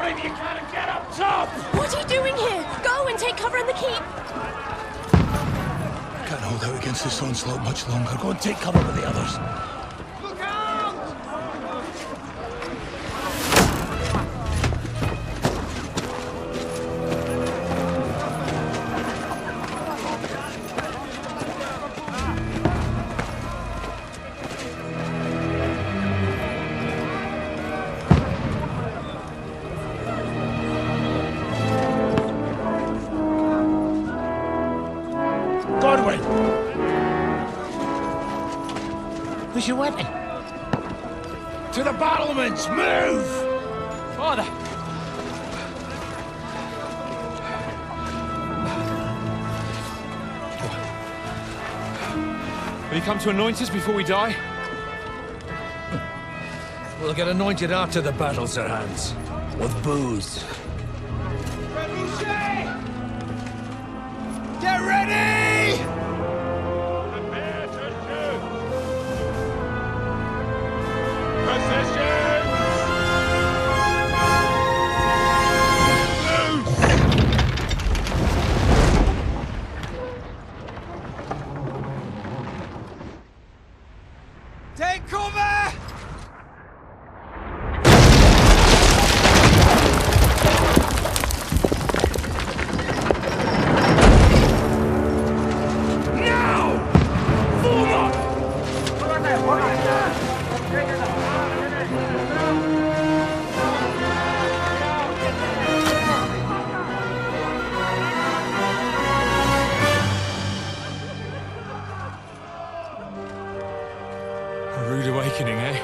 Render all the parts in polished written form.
if you can't get up top! What are you doing here? Go and take cover in the keep! Can't hold out against this onslaught much longer. Go and take cover with the others. Look out! Godwin! Where's your weapon? To the battlements! Move! Father! Will you come to anoint us before we die? We'll get anointed after the battle, Sir Hans. With booze. Get ready! Take cover! A rude awakening, eh?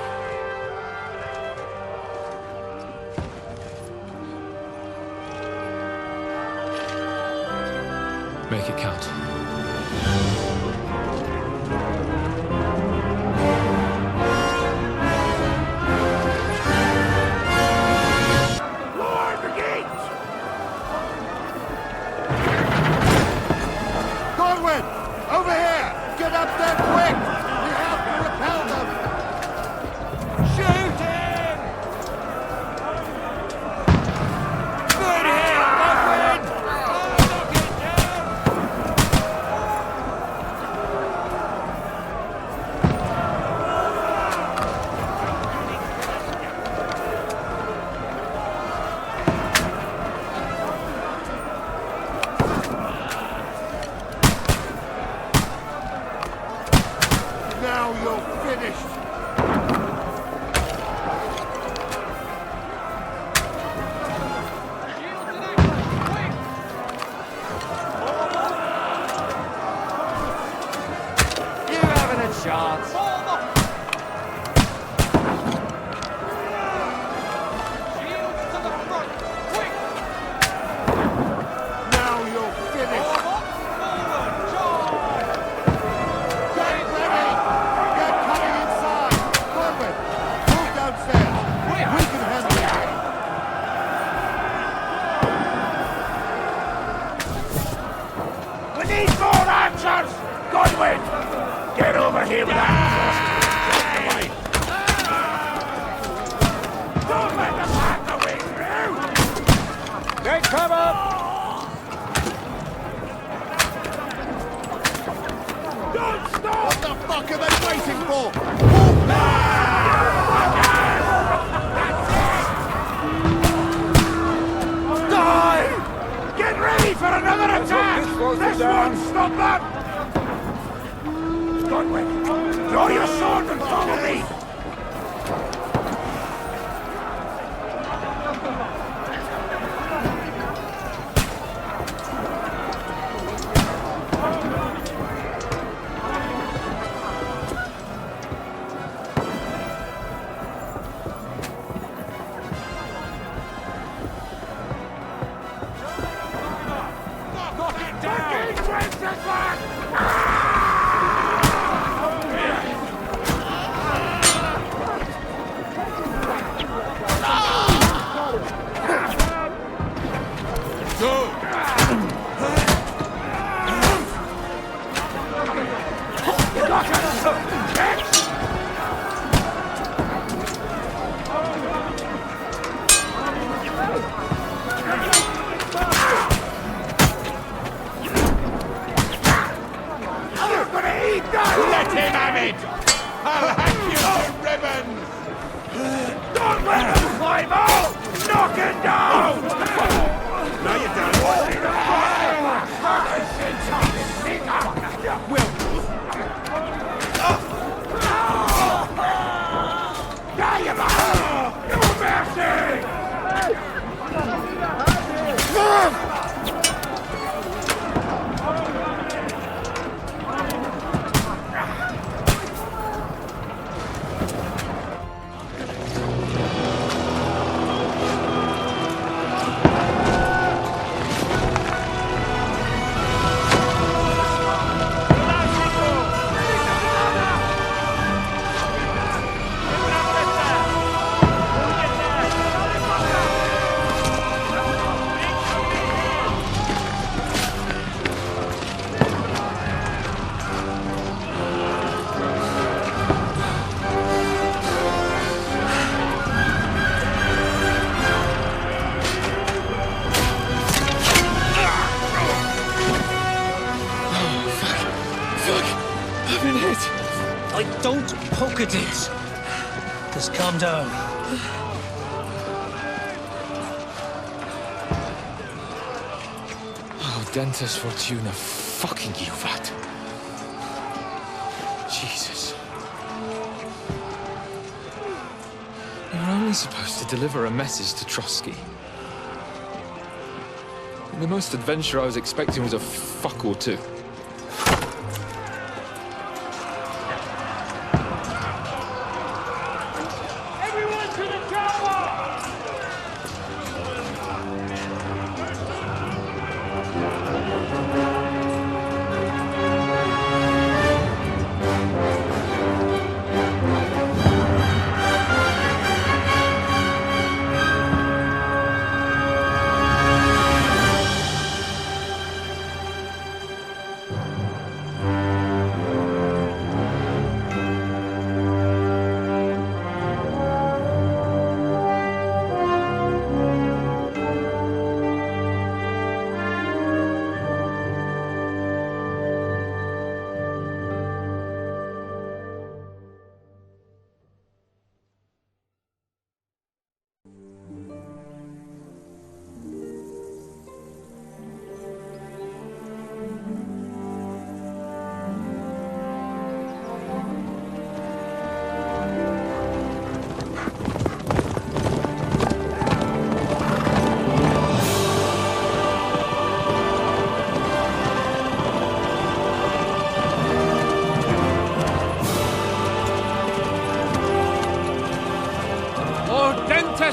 Make it count. Lower the gates! Godwin! Over here! Get up there quick! We have to repel them! Shoot him! Good hit, Godwin! Knock it down! Now you're finished! You haven't a chance. Now you're finished! Get ready! Get coming inside! Godwin! Move downstairs! We can handle it! We need more archers! Godwin! Get over here with that! Don't let them hack the way through! Take cover! Don't stop! What the fuck are they waiting for? Move Die! Get ready for another attack! This won't stop them! Godwin, draw your sword and follow me! Knock it down! Now you're done. Will. Die, you bastard! No mercy! Don't poke at it. Just calm down. Oh, Dentes Fortuna, fucking Juvat. Jesus. You were only supposed to deliver a message to Trotsky. And the most adventure I was expecting was a fuck or two.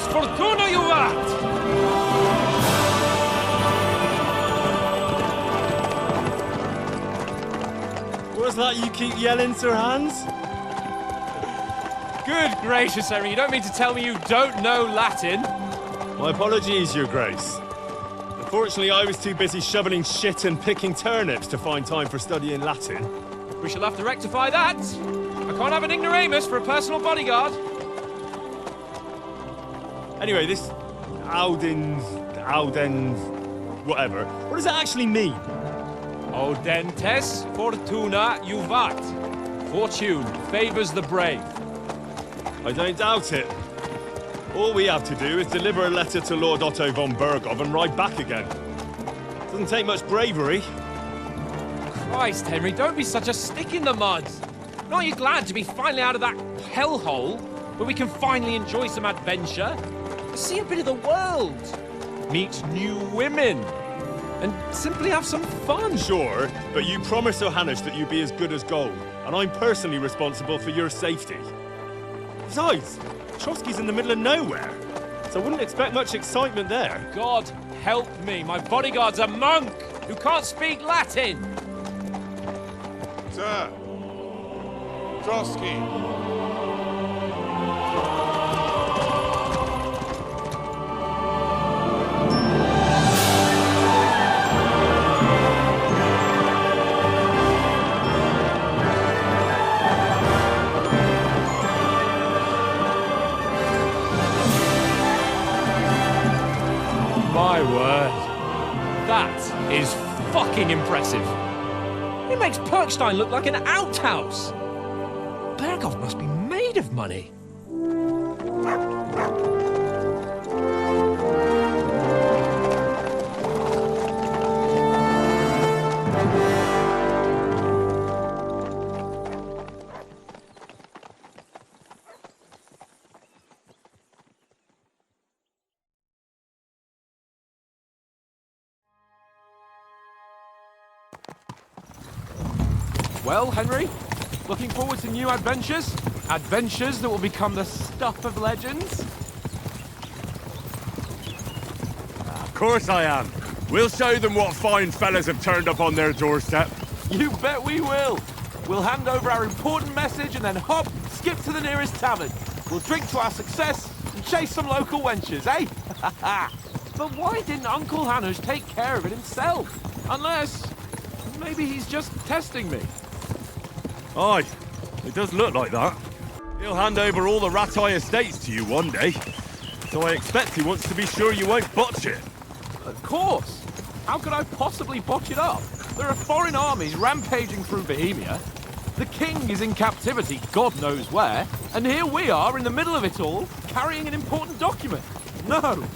Fortuna, Juvat! What's that you keep yelling, Sir Hans? Good gracious, Henry, you don't mean to tell me you don't know Latin? My apologies, Your Grace. Unfortunately, I was too busy shoveling shit and picking turnips to find time for studying Latin. We shall have to rectify that. I can't have an ignoramus for a personal bodyguard. Anyway, this Audens, whatever. What does that actually mean? Audentes Fortuna Juvat. Fortune favors the brave. I don't doubt it. All we have to do is deliver a letter to Lord Otto von Bergov and ride back again. Doesn't take much bravery. Christ, Henry, don't be such a stick in the mud. Aren't you glad to be finally out of that hellhole where we can finally enjoy some adventure? See a bit of the world, meet new women, and simply have some fun. Sure, but you promised Johannes that you'd be as good as gold, and I'm personally responsible for your safety. Besides, Trotsky's in the middle of nowhere, so I wouldn't expect much excitement there. God help me, my bodyguard's a monk who can't speak Latin. Sir. Trotsky. My word. That is fucking impressive. It makes Perkstein look like an outhouse. Bergov must be made of money. Well, Henry, looking forward to new adventures? Adventures that will become the stuff of legends? Of course I am. We'll show them what fine fellas have turned up on their doorstep. You bet we will. We'll hand over our important message and then hop, skip to the nearest tavern. We'll drink to our success and chase some local wenches, eh? But why didn't Uncle Hanush take care of it himself? Unless, maybe he's just testing me. Aye, it does look like that. He'll hand over all the Ratai estates to you one day. So I expect he wants to be sure you won't botch it. Of course. How could I possibly botch it up? There are foreign armies rampaging through Bohemia. The king is in captivity, God knows where. And here we are in the middle of it all, carrying an important document. No,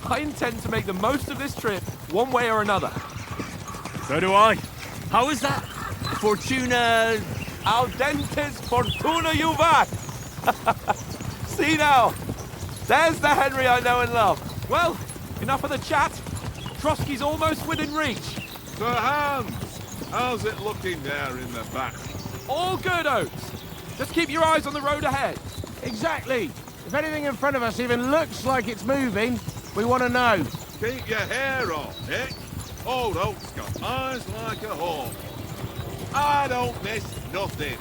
I intend to make the most of this trip, one way or another. So do I. How is that? Fortuna... Audentes fortuna juvat! See now, there's the Henry I know and love. Well, enough of the chat. Trotsky's almost within reach. Sir Hans, how's it looking there in the back? All good, Oates. Just keep your eyes on the road ahead. Exactly. If anything in front of us even looks like it's moving, we want to know. Keep your hair on, Nick. Old Oak's got eyes like a hawk. I don't miss nothing.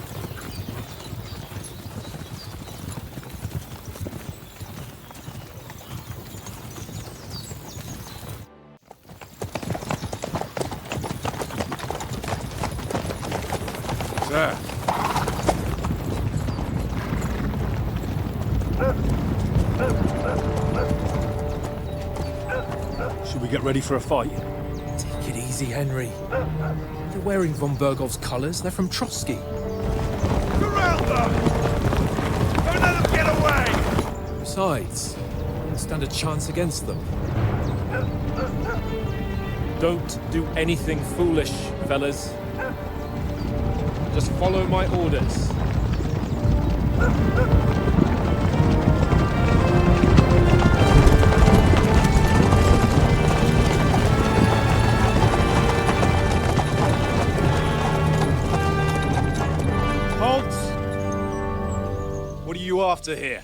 Sir. Should we get ready for a fight? Take it easy, Henry. They're wearing von Bergov's colours. They're from Trotsky. Corral them! Don't let them get away! Besides, I wouldn't stand a chance against them. Don't do anything foolish, fellas. Just follow my orders. What are you after here?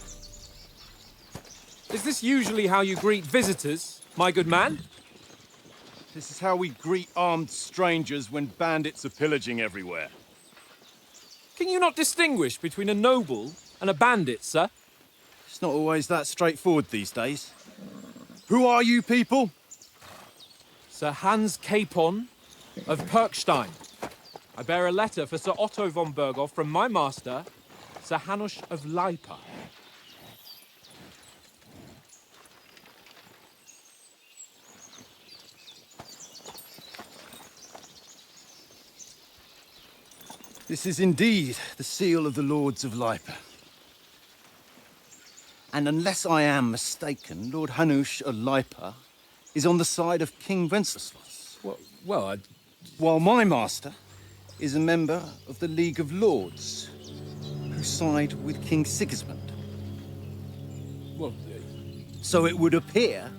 Is this usually how you greet visitors, my good man? This is how we greet armed strangers when bandits are pillaging everywhere. Can you not distinguish between a noble and a bandit, sir? It's not always that straightforward these days. Who are you people? Sir Hans Capon of Perkstein. I bear a letter for Sir Otto von Berghoff from my master, Sir Hanush of Lipa. This is indeed the seal of the Lords of Lipa. And unless I am mistaken, Lord Hanush of Lipa is on the side of King Wenceslas. Well, While my master is a member of the League of Lords, who side with King Sigismund. well, So it would appear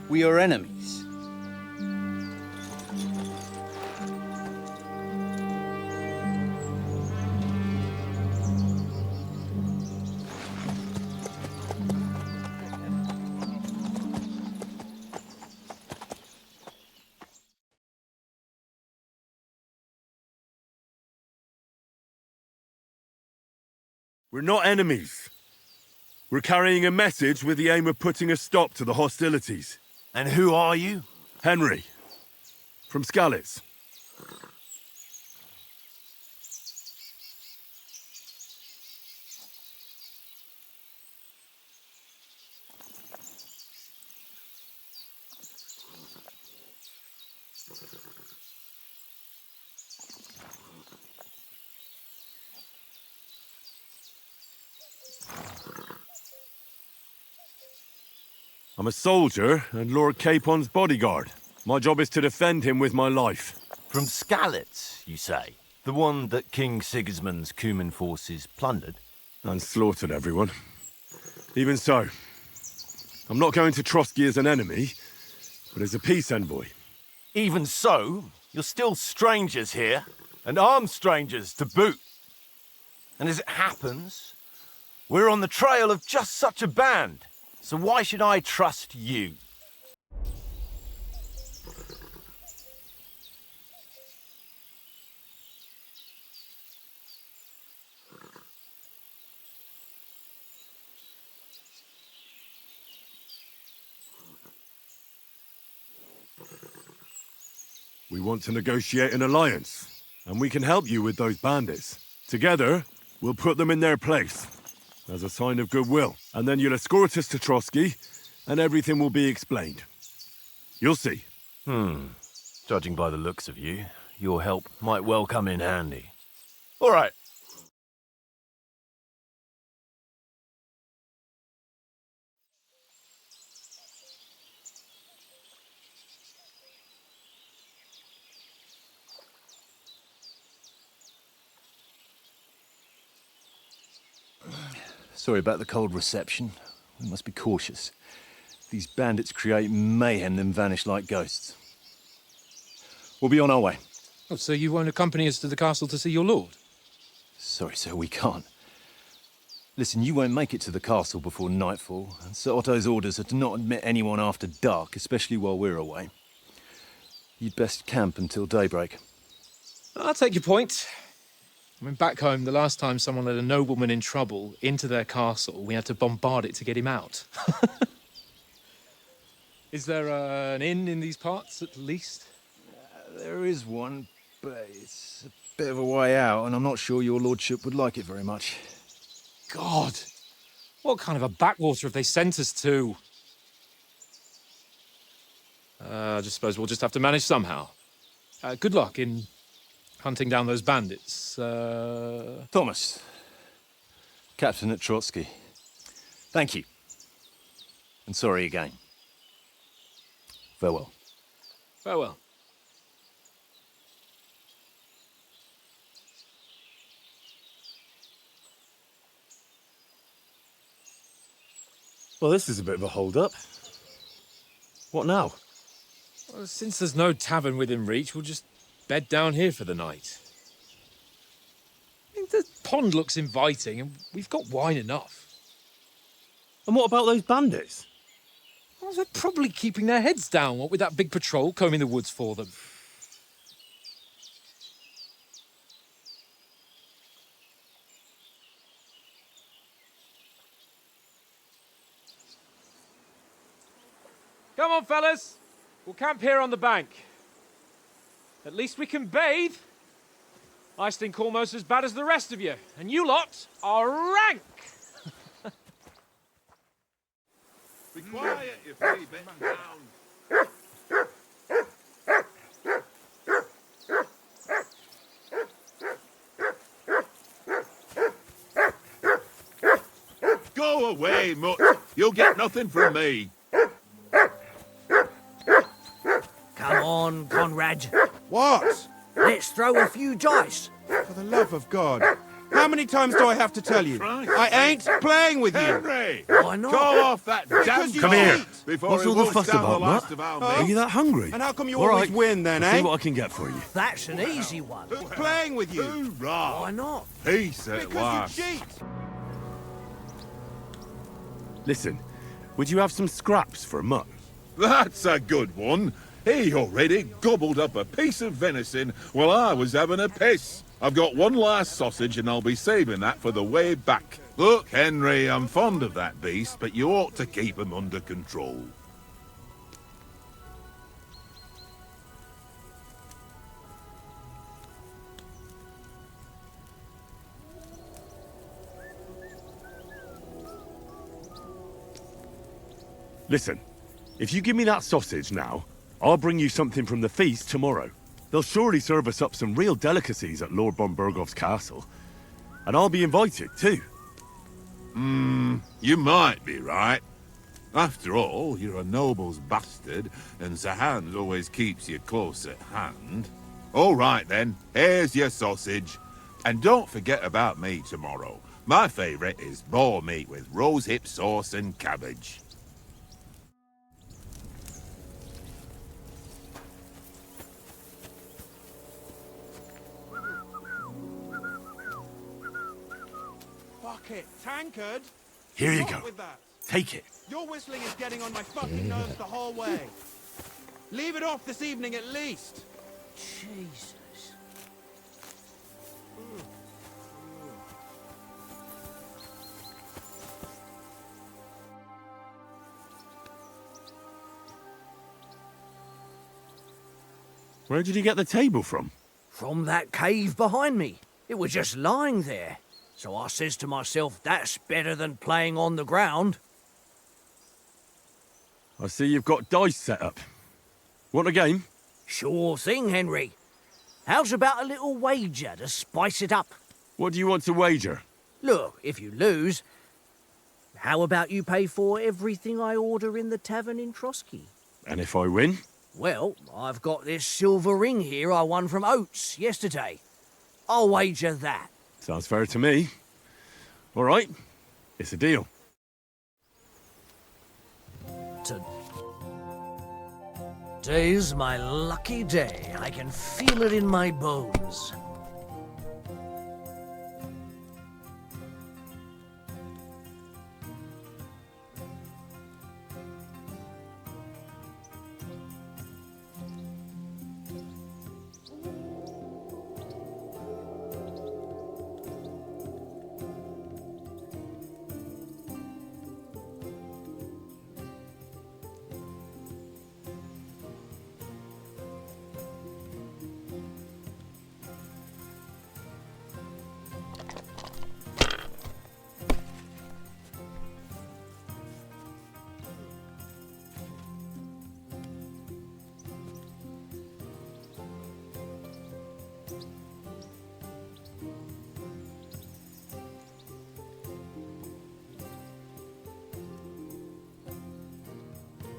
we are enemies. We're not enemies. We're carrying a message with the aim of putting a stop to the hostilities. And who are you? Henry, from Skalitz. I'm a soldier and Lord Capon's bodyguard. My job is to defend him with my life. From Skalitz, you say? The one that King Sigismund's Cuman forces plundered? And slaughtered everyone. Even so, I'm not going to Trotsky as an enemy, but as a peace envoy. Even so, you're still strangers here. and armed strangers to boot. And as it happens, we're on the trail of just such a band. So why should I trust you? We want to negotiate an alliance, and we can help you with those bandits. Together, we'll put them in their place, as a sign of goodwill. And then you'll escort us to Trotsky, and everything will be explained. You'll see. Judging by the looks of you, your help might well come in handy. All right. Sorry about the cold reception. We must be cautious. These bandits create mayhem, then vanish like ghosts. We'll be on our way. Oh, so you won't accompany us to the castle to see your lord? Sorry, sir, we can't. Listen, you won't make it to the castle before nightfall, and Sir Otto's orders are to not admit anyone after dark, especially while we're away. You'd best camp until daybreak. I'll take your point. I mean, back home, the last time someone let a nobleman in trouble into their castle, we had to bombard it to get him out. Is there an inn in these parts, at least? There is one, but it's a bit of a way out, and I'm not sure your lordship would like it very much. God! What kind of a backwater have they sent us to? I just suppose we'll just have to manage somehow. Good luck in hunting down those bandits. Thomas, captain at Trotsky. Thank you. And sorry again. Farewell. Farewell. Well, this is a bit of a hold-up. What now? Well, since there's no tavern within reach, we'll just bed down here for the night. I mean, the pond looks inviting, and we've got wine enough. And what about those bandits? Well, they're probably keeping their heads down, what with that big patrol combing the woods for them. Come on, fellas. We'll camp here on the bank. At least we can bathe. I stink almost as bad as the rest of you, and you lot are rank. Be quiet, you free bit down. Go away, mutt. You'll get nothing from me. Come on, Conrad. What? Let's throw a few dice. For the love of God. How many times do I have to tell you? Christ. I ain't playing with you. Henry! Why not? Go off that damn Because you Come here. cheat. before What's it all the won't fuss stand about, the last Matt? of our Huh? mates. Are you that hungry? And how come you All always right. win then, I'll eh? see what I can get for you. That's an easy one. Who's playing with you? Hoorah! Why not? Peace at Because last. you cheat. Listen, would you have some scraps for a mutt? That's a good one. He already gobbled up a piece of venison while I was having a piss. I've got one last sausage and I'll be saving that for the way back. Look, Henry, I'm fond of that beast, but you ought to keep him under control. Listen, if you give me that sausage now, I'll bring you something from the feast tomorrow. They'll surely serve us up some real delicacies at Lord von Bergov's castle. And I'll be invited, too. You might be right. After all, you're a noble's bastard, and Sir Hans always keeps you close at hand. All right, then. Here's your sausage. And don't forget about me tomorrow. My favourite is boar meat with rosehip sauce and cabbage. Fuck it, tankard! Here you Stop go. with that. Take it. Your whistling is getting on my fucking nerves the whole way. Leave it off this evening at least. Jesus. Where did you get the table from? From that cave behind me. It was just lying there. So I says to myself, that's better than playing on the ground. I see you've got dice set up. Want a game? Sure thing, Henry. How's about a little wager to spice it up? What do you want to wager? Look, if you lose, how about you pay for everything I order in the tavern in Trotsky? And if I win? Well, I've got this silver ring here I won from Oates yesterday. I'll wager that. Sounds fair to me. All right, it's a deal. Today's my lucky day. I can feel it in my bones.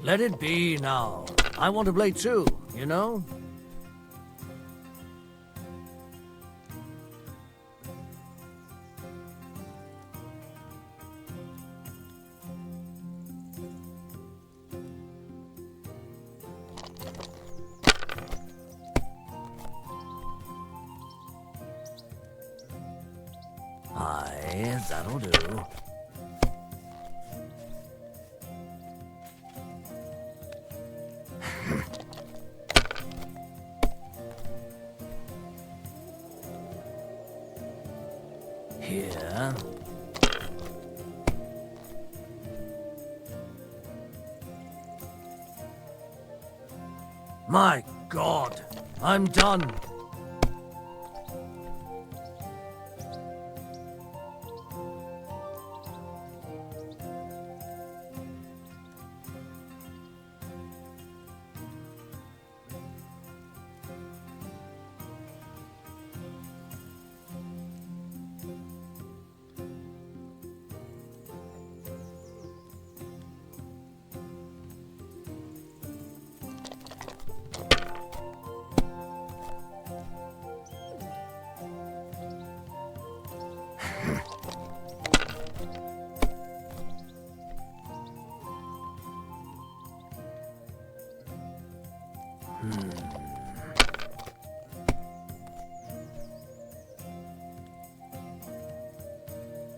Let it be now. I want to play too, you know? Aye, that'll do. Here. My God, I'm done.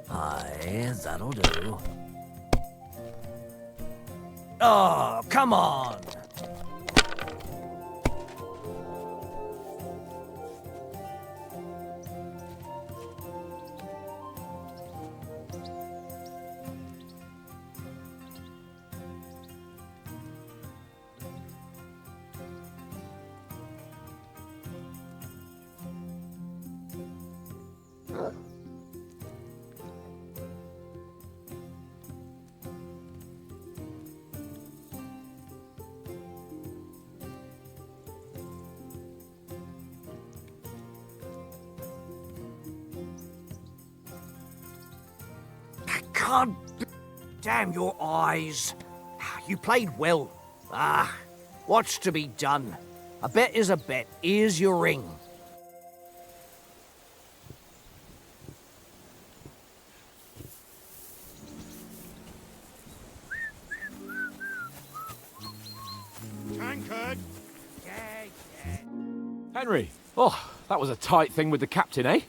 Aye, that'll do. Oh, come on! God damn your eyes. You played well. What's to be done? A bet is a bet. Here's your ring. Tankard! Henry, oh, that was a tight thing with the captain, eh?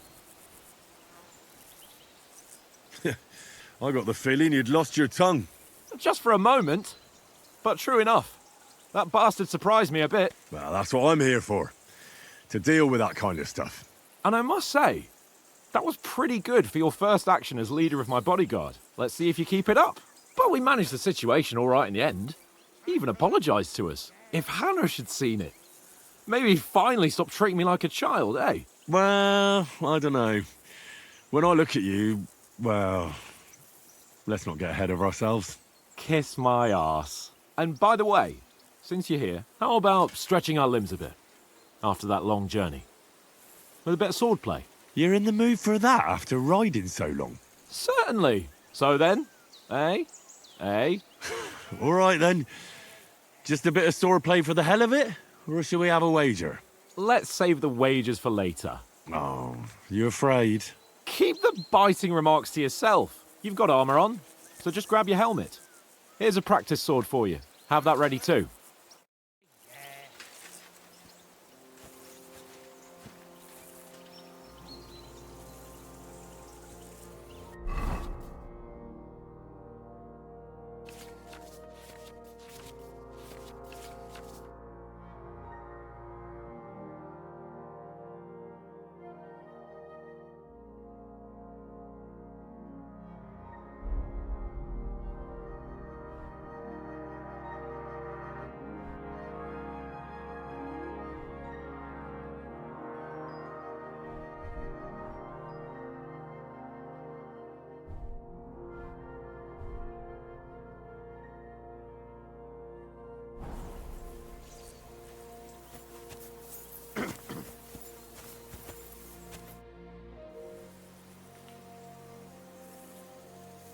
I got the feeling you'd lost your tongue. Just for a moment. But true enough. That bastard surprised me a bit. Well, that's what I'm here for. To deal with that kind of stuff. And I must say, that was pretty good for your first action as leader of my bodyguard. Let's see if you keep it up. But we managed the situation all right in the end. He even apologised to us. If Hanush had seen it, maybe he'd finally stop treating me like a child, eh? Well, I don't know. When I look at you, well, let's not get ahead of ourselves. Kiss my arse. And by the way, since you're here, how about stretching our limbs a bit after that long journey? With a bit of swordplay. You're in the mood for that after riding so long? Certainly. So then, eh? Eh? All right then. Just a bit of swordplay for the hell of it? Or shall we have a wager? Let's save the wagers for later. Oh, you afraid? Keep the biting remarks to yourself. You've got armour on, so just grab your helmet. Here's a practice sword for you. Have that ready too.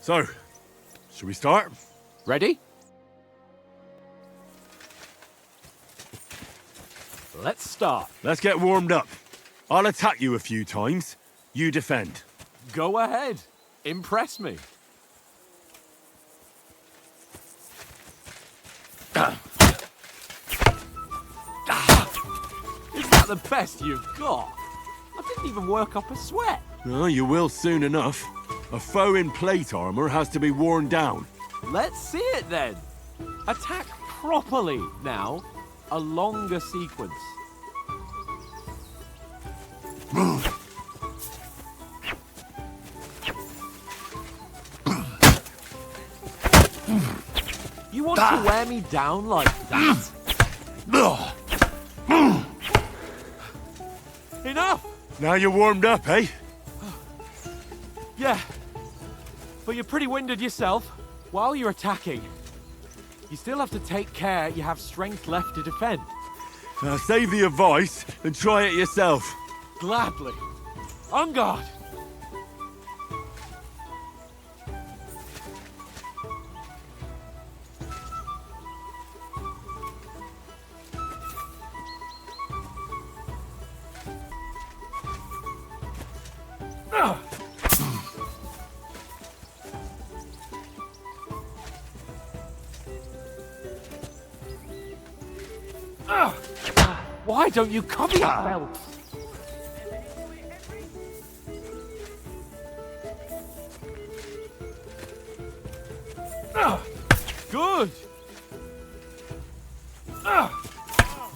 So, should we start? Ready? Let's start. Let's get warmed up. I'll attack you a few times. You defend. Go ahead. Impress me. Is that the best you've got? I didn't even work up a sweat. Oh, you will soon enough. A foe in plate armor has to be worn down. Let's see it then. Attack properly now. A longer sequence. You want to wear me down like that? Enough! Now you're warmed up, eh? Yeah. But you're pretty winded yourself. While you're attacking, you still have to take care you have strength left to defend. Save the advice and try it yourself. Gladly. On guard. Why don't you cover yourself? Good.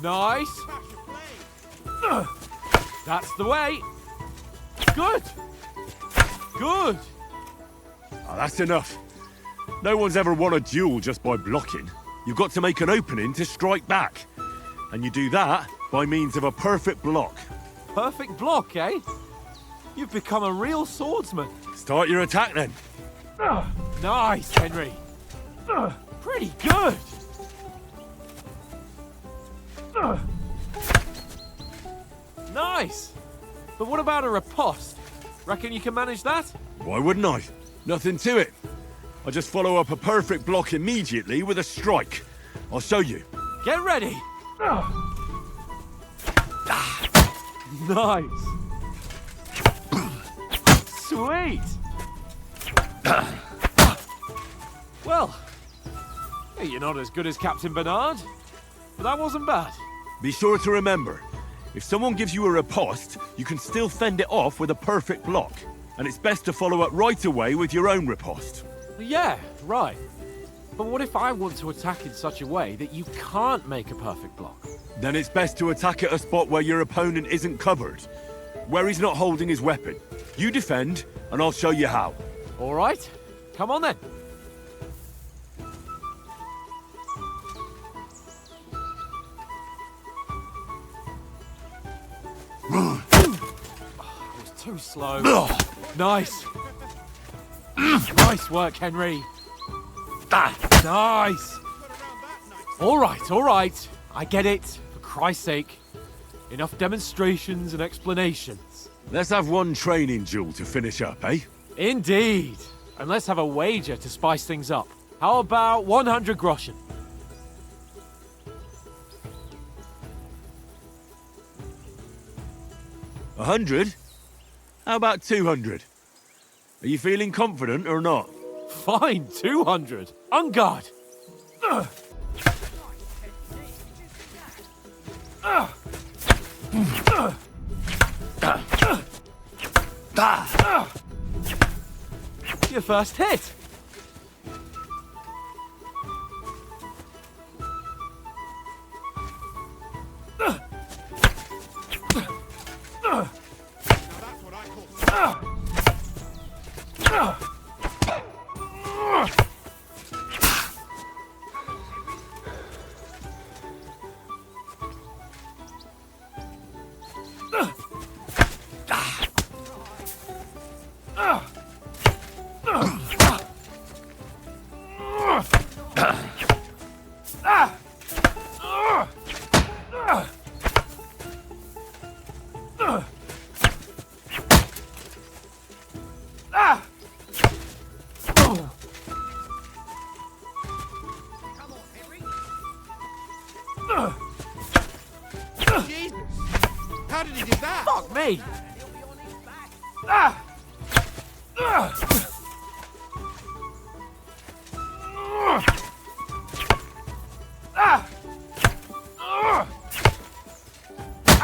Nice. That's the way. Good. Good. Oh, that's enough. No one's ever won a duel just by blocking. You've got to make an opening to strike back. And you do that by means of a perfect block. Perfect block, eh? You've become a real swordsman. Start your attack then. Nice, Henry. Pretty good. Nice. But what about a riposte? Reckon you can manage that? Why wouldn't I? Nothing to it. I just follow up a perfect block immediately with a strike. I'll show you. Get ready. Nice. Sweet. Well, you're not as good as Captain Bernard, but that wasn't bad. Be sure to remember, if someone gives you a riposte, you can still fend it off with a perfect block. and it's best to follow up right away with your own riposte. Yeah, right. But what if I want to attack in such a way that you can't make a perfect block? Then it's best to attack at a spot where your opponent isn't covered, where he's not holding his weapon. You defend, and I'll show you how. All right, come on then. It was too slow. Nice. Nice work, Henry. Nice. All right. I get it. For Christ's sake. Enough demonstrations and explanations. Let's have one training duel to finish up, eh? Indeed. And let's have a wager to spice things up. How about 100 groschen? $100? How about 200? Are you feeling confident or not? Fine, 200. On guard. Your first hit. Jesus! How did he do that? Fuck me!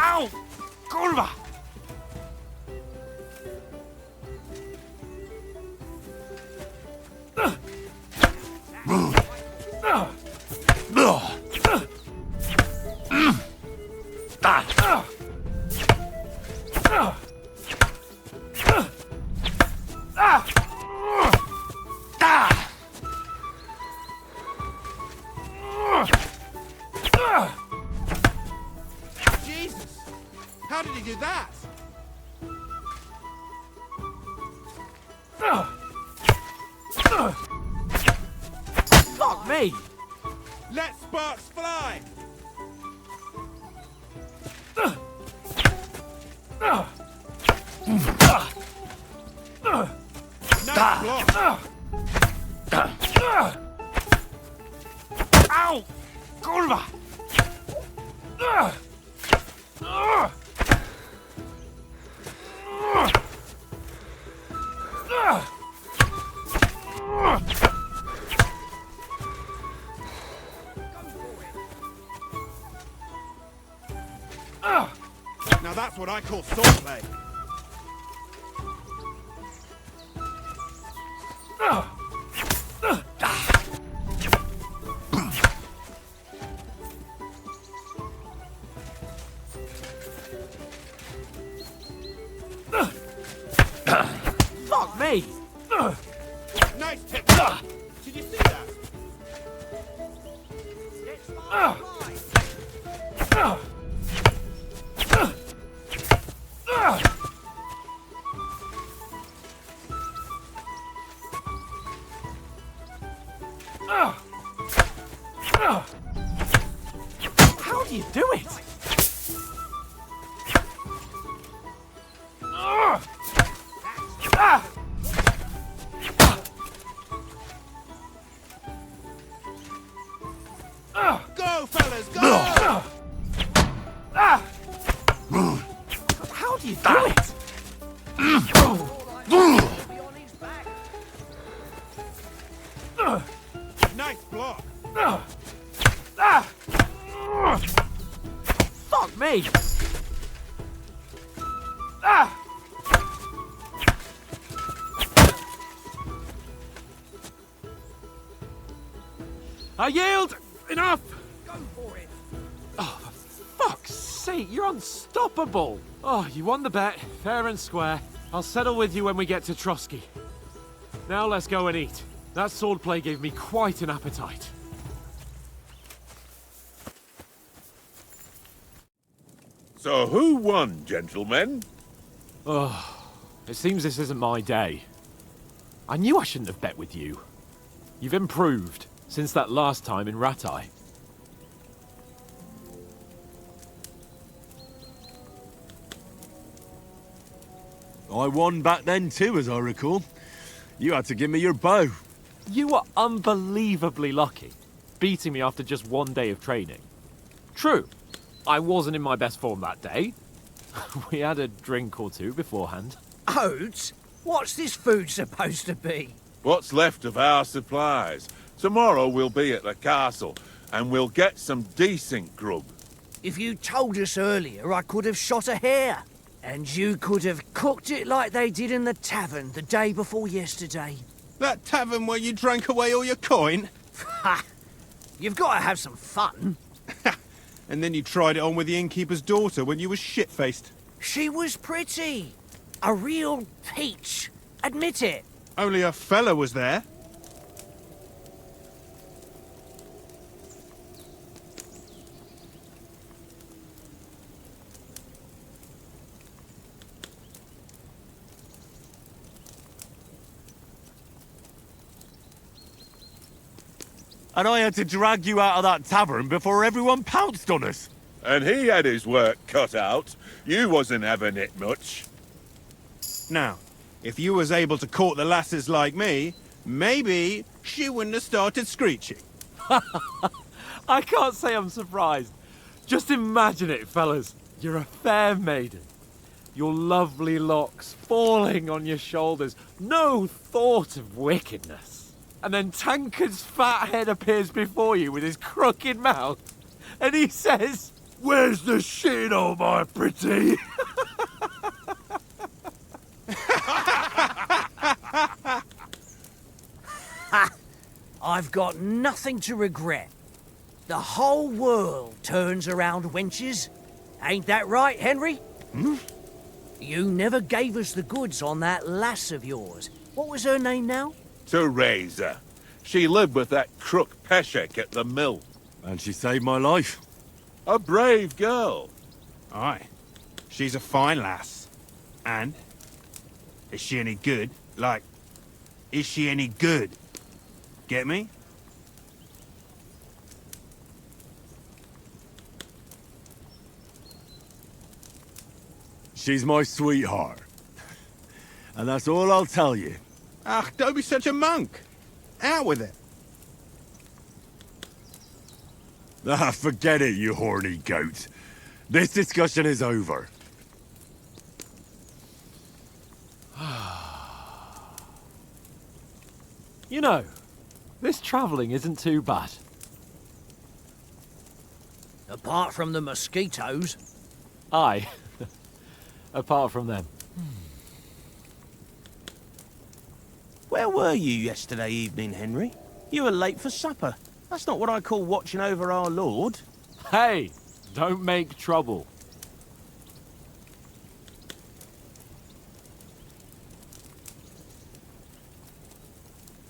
Ow! Kurwa! Jesus! How did he do that? Fuck me! Let sparks fly! Nice block! Ow! Kurwa! Now that's what I call swordplay. Fuck me! Nice tip. Did you see that? How do you do it? Go, fellas, go! How do you do it? Nice block. Fuck me! I yield! Enough! Go for it. Oh, for fuck's sake, you're unstoppable! Oh, you won the bet, fair and square. I'll settle with you when we get to Trotsky. Now let's go and eat. That swordplay gave me quite an appetite. So who won, gentlemen? Oh, it seems this isn't my day. I knew I shouldn't have bet with you. You've improved since that last time in Ratai. I won back then too, as I recall. You had to give me your bow. You were unbelievably lucky, beating me after just one day of training. True, I wasn't in my best form that day. We had a drink or two beforehand. Oats? What's this food supposed to be? What's left of our supplies. Tomorrow we'll be at the castle, and we'll get some decent grub. If you told us earlier, I could have shot a hare. And you could have cooked it like they did in the tavern the day before yesterday. That tavern where you drank away all your coin? Ha! You've got to have some fun. And then you tried it on with the innkeeper's daughter when you were shit-faced. She was pretty. A real peach. Admit it. Only a fella was there. And I had to drag you out of that tavern before everyone pounced on us. And he had his work cut out. You wasn't having it much. Now, if you was able to court the lasses like me, maybe she wouldn't have started screeching. I can't say I'm surprised. Just imagine it, fellas. You're a fair maiden. Your lovely locks falling on your shoulders. No thought of wickedness. And then Tankard's fat head appears before you with his crooked mouth. And he says, "Where's the shit, oh my pretty?" I've got nothing to regret. The whole world turns around wenches. Ain't that right, Henry? Hmm? You never gave us the goods on that lass of yours. What was her name now? Teresa. She lived with that crook Peshek at the mill. And she saved my life. A brave girl. Aye. She's a fine lass. And? Is she any good? Like, is she any good? Get me? She's my sweetheart. And that's all I'll tell you. Ah, don't be such a monk. Out with it. Ah, forget it, you horny goat. This discussion is over. You know, this travelling isn't too bad. Apart from the mosquitoes. Aye. Apart from them. Where were you yesterday evening, Henry? You were late for supper. That's not what I call watching over our lord. Hey, don't make trouble.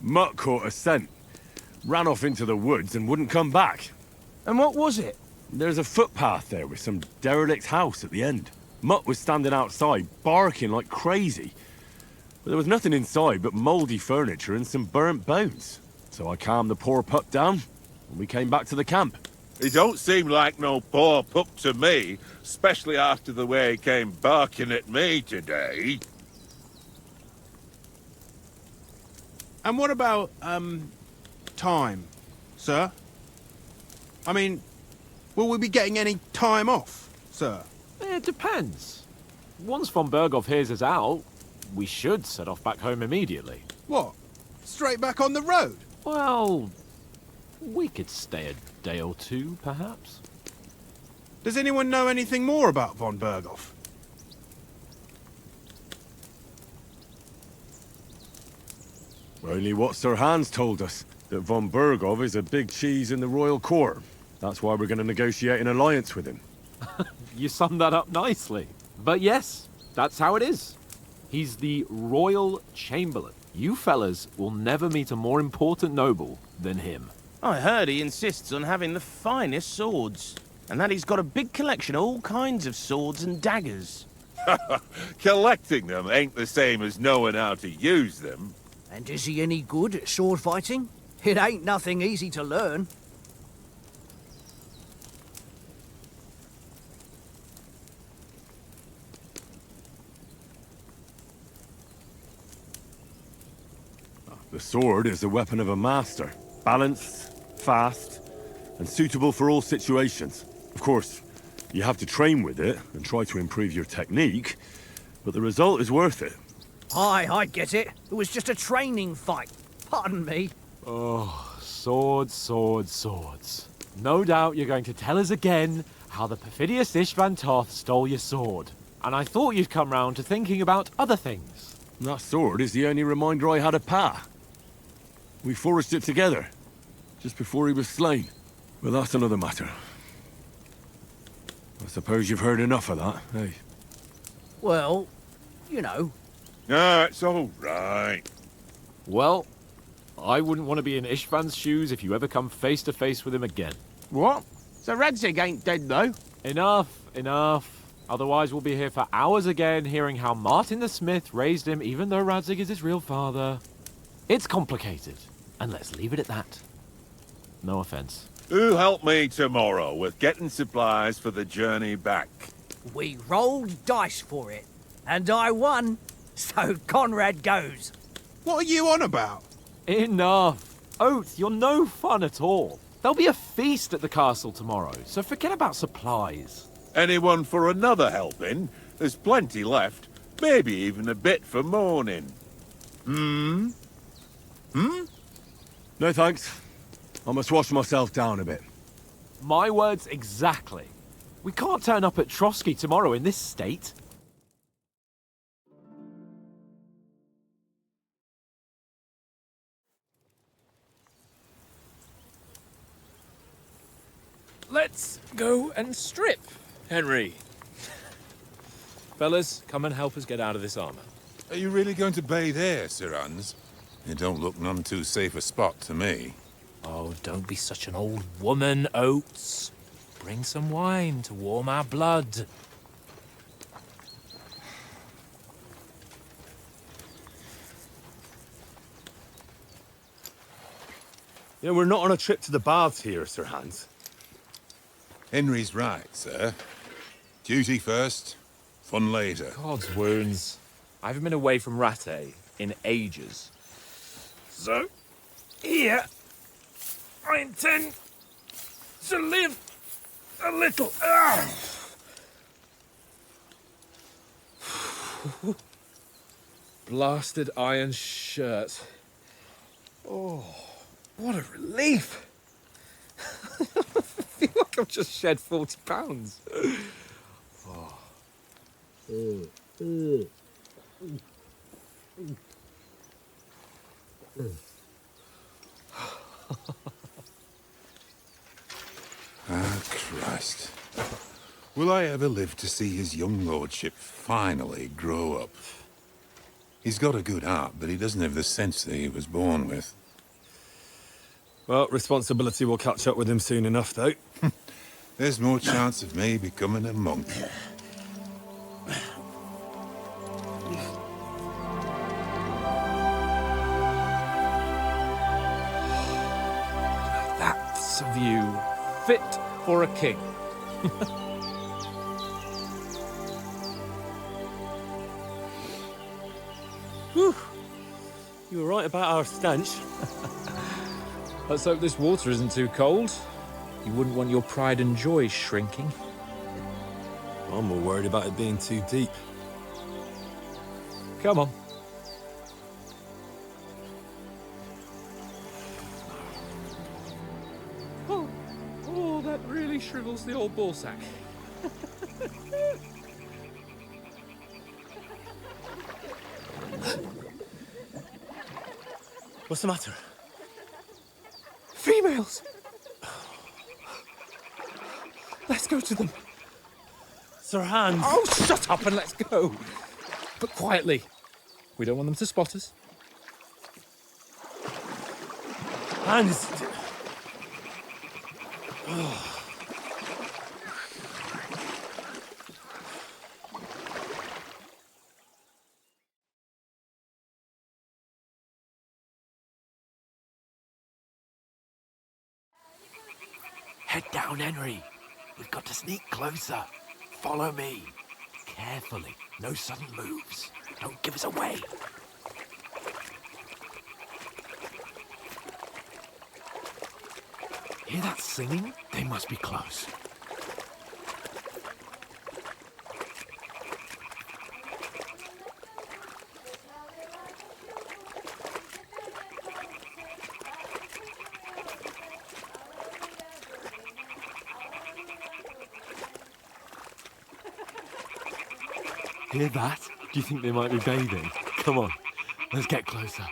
Mutt caught a scent, ran off into the woods and wouldn't come back. And what was it? There's a footpath there with some derelict house at the end. Mutt was standing outside, barking like crazy. But there was nothing inside but mouldy furniture and some burnt bones. So I calmed the poor pup down, and we came back to the camp. He don't seem like no poor pup to me, especially after the way he came barking at me today. And what about, time, sir? I mean, will we be getting any time off, sir? It depends. Once von Berghoff hears us out, we should set off back home immediately. What? Straight back on the road? Well, we could stay a day or two, perhaps. Does anyone know anything more about von Berghoff? Only what Sir Hans told us. that von Bergov is a big cheese in the royal court. That's why we're going to negotiate an alliance with him. You summed that up nicely. But yes, that's how it is. He's the Royal Chamberlain. You fellas will never meet a more important noble than him. I heard he insists on having the finest swords, and that he's got a big collection of all kinds of swords and daggers. Collecting them ain't the same as knowing how to use them. And is he any good at sword fighting? It ain't nothing easy to learn. The sword is the weapon of a master. Balanced, fast, and suitable for all situations. Of course, you have to train with it and try to improve your technique, but the result is worth it. Aye, I get it. It was just a training fight. Pardon me. Oh, swords, swords, swords. No doubt you're going to tell us again how the perfidious Ishvan Toth stole your sword. And I thought you'd come round to thinking about other things. That sword is the only reminder I had of Pa. We forged it together, just before he was slain. But that's another matter. I suppose you've heard enough of that, eh? Well, you know. Ah, it's all right. Well, I wouldn't want to be in Ishvan's shoes if you ever come face to face with him again. What? So Radzig ain't dead, though? Enough, enough. Otherwise we'll be here for hours again hearing how Martin the Smith raised him even though Radzig is his real father. It's complicated, and let's leave it at that. No offense. Who'll help me tomorrow with getting supplies for the journey back? We rolled dice for it, and I won, so Conrad goes. What are you on about? Enough. Oath, you're no fun at all. There'll be a feast at the castle tomorrow, so forget about supplies. Anyone for another helping? There's plenty left. Maybe even a bit for morning. Hmm? No thanks. I must wash myself down a bit. My words exactly. We can't turn up at Trotsky tomorrow in this state. Let's go and strip, Henry. Fellas, come and help us get out of this armor. Are you really going to bathe here, Sir Hans? It don't look none too safe a spot to me. Oh, don't be such an old woman, Oates. Bring some wine to warm our blood. You know, we're not on a trip to the baths here, Sir Hans. Henry's right, sir. Duty first, fun later. God's wounds. I haven't been away from Rattay in ages. So, here, I intend to live a little. Blasted iron shirt. Oh, what a relief. I feel like I've just shed 40 pounds. Oh. Ah, Christ. Will I ever live to see his young lordship finally grow up? He's got a good heart, but he doesn't have the sense that he was born with. Well, responsibility will catch up with him soon enough, though. There's more chance of me becoming a monk. That's a view fit for a king. Whew. You were right about our stench. Let's hope this water isn't too cold. You wouldn't want your pride and joy shrinking. I'm more worried about it being too deep. Come on. Oh, that really shrivels the old ball sack. What's the matter? Females! Let's go to them. Sir Hans! Oh, shut up and let's go. But quietly. We don't want them to spot us. Hans! Head down, Henry. We've got to sneak closer. Follow me. Carefully. No sudden moves. Don't give us away. Hear that singing? They must be close. Hear that? Do you think they might be bathing? Come on, let's get closer.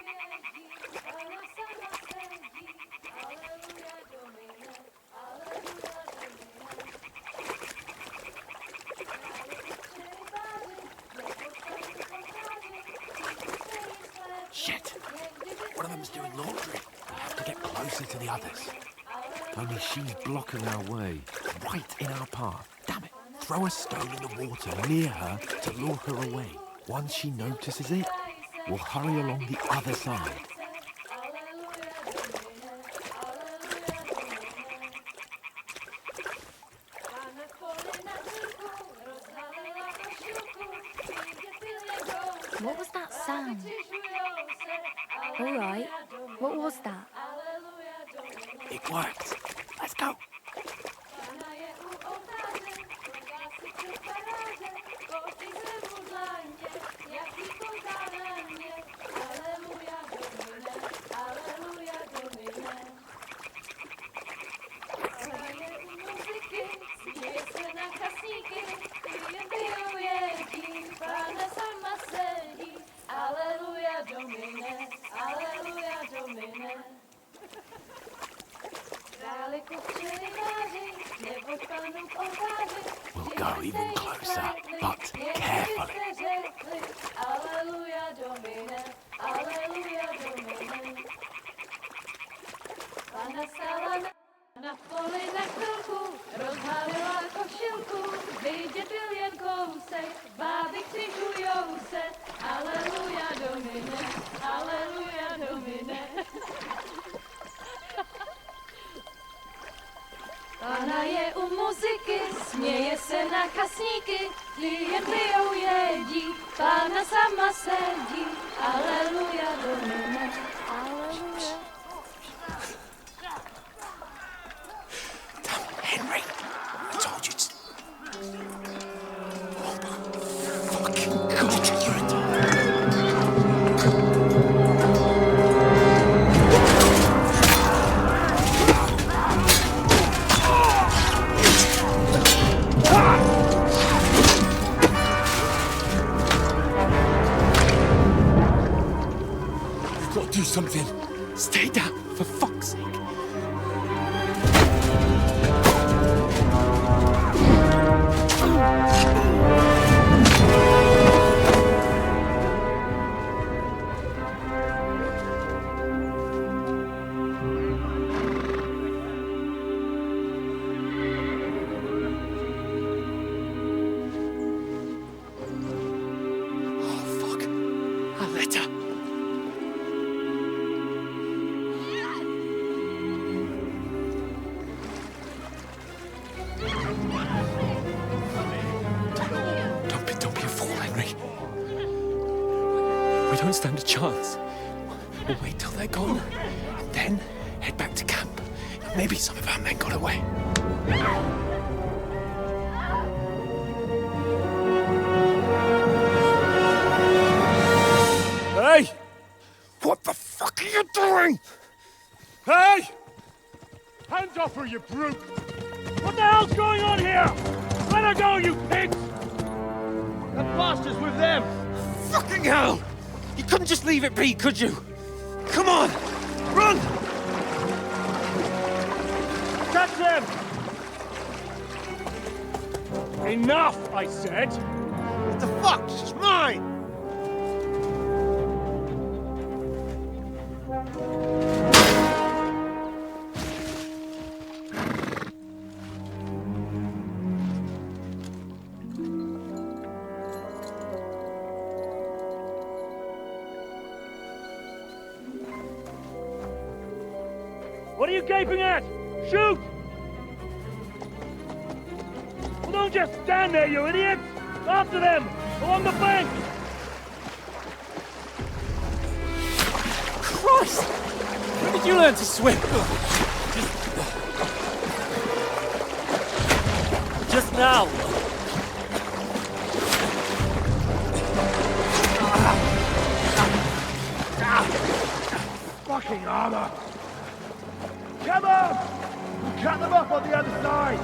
Shit! One of them's doing laundry. We have to get closer to the others. Only she's blocking our way. Right in our path. Damn it. Throw a stone in the water near her to lure her away. Once she notices it, we'll hurry along the other side. What was that sound? All right. What was that? It worked. Let's go. We'll go even closer, but carefully. Na poli na chvilku rozhalila košilku, vidět byl jen kousek, báby křižujou se, aleluja domine, aleluja domine. Pána je u muziky, směje se na kasníky, klient pijou jedí, Pána sama sedí, aleluja domine, aleluja. Henry, I told you to... Oh my fucking God, you're a... We've got to do something. Stay down, for fuck's sake. Don't stand a chance. We'll wait till they're gone, and then head back to camp. Maybe some of our men got away. Hey! What the fuck are you doing? Hey! Hands off her, you brute! What the hell's going on here? Let her go, you pigs! That bastard's with them! Fucking hell! You couldn't just leave it be, could you? Come on! Run! Watch them! Enough, I said! What the fuck? It's mine! What are you gaping at? Shoot! Well, don't just stand there, you idiots! After them! Along the bank! Christ! When did you learn to swim? Just now! Fucking armor! Come on! We'll cut them up on the other side!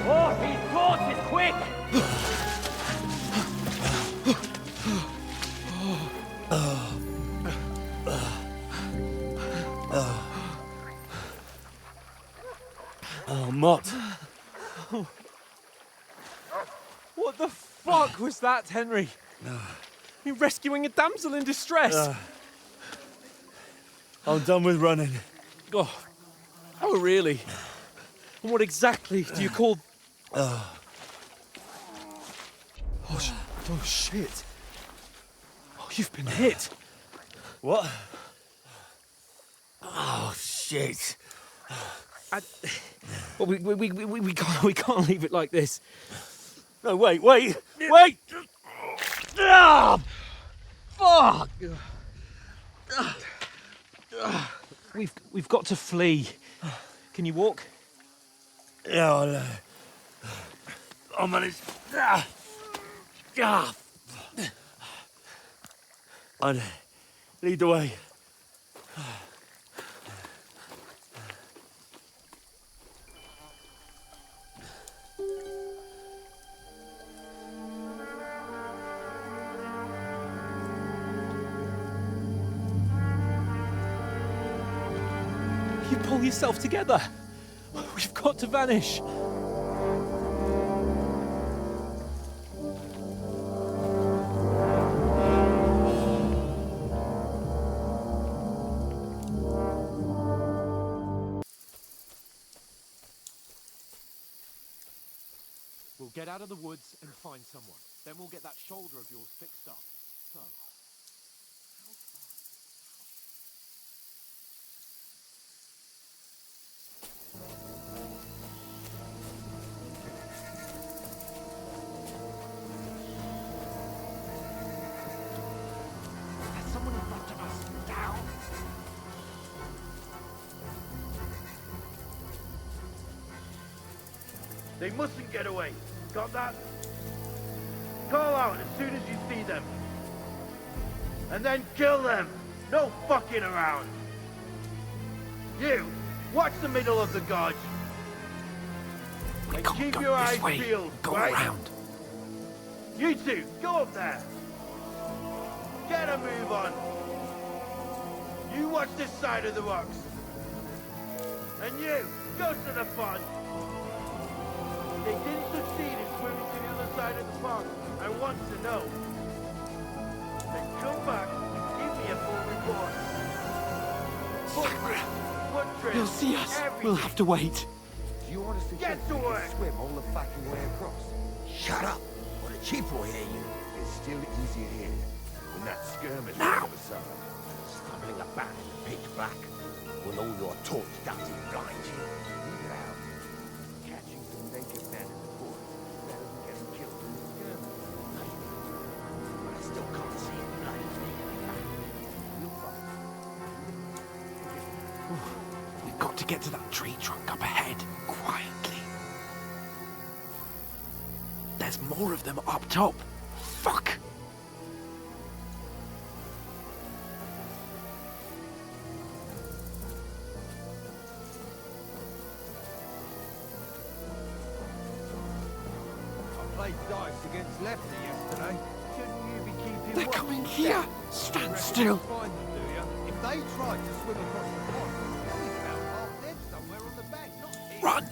Oh, he's caught it! Quick! Oh, Mott. What the fuck was that, Henry? You're rescuing a damsel in distress. I'm done with running. Oh, really? And what exactly do you call... Oh, shit. Oh, you've been hit. What? Oh, shit. Well, we can't leave it like this. No, wait! Ah! Fuck! We've got to flee. Can you walk? Yeah, I'll manage. I'd lead the way. You pull yourself together. We've got to vanish. We'll get out of the woods and find someone. Then we'll get that shoulder of yours fixed up. So... They mustn't get away. Got that? Call out as soon as you see them. And then kill them. No fucking around. You, watch the middle of the gorge. We And can't keep go your this eyes way. peeled, Go right? around. You two, go up there. Get a move on. You watch this side of the rocks. And you, go to the pond. They didn't succeed in swimming to the other side of the pond. I want to know. Then come back and give me a full report. Footprints, He'll see us. everything. We'll have to wait. Do you honestly Get think to we work. can swim all the fucking way across? Shut up, or the chief will hear you. It's still easier here than that skirmish Now. on the other side. Stumbling about in the pitch black, when all your torch does is blind you. Now, catching some naked men in the forest better than getting killed in the skirmish. But I still can't see a bloody thing. We'll fight. We've got to get to that tree trunk up ahead, quietly. There's more of them up top. Fuck! I played dice against Lefty yesterday. Shouldn't you be keeping They're watch? coming here! Stand Reckon still! you'll find them, do you? If they tried to swim across the pond, they'll be found half dead somewhere on the bank, not here. Run!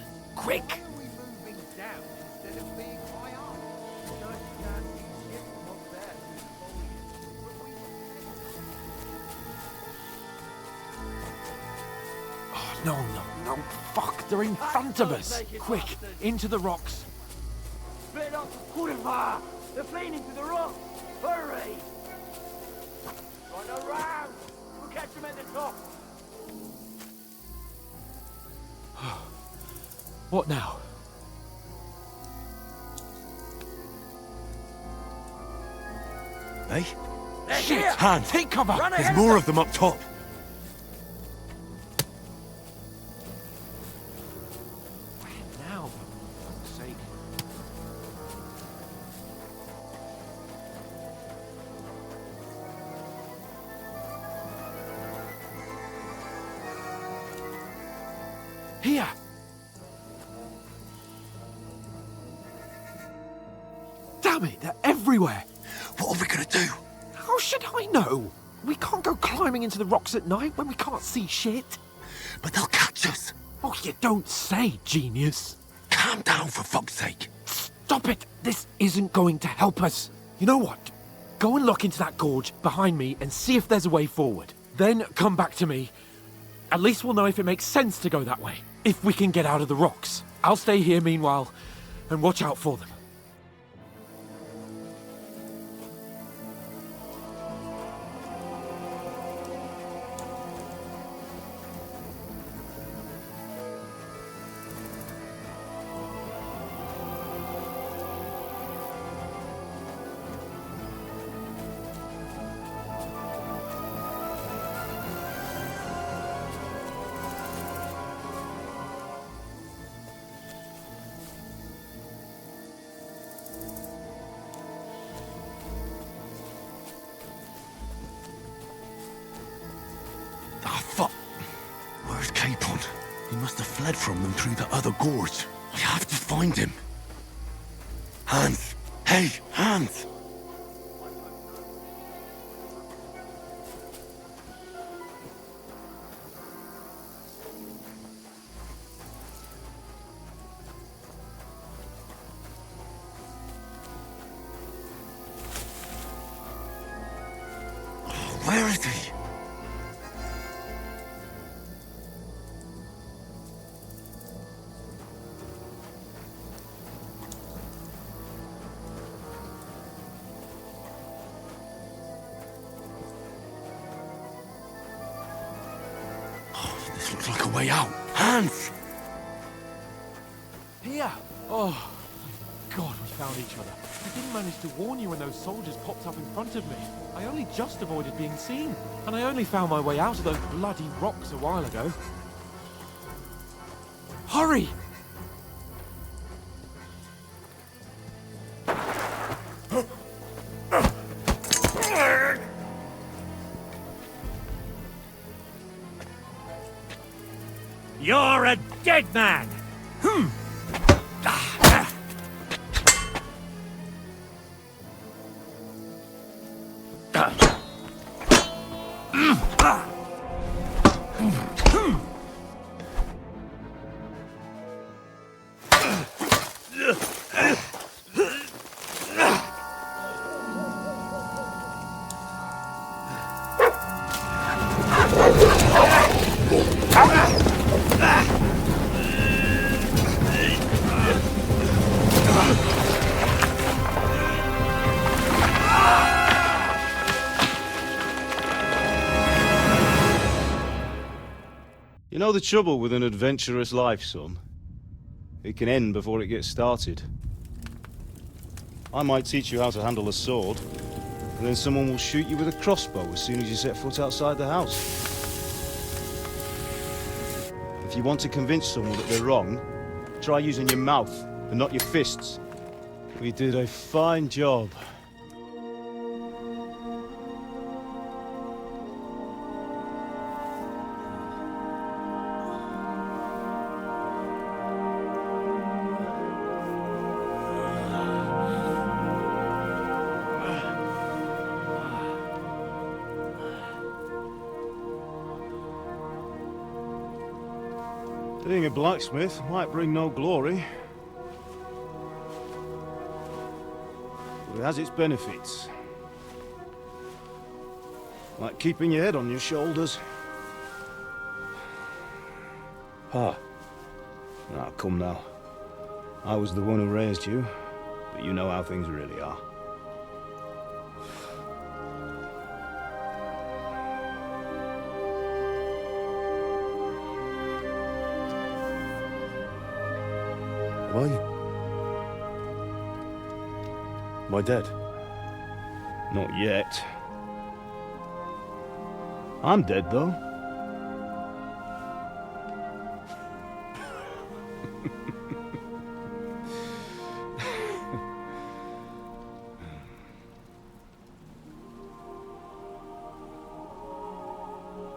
No, no, no. Fuck, they're in front of us. Quick, into the rocks. Split up the curva! They're fleeing into the rock! Hurry! Run around! We'll catch them at the top! What now? Hey? Shit! Hans! Take cover! There's more of them up top. Where now, for fuck's sake? Here! Damn it, they're everywhere! What are we gonna do? How should I know? We can't go climbing into the rocks at night when we can't see shit. But they'll catch us. Oh, you don't say, genius. Calm down, for fuck's sake. Stop it! This isn't going to help us. You know what? Go and look into that gorge behind me and see if there's a way forward. Then come back to me. At least we'll know if it makes sense to go that way. If we can get out of the rocks. I'll stay here meanwhile and watch out for them. He must have fled from them through the other gorge. I have to find him. Hans! Hey, Hans! Where is he? This looks like a way out. Hans! Here! Oh, thank God we found each other. I didn't manage to warn you when those soldiers popped up in front of me. I only just avoided being seen. And I only found my way out of those bloody rocks a while ago. Hurry! You're a dead man! You know the trouble with an adventurous life, son? It can end before it gets started. I might teach you how to handle a sword, and then someone will shoot you with a crossbow as soon as you set foot outside the house. If you want to convince someone that they're wrong, try using your mouth and not your fists. We did a fine job. Being a blacksmith might bring no glory, but it has its benefits. Like keeping your head on your shoulders. Pa. Ah, come now. I was the one who raised you, but you know how things really are. Am I dead? Not yet. I'm dead, though.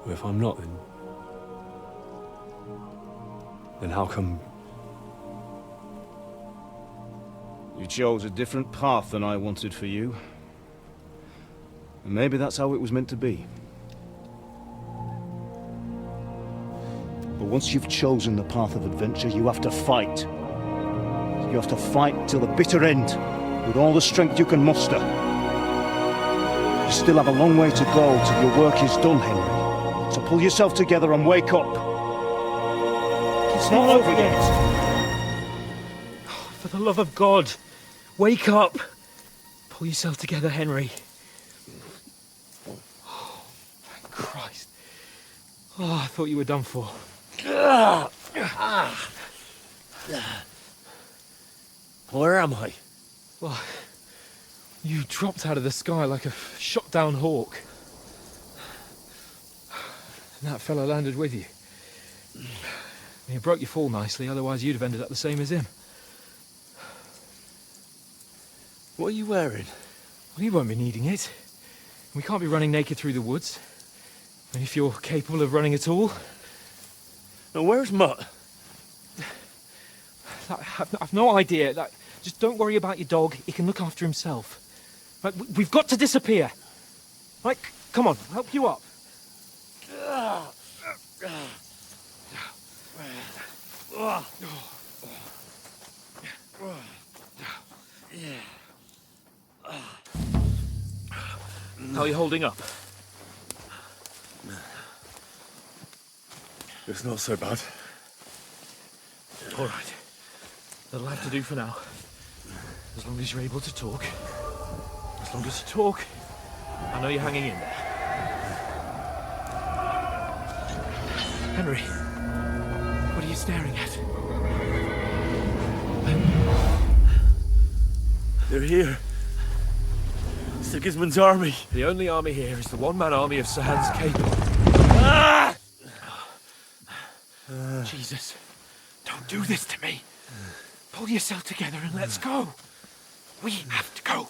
Well, if I'm not, then how come... You chose a different path than I wanted for you. And maybe that's how it was meant to be. But once you've chosen the path of adventure, you have to fight. You have to fight till the bitter end, with all the strength you can muster. You still have a long way to go till your work is done, Henry. So pull yourself together and wake up. It's not over yet. For the love of God, wake up! Pull yourself together, Henry. Oh, thank Christ. Oh, I thought you were done for. Where am I? Well, you dropped out of the sky like a shot-down hawk. And that fella landed with you. You broke your fall nicely, otherwise you'd have ended up the same as him. What are you wearing? Well, you won't be needing it. We can't be running naked through the woods. And if you're capable of running at all... Now, where's Mutt? I've no idea. Just don't worry about your dog. He can look after himself. Right, we've got to disappear. Right, come on, I'll help you up. How are you holding up? It's not so bad. All right. That'll have to do for now. As long as you're able to talk. As long as you talk, I know you're hanging in there. Henry, what are you staring at? They're here. Sigismund's army. The only army here is the one-man army of Sahan's Cable. Ah! Jesus, don't do this to me. Pull yourself together and let's go. We have to go.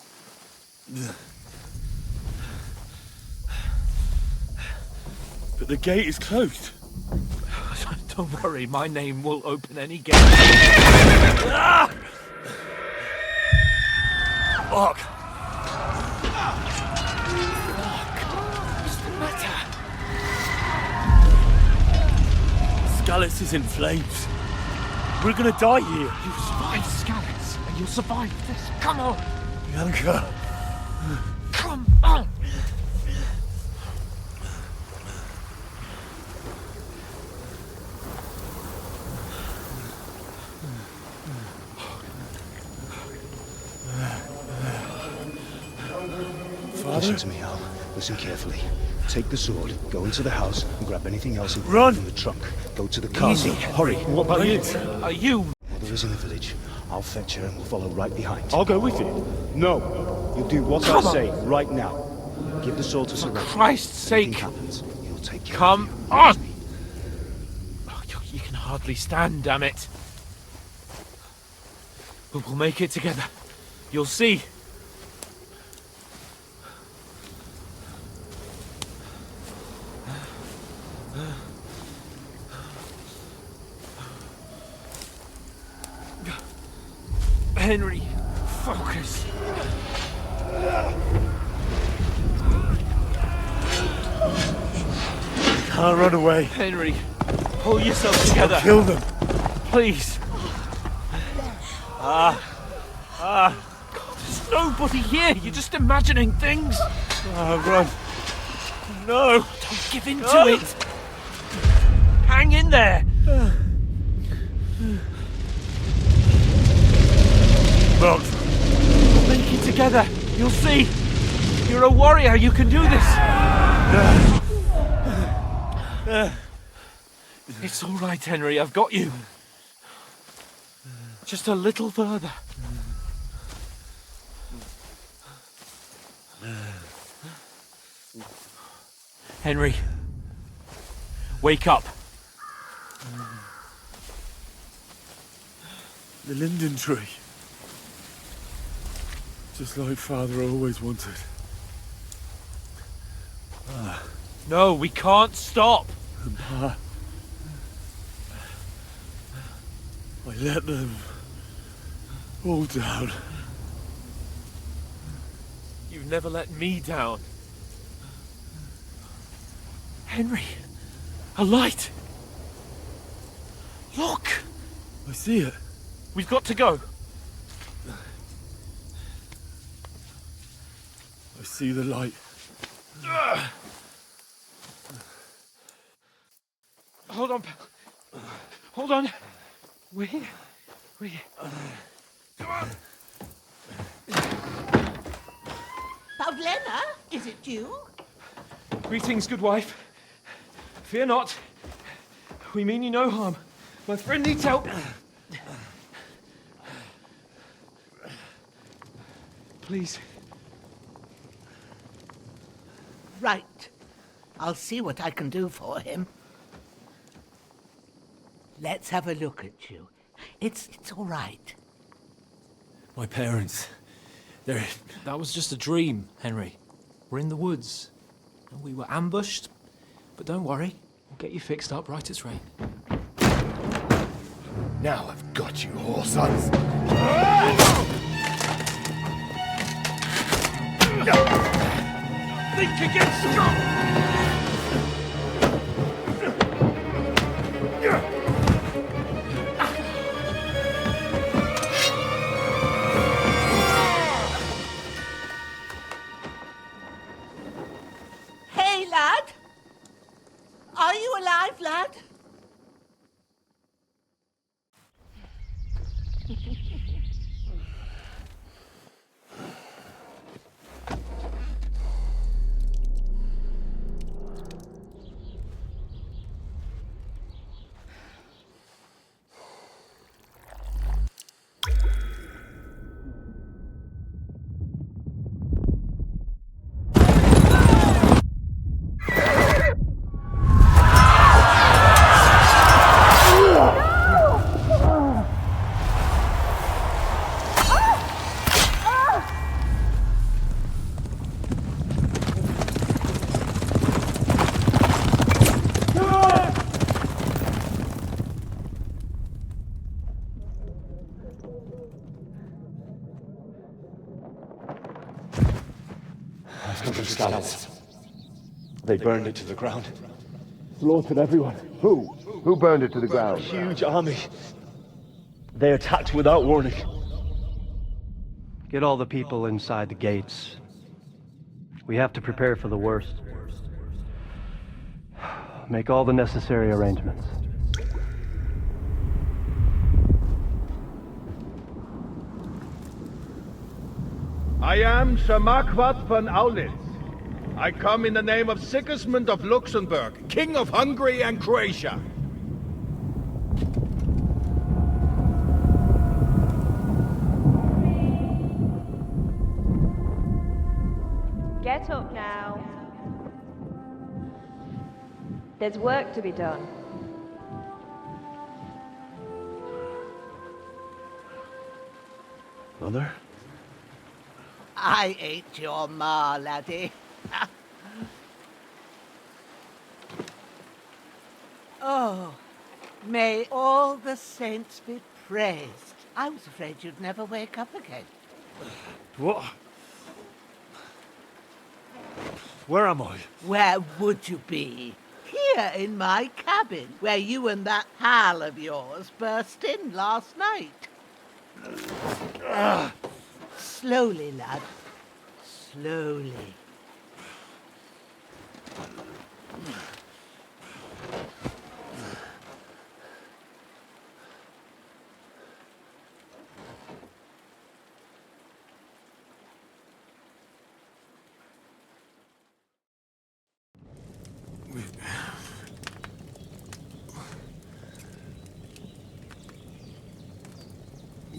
But the gate is closed. Don't worry, my name will open any gate. Ah! Fuck! What's the matter? Skalitz is in flames. We're gonna die here. You survived Skalitz, and you'll survive this. Come on! Bianca! Come on! Listen to me, Al. Listen carefully. Take the sword, go into the house, and grab anything else Run! from the trunk. Go to the castle. Hurry. What about you? Are you? Mother is in the village. I'll fetch her and we'll follow right behind. I'll go with you. No. You do what I say right now. Give the sword to Sir For Radeon. Christ's If anything sake. happens, he'll take care Come of you. on! Oh, you can hardly stand, damn it. But we'll make it together. You'll see. Henry, focus. Can't run away. Henry, pull yourself together. Kill them. Please. There's nobody here. You're just imagining things. Run. No. Don't give in to it. Hang in there. But We'll make it together. You'll see. You're a warrior. You can do this. It's all right, Henry. I've got you. Just a little further. Henry, wake up. The linden tree. Just like Father always wanted. No, we can't stop. And Pa, I let them all down. You've never let me down. Henry, a light. Look. I see it. We've got to go. I see the light. Hold on, pal. Hold on. We. Come on. Pavlena, is it you? Greetings, good wife. Fear not. We mean you no harm. My friend needs help. Please. Right. I'll see what I can do for him. Let's have a look at you. It's all right. My parents. That was just a dream, Henry. We're in the woods. We were ambushed. But don't worry. We'll get you fixed up right as rain. Now I've got you, whoresons. Think again, strong! Hey, lad! Are you alive, lad? Scallops. They burned it to the ground. Slaughtered everyone. Who? Who burned it to the ground? Huge army. They attacked without warning. Get all the people inside the gates. We have to prepare for the worst. Make all the necessary arrangements. I am Sir Marquardt von Aulitz. I come in the name of Sigismund of Luxembourg, King of Hungary and Croatia. Get up now. There's work to be done. Mother? I ain't your ma, laddie. Oh, may all the saints be praised. I was afraid you'd never wake up again. What? Where am I? Where would you be? Here in my cabin, where you and that pal of yours burst in last night. Slowly, lad. Slowly.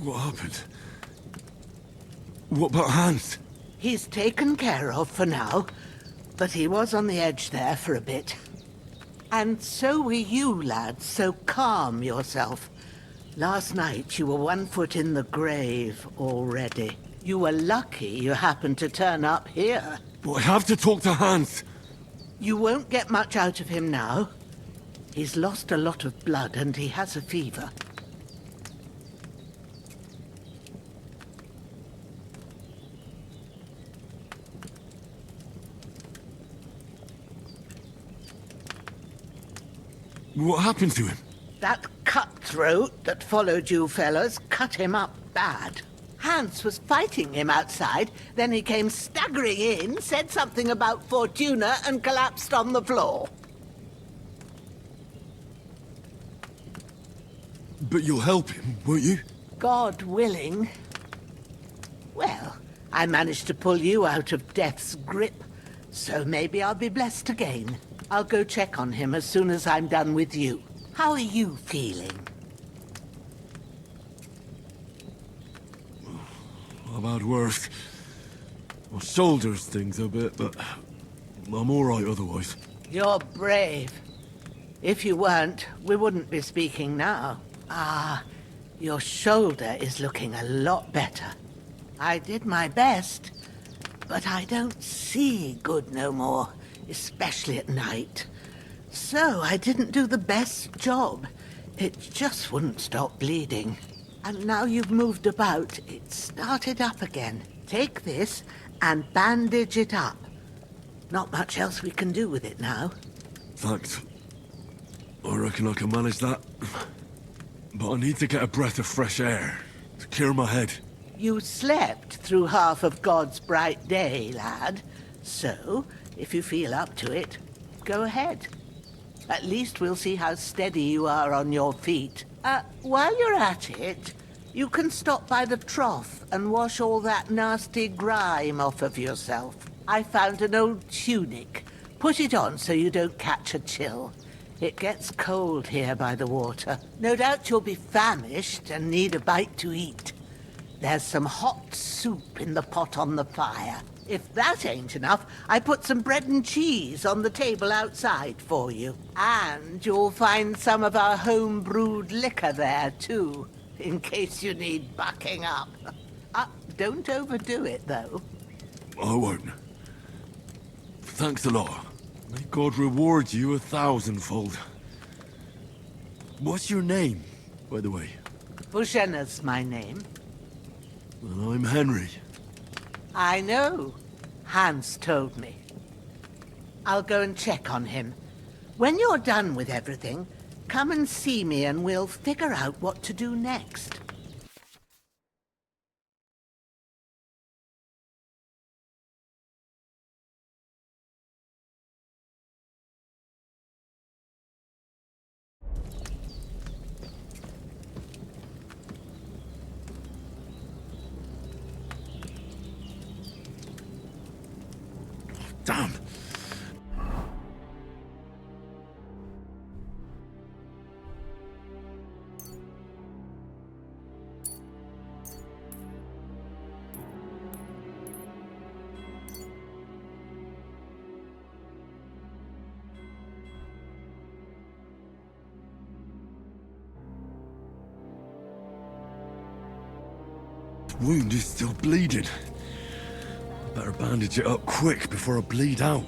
What happened? What about Hans? He's taken care of for now, but he was on the edge there for a bit. And so were you, lads, so calm yourself. Last night you were 1 foot in the grave already. You were lucky you happened to turn up here. But I have to talk to Hans. You won't get much out of him now. He's lost a lot of blood and he has a fever. What happened to him? That cutthroat that followed you fellas cut him up bad. Hans was fighting him outside, then he came staggering in, said something about Fortuna, and collapsed on the floor. But you'll help him, won't you? God willing. Well, I managed to pull you out of death's grip, so maybe I'll be blessed again. I'll go check on him as soon as I'm done with you. How are you feeling? I've had worse. My shoulders stings a bit, but I'm all right otherwise. You're brave. If you weren't, we wouldn't be speaking now. Your shoulder is looking a lot better. I did my best, but I don't see good no more, especially at night. So I didn't do the best job. It just wouldn't stop bleeding. And now you've moved about, it started up again. Take this and bandage it up. Not much else we can do with it now. Thanks. I reckon I can manage that. But I need to get a breath of fresh air to clear my head. You slept through half of God's bright day, lad. So, if you feel up to it, go ahead. At least we'll see how steady you are on your feet. While you're at it, you can stop by the trough and wash all that nasty grime off of yourself. I found an old tunic. Put it on so you don't catch a chill. It gets cold here by the water. No doubt you'll be famished and need a bite to eat. There's some hot soup in the pot on the fire. If that ain't enough, I put some bread and cheese on the table outside for you. And you'll find some of our home-brewed liquor there, too, in case you need bucking up. Don't overdo it, though. I won't. Thanks a lot. May God reward you 1,000-fold. What's your name, by the way? Bushenna's my name. Well, I'm Henry. I know. Hans told me. I'll go and check on him. When you're done with everything, come and see me and we'll figure out what to do next. Damn! The wound is still bleeding. Better bandage it up quick before I bleed out.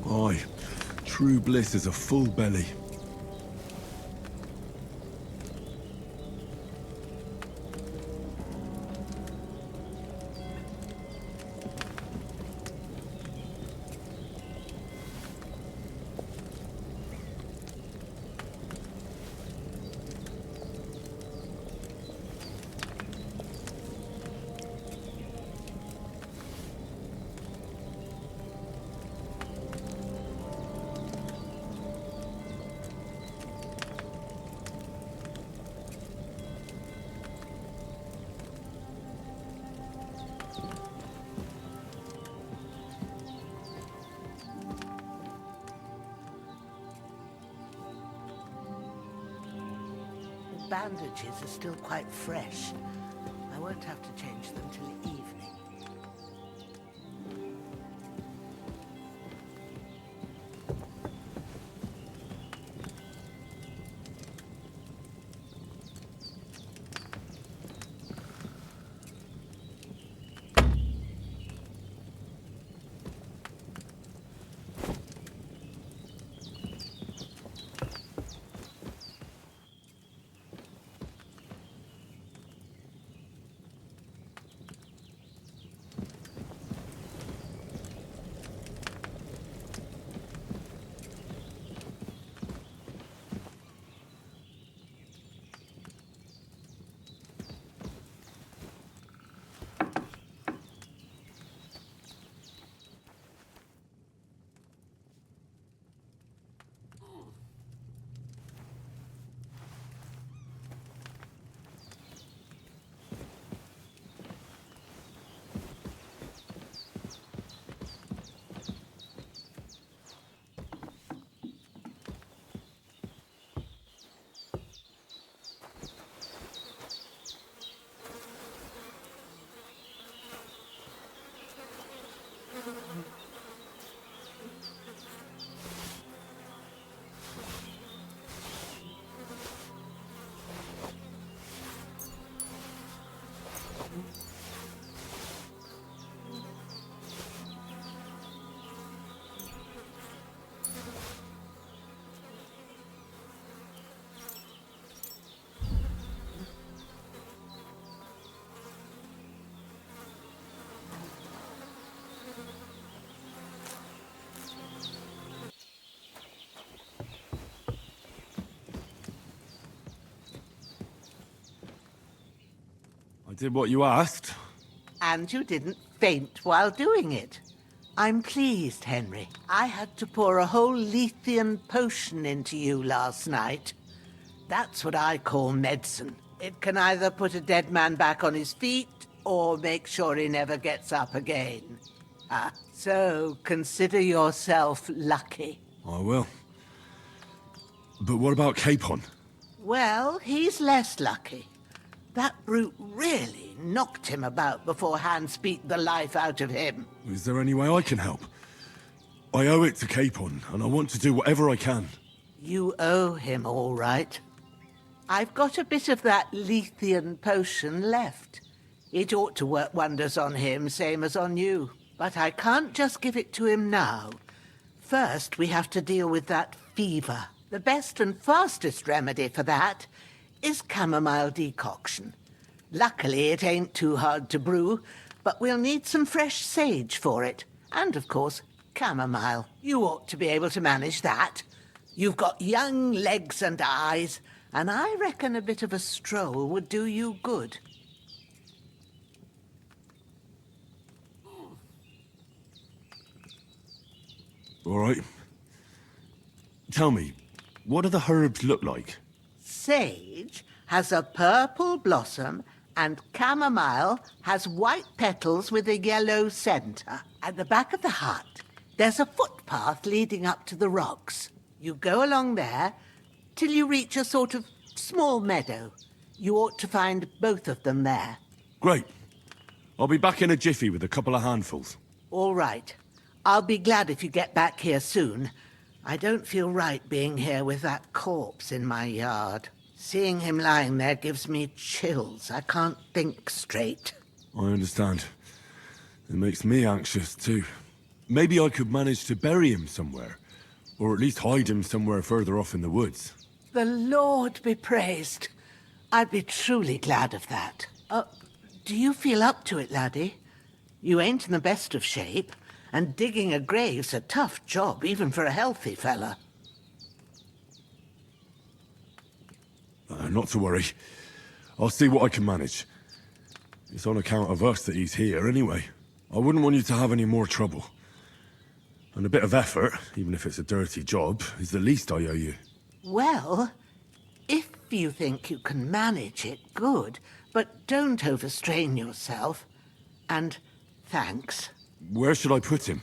Aye, true bliss is a full belly. Bandages are still quite fresh. I won't have to change them till evening. I did what you asked. And you didn't faint while doing it. I'm pleased, Henry. I had to pour a whole Lethean potion into you last night. That's what I call medicine. It can either put a dead man back on his feet, or make sure he never gets up again. So consider yourself lucky. I will. But what about Capon? Well, he's less lucky. That brute really knocked him about before Hans beat the life out of him. Is there any way I can help? I owe it to Capon, and I want to do whatever I can. You owe him, all right. I've got a bit of that Lethean potion left. It ought to work wonders on him, same as on you. But I can't just give it to him now. First, we have to deal with that fever. The best and fastest remedy for that is chamomile decoction. Luckily, it ain't too hard to brew, but we'll need some fresh sage for it. And, of course, chamomile. You ought to be able to manage that. You've got young legs and eyes, and I reckon a bit of a stroll would do you good. All right. Tell me, what do the herbs look like? Sage has a purple blossom, and chamomile has white petals with a yellow center. At the back of the hut, there's a footpath leading up to the rocks. You go along there till you reach a sort of small meadow. You ought to find both of them there. Great. I'll be back in a jiffy with a couple of handfuls. All right. I'll be glad if you get back here soon. I don't feel right being here with that corpse in my yard. Seeing him lying there gives me chills. I can't think straight. I understand. It makes me anxious too. Maybe I could manage to bury him somewhere. Or at least hide him somewhere further off in the woods. The Lord be praised. I'd be truly glad of that. Do you feel up to it, laddie? You ain't in the best of shape, and digging a grave's a tough job, even for a healthy fella. Not to worry. I'll see what I can manage. It's on account of us that he's here anyway. I wouldn't want you to have any more trouble. And a bit of effort, even if it's a dirty job, is the least I owe you. Well, if you think you can manage it, good. But don't overstrain yourself. And thanks. Where should I put him?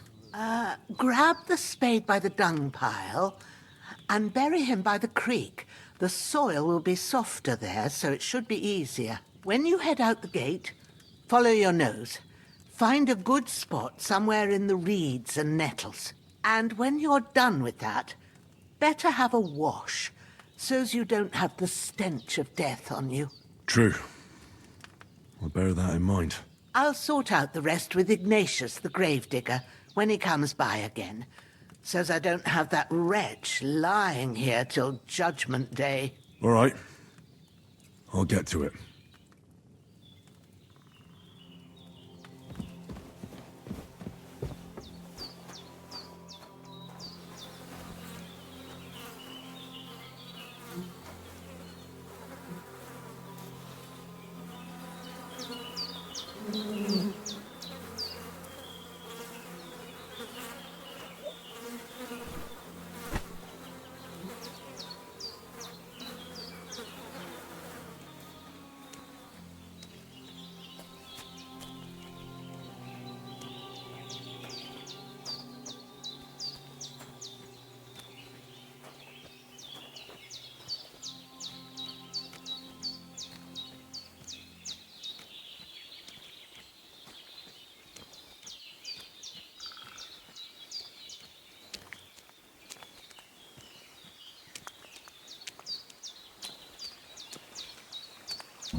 Grab the spade by the dung pile and bury him by the creek. The soil will be softer there, so it should be easier. When you head out the gate, follow your nose. Find a good spot somewhere in the reeds and nettles. And when you're done with that, better have a wash, so's you don't have the stench of death on you. True. I'll bear that in mind. I'll sort out the rest with Ignatius, the gravedigger, when he comes by again, so's I don't have that wretch lying here till Judgment Day. All right. I'll get to it.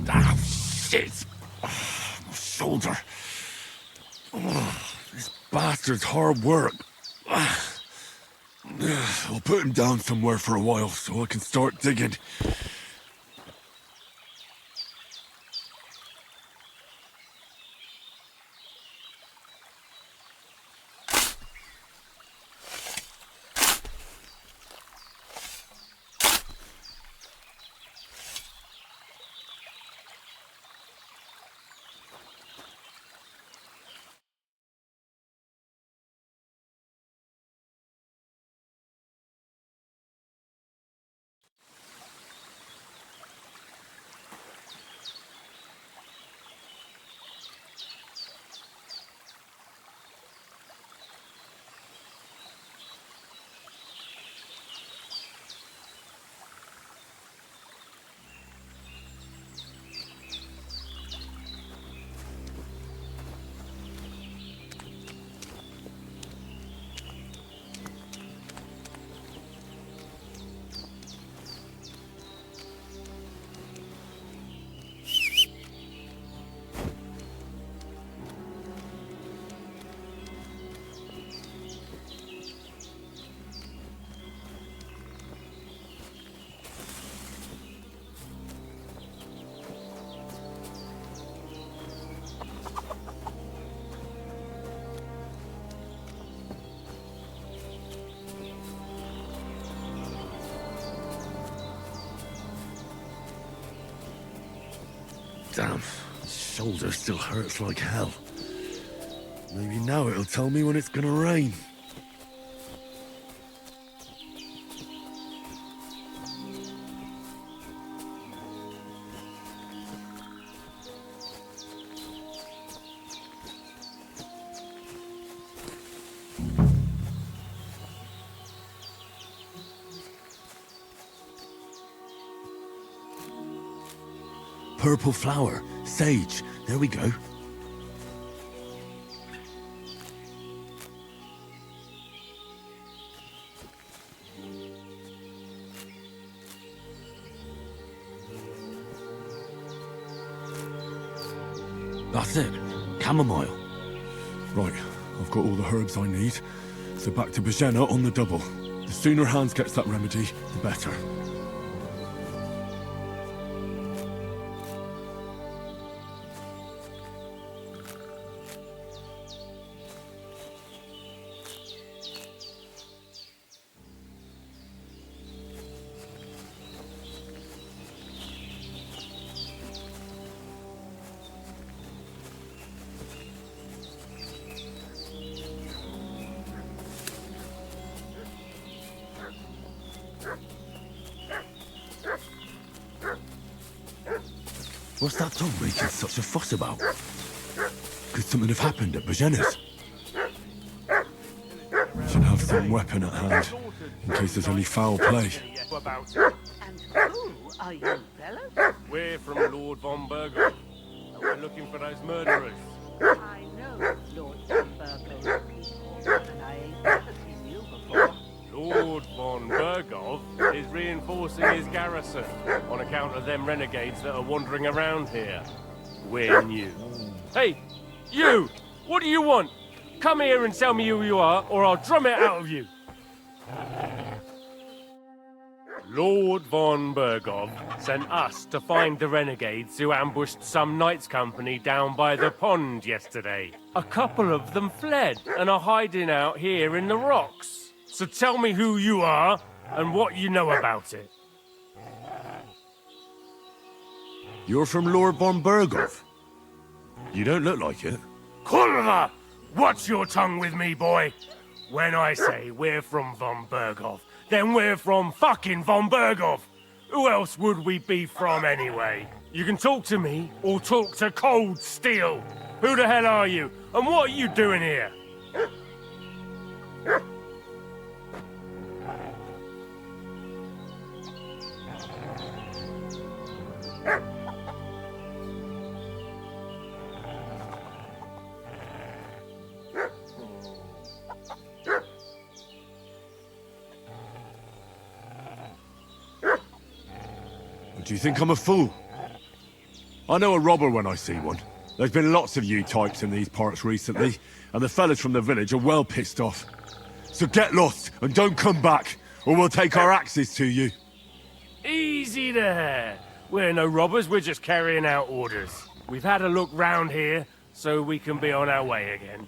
Ah, shit! My shoulder. This bastard's hard work. I'll put him down somewhere for a while so I can start digging. Damn, shoulder still hurts like hell. Maybe now it'll tell me when it's gonna rain. Purple flower, sage, there we go. That's it, chamomile. Right, I've got all the herbs I need, so back to Bajena on the double. The sooner Hans gets that remedy, the better. What's that dog making such a fuss about? Could something have happened at Bajena's? Should have some weapon at hand, in case there's any foul play. And who are you, fellows? We're from Lord von Burgov, and we're looking for those murderers. I know Lord von Burgov's people, and I ain't never seen you before. Lord von Burgov is reinforcing his garrison on account of them renegades that are wandering around here. We're new. Hey, you! What do you want? Come here and tell me who you are, or I'll drum it out of you. Lord von Burgov sent us to find the renegades who ambushed some knights' company down by the pond yesterday. A couple of them fled and are hiding out here in the rocks. So tell me who you are and what you know about it. You're from Lord von Burgov? You don't look like it. Kulva! Watch your tongue with me, boy. When I say we're from von Burgov, then we're from fucking von Burgov. Who else would we be from anyway? You can talk to me or talk to cold steel. Who the hell are you? And what are you doing here? Do you think I'm a fool? I know a robber when I see one. There's been lots of you types in these parts recently, and the fellas from the village are well pissed off. So get lost and don't come back, or we'll take our axes to you. Easy there. We're no robbers, we're just carrying out orders. We've had a look round here, so we can be on our way again.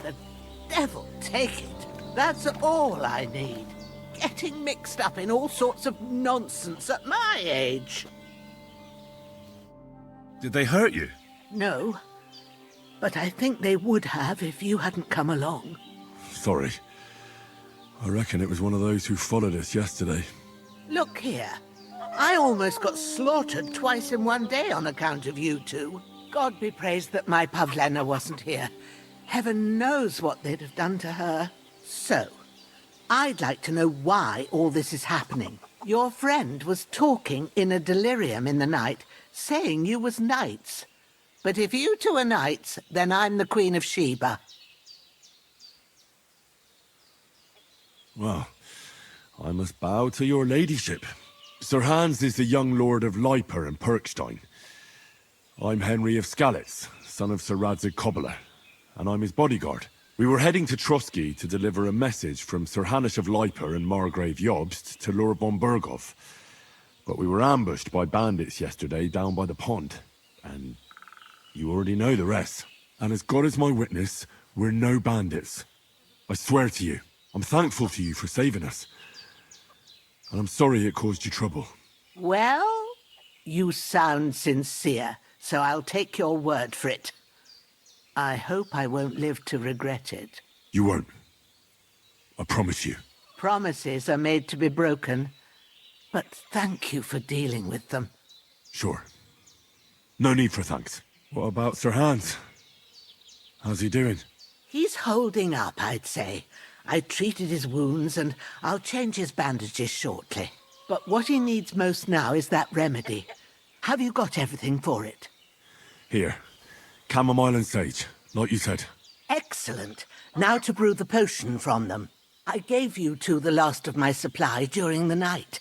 The devil take it. That's all I need. Getting mixed up in all sorts of nonsense at my age. Did they hurt you? No, but I think they would have if you hadn't come along. Sorry. I reckon it was one of those who followed us yesterday. Look here. I almost got slaughtered twice in one day on account of you two. God be praised that my Pavlena wasn't here. Heaven knows what they'd have done to her. So, I'd like to know why all this is happening. Your friend was talking in a delirium in the night, saying you was knights. But if you two are knights, then I'm the Queen of Sheba. Well, I must bow to your ladyship. Sir Hans is the young lord of Leiper and Perkstein. I'm Henry of Skalitz, son of Sir Radzig Cobbler, and I'm his bodyguard. We were heading to Trotsky to deliver a message from Sir Hanish of Leiper and Margrave Jobst to Lord von Burgov. But we were ambushed by bandits yesterday down by the pond, and you already know the rest. And as God is my witness, we're no bandits. I swear to you, I'm thankful to you for saving us. And I'm sorry it caused you trouble. Well, you sound sincere, so I'll take your word for it. I hope I won't live to regret it. You won't. I promise you. Promises are made to be broken, but thank you for dealing with them. Sure. No need for thanks. What about Sir Hans? How's he doing? He's holding up, I'd say. I treated his wounds, and I'll change his bandages shortly. But what he needs most now is that remedy. Have you got everything for it? Here. Chamomile and sage, like you said. Excellent. Now to brew the potion from them. I gave you two the last of my supply during the night.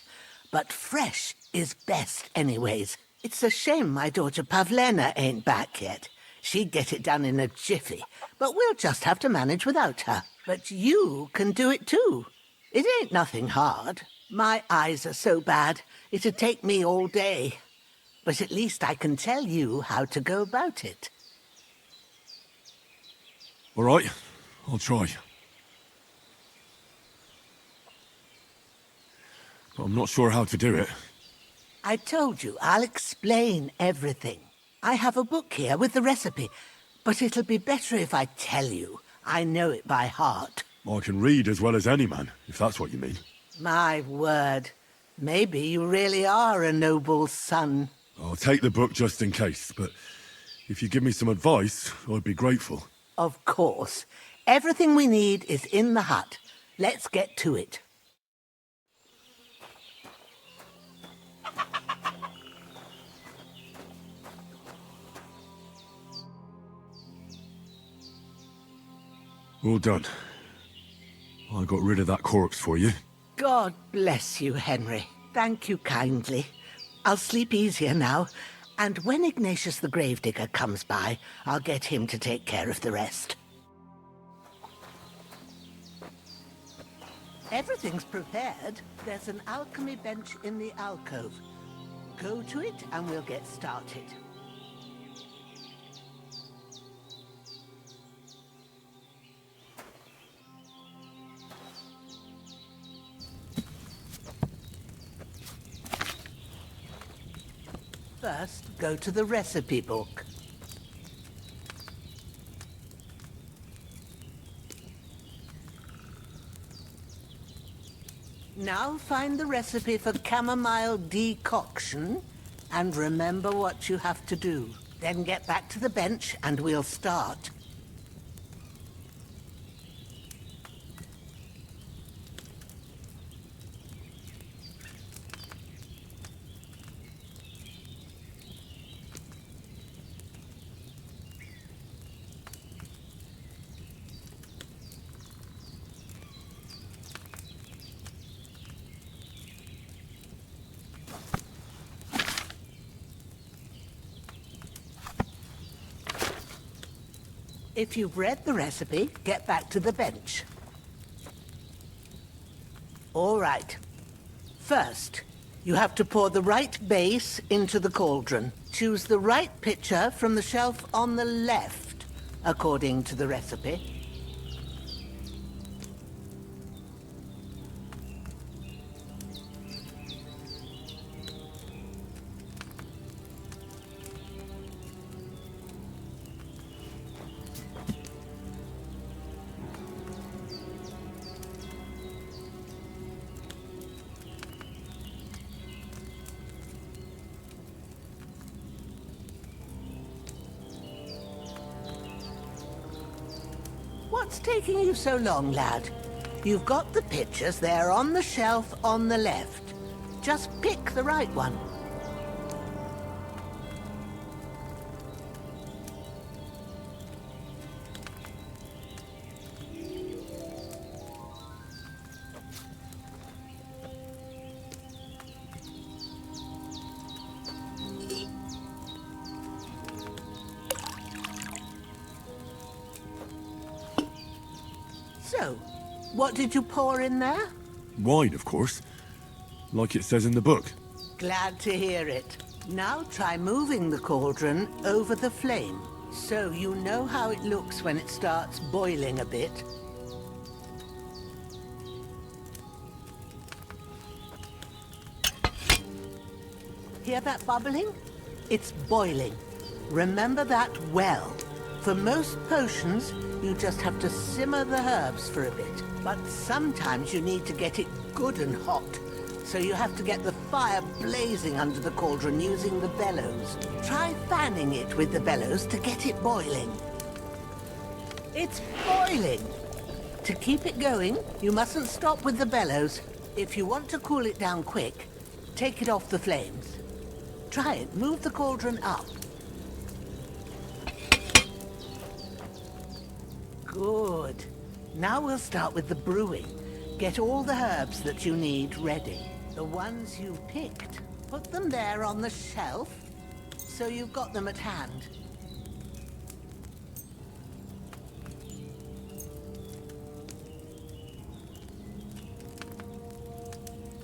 but fresh is best anyways. It's a shame my daughter Pavlena ain't back yet. She'd get it done in a jiffy, but we'll just have to manage without her. But you can do it too. It ain't nothing hard. My eyes are so bad, it'd take me all day. But at least I can tell you how to go about it. All right, I'll try. But I'm not sure how to do it. I told you, I'll explain everything. I have a book here with the recipe, but it'll be better if I tell you. I know it by heart. I can read as well as any man, if that's what you mean. My word. Maybe you really are a noble's son. I'll take the book just in case, but if you give me some advice, I'd be grateful. Of course. Everything we need is in the hut. Let's get to it. All done. I got rid of that corpse for you. God bless you, Henry. Thank you kindly. I'll sleep easier now, and when Ignatius the Gravedigger comes by, I'll get him to take care of the rest. Everything's prepared. There's an alchemy bench in the alcove. Go to it and we'll get started. First, go to the recipe book. Now find the recipe for chamomile decoction and remember what you have to do. Then get back to the bench and we'll start. If you've read the recipe, get back to the bench. All right. First, you have to pour the right base into the cauldron. Choose the right pitcher from the shelf on the left, according to the recipe. What's taking you so long, lad? You've got the pitchers there on the shelf on the left. Just pick the right one. So, what did you pour in there? Wine, of course. Like it says in the book. Glad to hear it. Now try moving the cauldron over the flame, so you know how it looks when it starts boiling a bit. Hear that bubbling? It's boiling. Remember that well. For most potions, you just have to simmer the herbs for a bit. But sometimes you need to get it good and hot. So you have to get the fire blazing under the cauldron using the bellows. Try fanning it with the bellows to get it boiling. It's boiling! To keep it going, you mustn't stop with the bellows. If you want to cool it down quick, take it off the flames. Try it. Move the cauldron up. Good. Now we'll start with the brewing. Get all the herbs that you need ready. The ones you picked, put them there on the shelf, so you've got them at hand.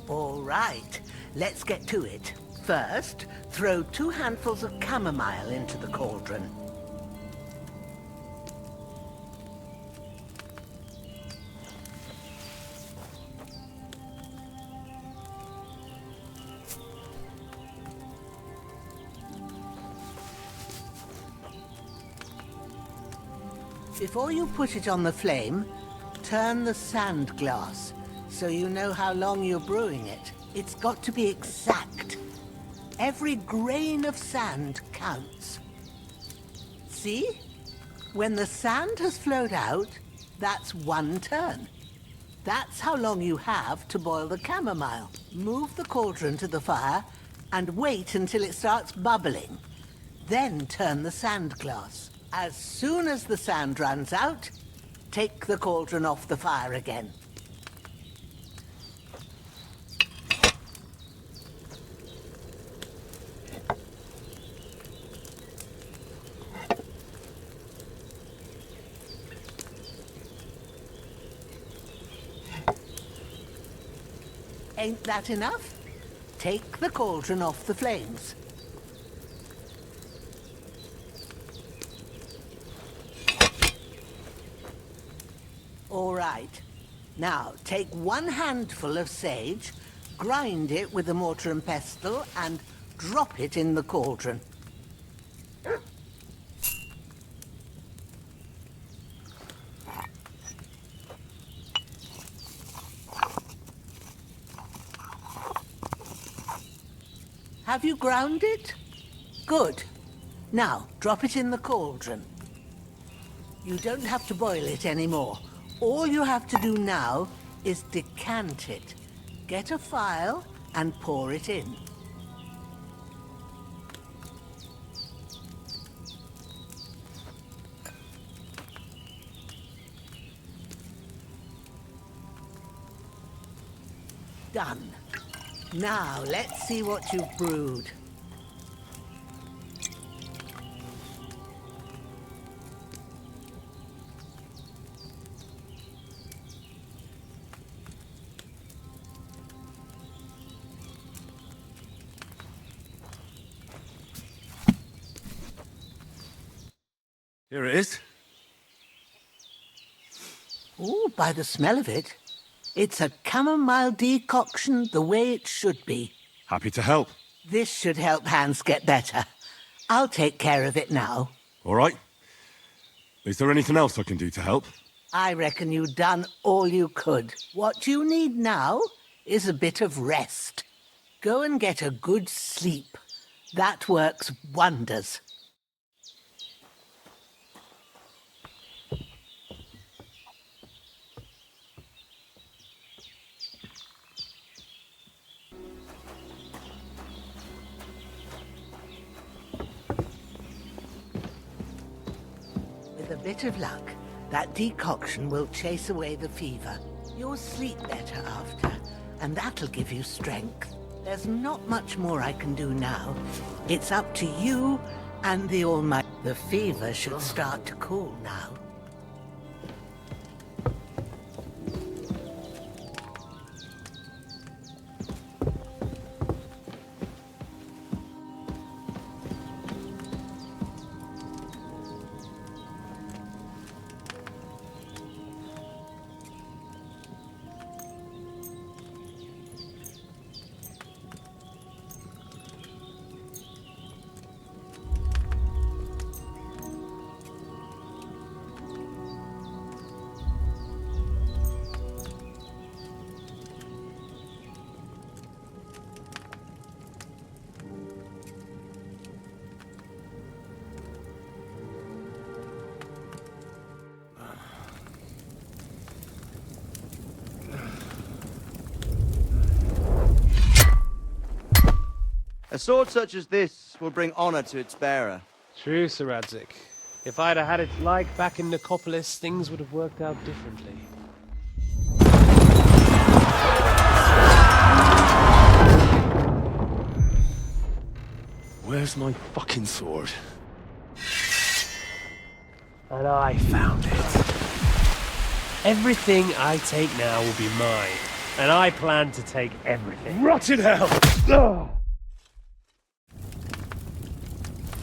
All right, let's get to it. First, throw 2 handfuls of chamomile into the cauldron. Before you put it on the flame, turn the sand glass so you know how long you're brewing it. It's got to be exact. Every grain of sand counts. See? When the sand has flowed out, that's 1 turn. That's how long you have to boil the chamomile. Move the cauldron to the fire and wait until it starts bubbling. Then turn the sand glass. As soon as the sand runs out, take the cauldron off the fire again. Ain't that enough? Take the cauldron off the flames. All right. Now, take 1 handful of sage, grind it with a mortar and pestle, and drop it in the cauldron. Have you ground it? Good. Now, drop it in the cauldron. You don't have to boil it anymore. All you have to do now is decant it. Get a phial and pour it in. Done. Now, let's see what you've brewed. Here it is. Oh, by the smell of it, it's a chamomile decoction the way it should be. Happy to help. This should help Hans get better. I'll take care of it now. All right. Is there anything else I can do to help? I reckon you've done all you could. What you need now is a bit of rest. Go and get a good sleep. That works wonders. With a bit of luck, that decoction will chase away the fever. You'll sleep better after, and that'll give you strength. There's not much more I can do now. It's up to you and the Almighty. The fever should start to cool now. A sword such as this will bring honor to its bearer. True, Sir Radzik. If I'd have had it like back in Nicopolis, things would have worked out differently. Where's my fucking sword? And I found it. Everything I take now will be mine, and I plan to take everything. Rotten hell! Ugh.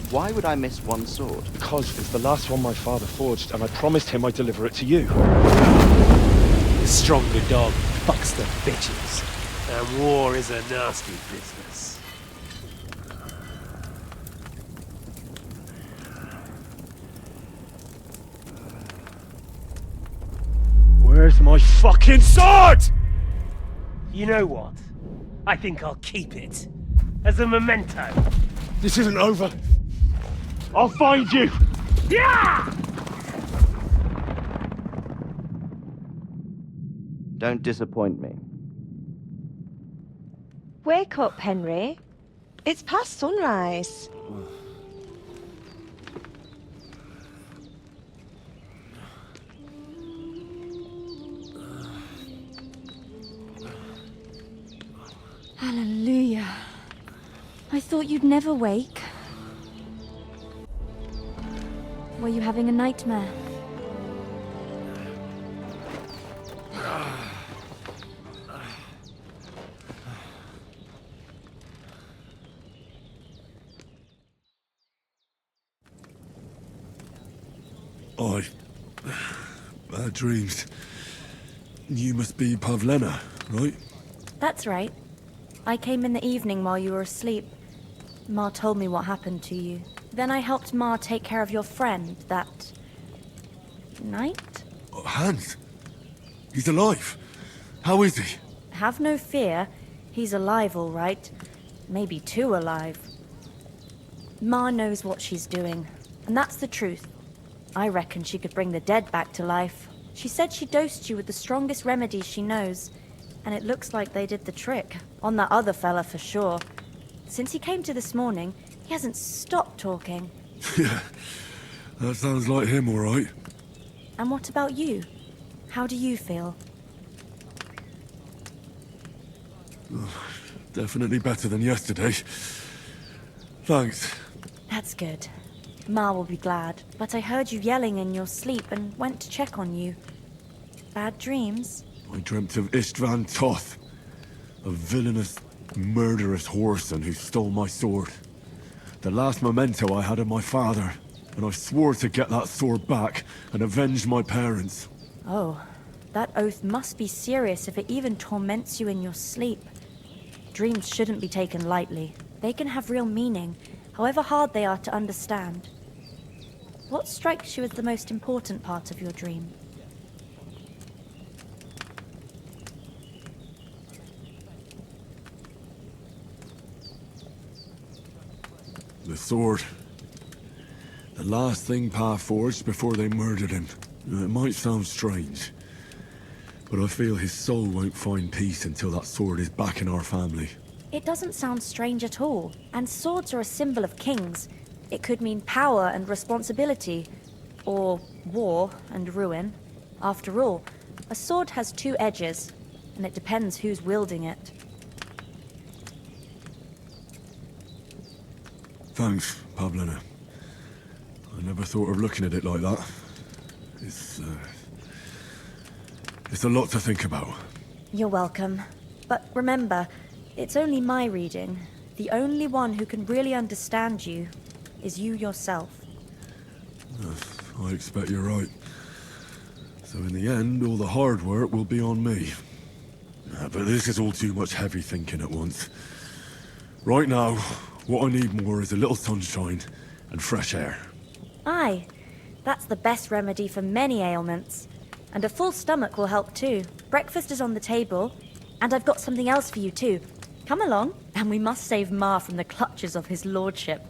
Why would I miss one sword? Because it's the last one my father forged, and I promised him I'd deliver it to you. The stronger dog fucks the bitches, and war is a nasty business. Where's my fucking sword? You know what? I think I'll keep it. As a memento. This isn't over. I'll find you! Yeah! Don't disappoint me. Wake up, Henry. It's past sunrise. Hallelujah. I thought you'd never wake. Were you having a nightmare? Bad dreams. You must be Pavlena, right? That's right. I came in the evening while you were asleep. Ma told me what happened to you. Then I helped Ma take care of your friend that night? Hans? He's alive. How is he? Have no fear. He's alive, all right. Maybe too alive. Ma knows what she's doing, and that's the truth. I reckon she could bring the dead back to life. She said she dosed you with the strongest remedies she knows, and it looks like they did the trick. On that other fella for sure. Since he came to this morning, he hasn't stopped talking. Yeah, that sounds like him, all right. And what about you? How do you feel? Definitely better than yesterday. Thanks. That's good. Ma will be glad, but I heard you yelling in your sleep and went to check on you. Bad dreams? I dreamt of Istvan Toth, a villainous, murderous whoreson who stole my sword. The last memento I had of my father, and I swore to get that sword back and avenge my parents. Oh, that oath must be serious if it even torments you in your sleep. Dreams shouldn't be taken lightly. They can have real meaning, however hard they are to understand. What strikes you as the most important part of your dream? The sword. The last thing Pa forged before they murdered him. It might sound strange, but I feel his soul won't find peace until that sword is back in our family. It doesn't sound strange at all, and swords are a symbol of kings. It could mean power and responsibility, or war and ruin. After all, a sword has two edges, and it depends who's wielding it. Thanks, Pavlena. I never thought of looking at it like that. It's a lot to think about. You're welcome. But remember, it's only my reading. The only one who can really understand you is you yourself. I expect you're right. So in the end, all the hard work will be on me. But this is all too much heavy thinking at once. Right now, what I need more is a little sunshine and fresh air. Aye, that's the best remedy for many ailments. And a full stomach will help too. Breakfast is on the table, and I've got something else for you too. Come along, and we must save Ma from the clutches of his lordship.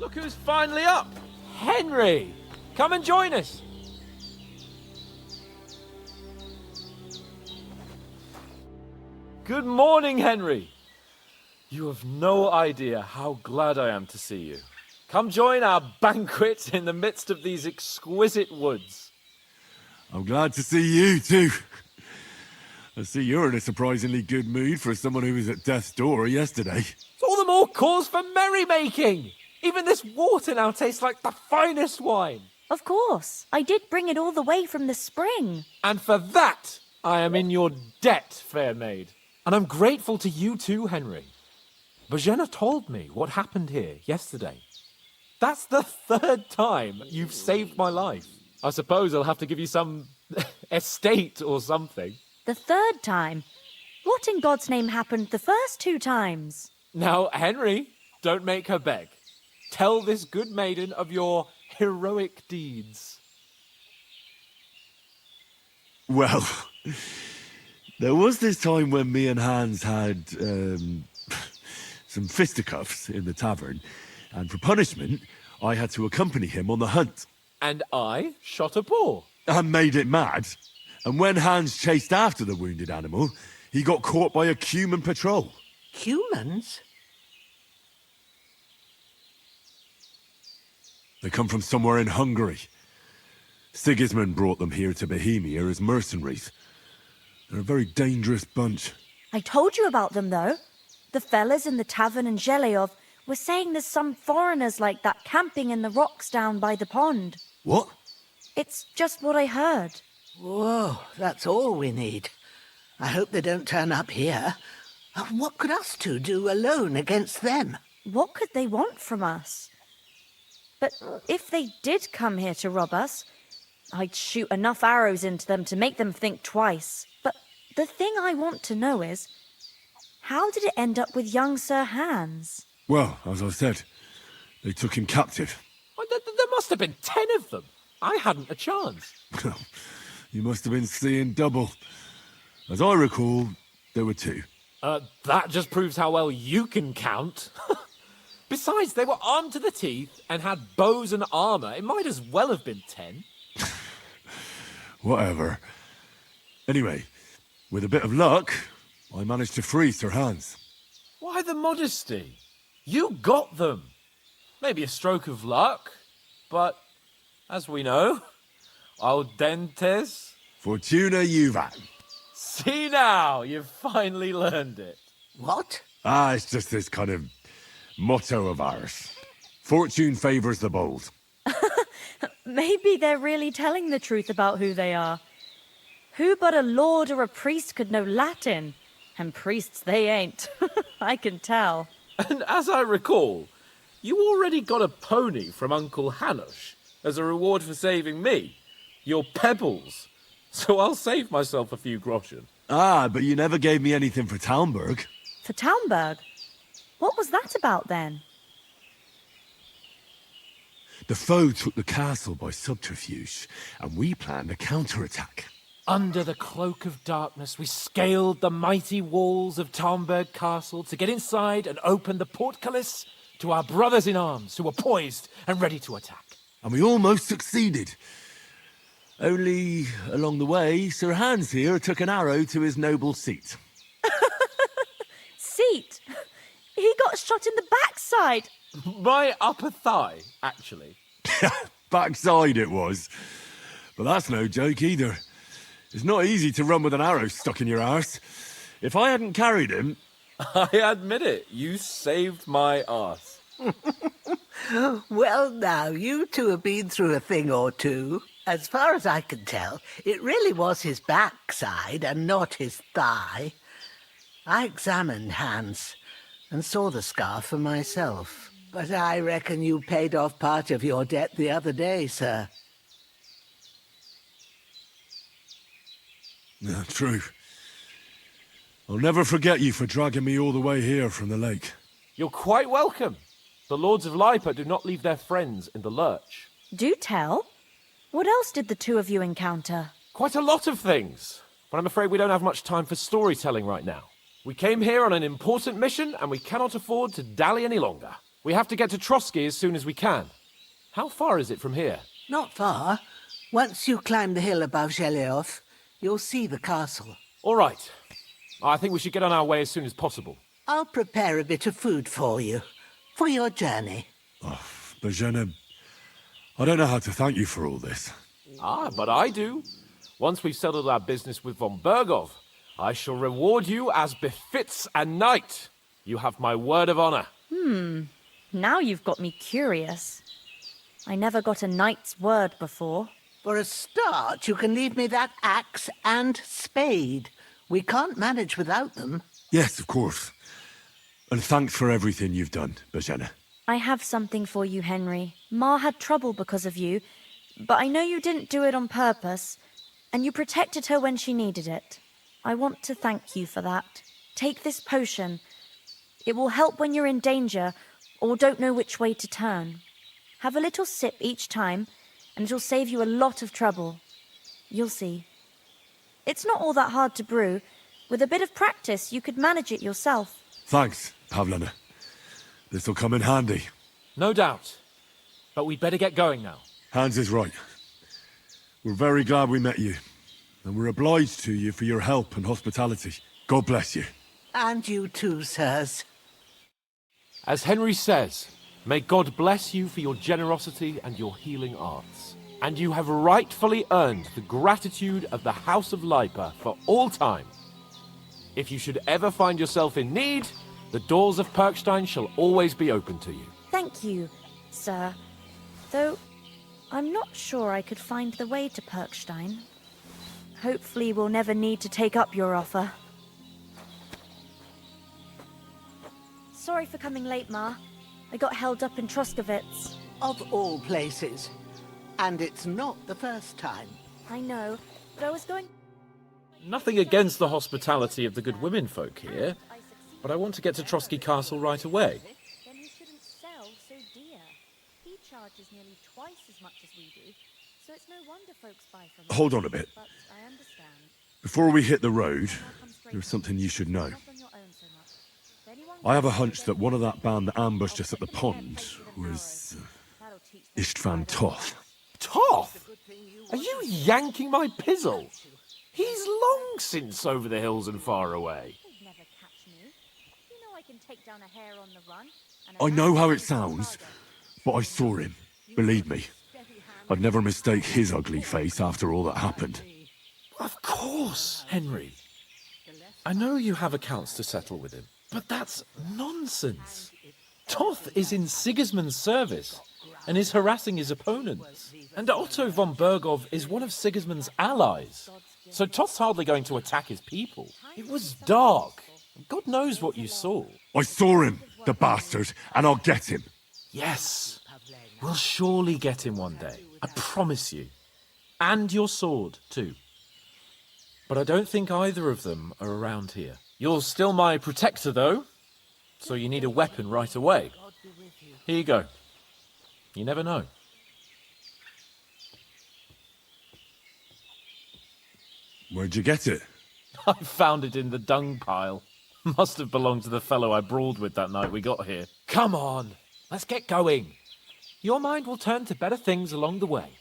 Look who's finally up! Henry! Come and join us! Good morning, Henry! You have no idea how glad I am to see you. Come join our banquet in the midst of these exquisite woods. I'm glad to see you, too. I see you're in a surprisingly good mood for someone who was at death's door yesterday. It's all the more cause for merrymaking! Even this water now tastes like the finest wine. Of course. I did bring it all the way from the spring. And for that, I am in your debt, fair maid. And I'm grateful to you too, Henry. Bojena told me what happened here yesterday. That's the 3rd time you've saved my life. I suppose I'll have to give you some estate or something. The 3rd time? What in God's name happened the first 2 times? Now, Henry, don't make her beg. Tell this good maiden of your heroic deeds. Well, there was this time when me and Hans had some fisticuffs in the tavern, and for punishment, I had to accompany him on the hunt. And I shot a boar. And made it mad. And when Hans chased after the wounded animal, he got caught by a human patrol. Humans? They come from somewhere in Hungary. Sigismund brought them here to Bohemia as mercenaries. They're a very dangerous bunch. I told you about them, though. The fellas in the tavern in Zheleov were saying there's some foreigners like that camping in the rocks down by the pond. What? It's just what I heard. Whoa, that's all we need. I hope they don't turn up here. What could us two do alone against them? What could they want from us? But if they did come here to rob us, I'd shoot enough arrows into them to make them think twice. But the thing I want to know is, how did it end up with young Sir Hans? Well, as I said, they took him captive. Well, there must have been 10 of them. I hadn't a chance. You must have been seeing double. As I recall, there were 2. That just proves how well you can count. Besides, they were armed to the teeth and had bows and armor. It might as well have been 10. Whatever. Anyway, with a bit of luck, I managed to free Sir Hans. Why the modesty? You got them. Maybe a stroke of luck, but as we know, audentes. Fortuna juvat. See now, you've finally learned it. What? It's just this kind of motto of ours. Fortune favours the bold. Maybe they're really telling the truth about who they are. Who but a lord or a priest could know Latin? And priests they ain't. I can tell. And as I recall, you already got a pony from Uncle Hanush as a reward for saving me. Your pebbles. So I'll save myself a few groschen. But you never gave me anything for Talmberg. For Talmberg? What was that about then? The foe took the castle by subterfuge, and we planned a counterattack. Under the cloak of darkness, we scaled the mighty walls of Talmberg Castle to get inside and open the portcullis to our brothers in arms who were poised and ready to attack. And we almost succeeded. Only, along the way, Sir Hans here took an arrow to his noble seat. Seat? He got shot in the backside. My upper thigh, actually. Backside it was. But that's no joke either. It's not easy to run with an arrow stuck in your arse. If I hadn't carried him... I admit it, you saved my arse. Well, now, you two have been through a thing or two. As far as I can tell, it really was his backside and not his thigh. I examined Hans and saw the scar for myself. But I reckon you paid off part of your debt the other day, sir. Yeah, true. I'll never forget you for dragging me all the way here from the lake. You're quite welcome. The Lords of Lipa do not leave their friends in the lurch. Do tell. What else did the two of you encounter? Quite a lot of things. But I'm afraid we don't have much time for storytelling right now. We came here on an important mission, and we cannot afford to dally any longer. We have to get to Trotsky as soon as we can. How far is it from here? Not far. Once you climb the hill above Zhelioth, you'll see the castle. All right. I think we should get on our way as soon as possible. I'll prepare a bit of food for you, for your journey. Bozhena, I don't know how to thank you for all this. Ah, but I do. Once we've settled our business with von Bergov, I shall reward you as befits a knight. You have my word of honor. Now you've got me curious. I never got a knight's word before. For a start, you can leave me that axe and spade. We can't manage without them. Yes, of course. And thanks for everything you've done, Bozhena. I have something for you, Henry. Ma had trouble because of you, but I know you didn't do it on purpose, and you protected her when she needed it. I want to thank you for that. Take this potion. It will help when you're in danger or don't know which way to turn. Have a little sip each time, and it'll save you a lot of trouble. You'll see. It's not all that hard to brew. With a bit of practice, you could manage it yourself. Thanks, Pavlena. This'll come in handy. No doubt. But we'd better get going now. Hans is right. We're very glad we met you. And we're obliged to you for your help and hospitality. God bless you. And you too, sirs. As Henry says, may God bless you for your generosity and your healing arts. And you have rightfully earned the gratitude of the House of Lipa for all time. If you should ever find yourself in need, the doors of Perkstein shall always be open to you. Thank you, sir. Though, I'm not sure I could find the way to Perkstein. Hopefully we'll never need to take up your offer. Sorry for coming late, Ma. I got held up in Troskowitz. Of all places. And it's not the first time. I know, but I was going... Nothing against the hospitality of the good women folk here, but I want to get to Trotsky Castle right away. Then he shouldn't sell so dear. He charges nearly twice as much as we do, so it's no wonder folks buy from him. Hold on a bit. But I understand. Before we hit the road, there's something you should know. I have a hunch that one of that band that ambushed us at the pond was Istvan Toth. Toth? Are you yanking my pizzle? He's long since over the hills and far away. They'd never catch me. You know I can take down a hare on the run. I know how it sounds, but I saw him. Believe me. I'd never mistake his ugly face after all that happened. Of course, Henry. I know you have accounts to settle with him, but that's nonsense. Toth is in Sigismund's service and is harassing his opponents. And Otto von Bergov is one of Sigismund's allies. So Toth's hardly going to attack his people. It was dark. God knows what you saw. I saw him, the bastard, and I'll get him. Yes. We'll surely get him one day. I promise you. And your sword, too. But I don't think either of them are around here. You're still my protector, though. So you need a weapon right away. Here you go. You never know. Where'd you get it? I found it in the dung pile. Must have belonged to the fellow I brawled with that night we got here. Come on, let's get going. Your mind will turn to better things along the way.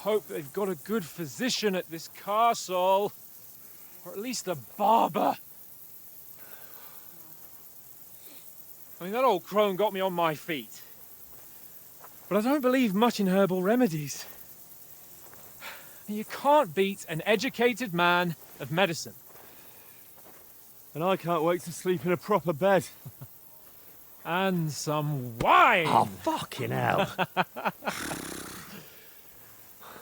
hope they've got a good physician at this castle. Or at least a barber. I mean, that old crone got me on my feet. But I don't believe much in herbal remedies. You can't beat an educated man of medicine. And I can't wait to sleep in a proper bed. And some wine! Oh, fucking hell.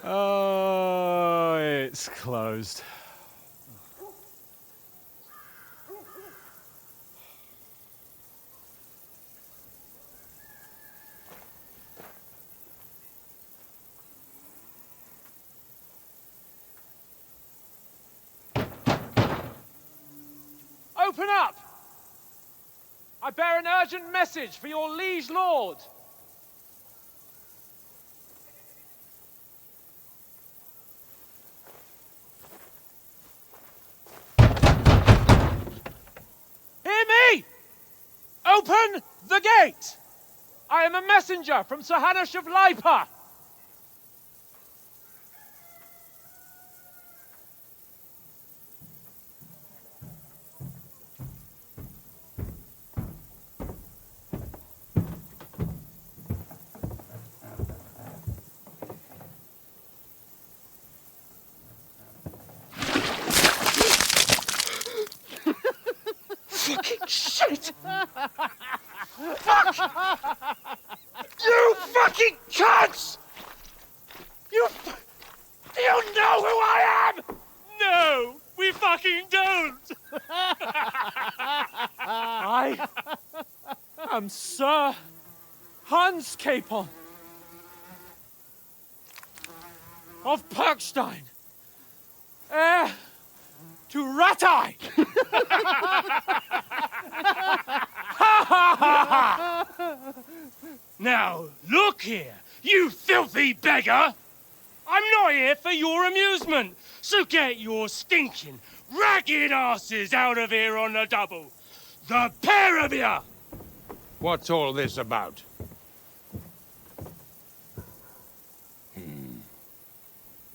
Oh, it's closed. Open up! I bear an urgent message for your liege lord. Hear me! Open the gate! I am a messenger from Sir Hanush of Lipa. Fucking shit! Fuck! You fucking cunts! Do you know who I am? No, we fucking don't! I am Sir Hans Capon of Perkstein, heir to Ratai! Now, look here, you filthy beggar! I'm not here for your amusement, so get your stinking, ragged asses out of here on the double. The pair of you! What's all this about?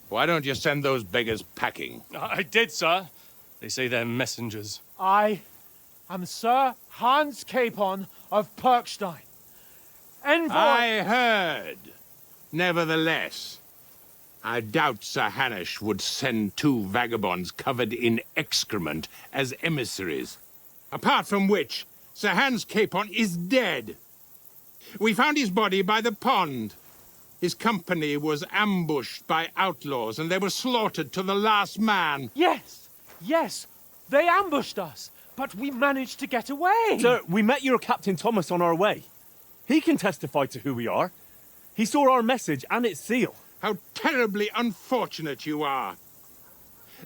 Why don't you send those beggars packing? I did, sir. They say they're messengers. I am Sir Hans Capon of Perkstein. Envoy... I heard. Nevertheless, I doubt Sir Hanush would send two vagabonds covered in excrement as emissaries. Apart from which, Sir Hans Capon is dead. We found his body by the pond. His company was ambushed by outlaws, and they were slaughtered to the last man. Yes, yes, they ambushed us, but we managed to get away. Sir, we met your Captain Thomas on our way. He can testify to who we are. He saw our message and its seal. How terribly unfortunate you are.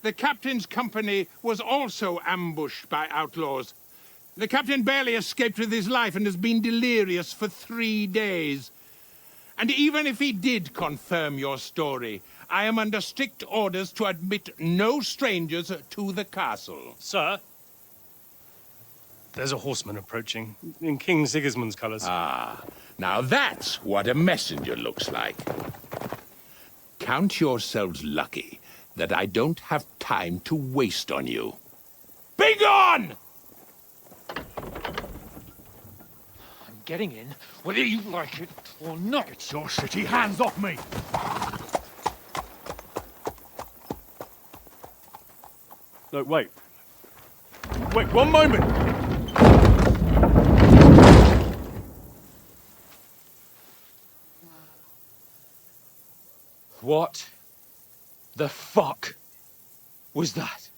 The captain's company was also ambushed by outlaws. The captain barely escaped with his life and has been delirious for 3 days. And even if he did confirm your story, I am under strict orders to admit no strangers to the castle. Sir, there's a horseman approaching, in King Sigismund's colours. Ah, now that's what a messenger looks like. Count yourselves lucky that I don't have time to waste on you. Be gone! I'm getting in, whether you like it or not. Get your shitty hands off me! Look, wait. Wait, one moment! What the fuck was that?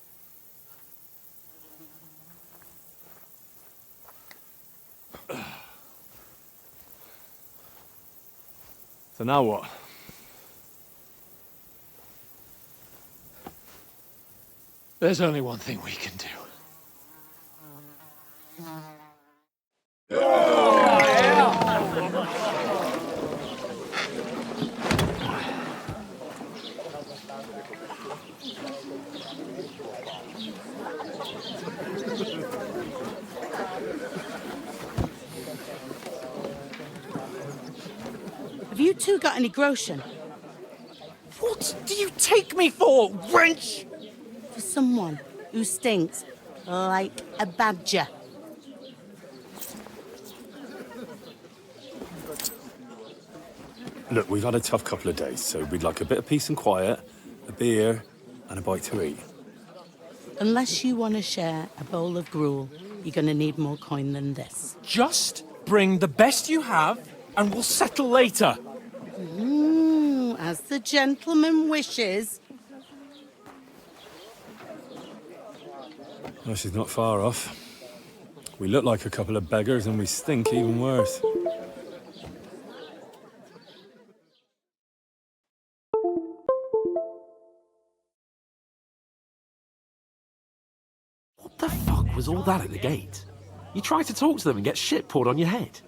So now what? There's only one thing we can do. Have you two got any groschen? What do you take me for, wench? For someone who stinks like a badger. Look, we've had a tough couple of days, so we'd like a bit of peace and quiet, a beer, and a bite to eat. Unless you want to share a bowl of gruel, you're going to need more coin than this. Just bring the best you have, and we'll settle later. As the gentleman wishes. Well, she's not far off. We look like a couple of beggars, and we stink even worse. What the fuck was all that at the gate? You tried to talk to them and get shit poured on your head.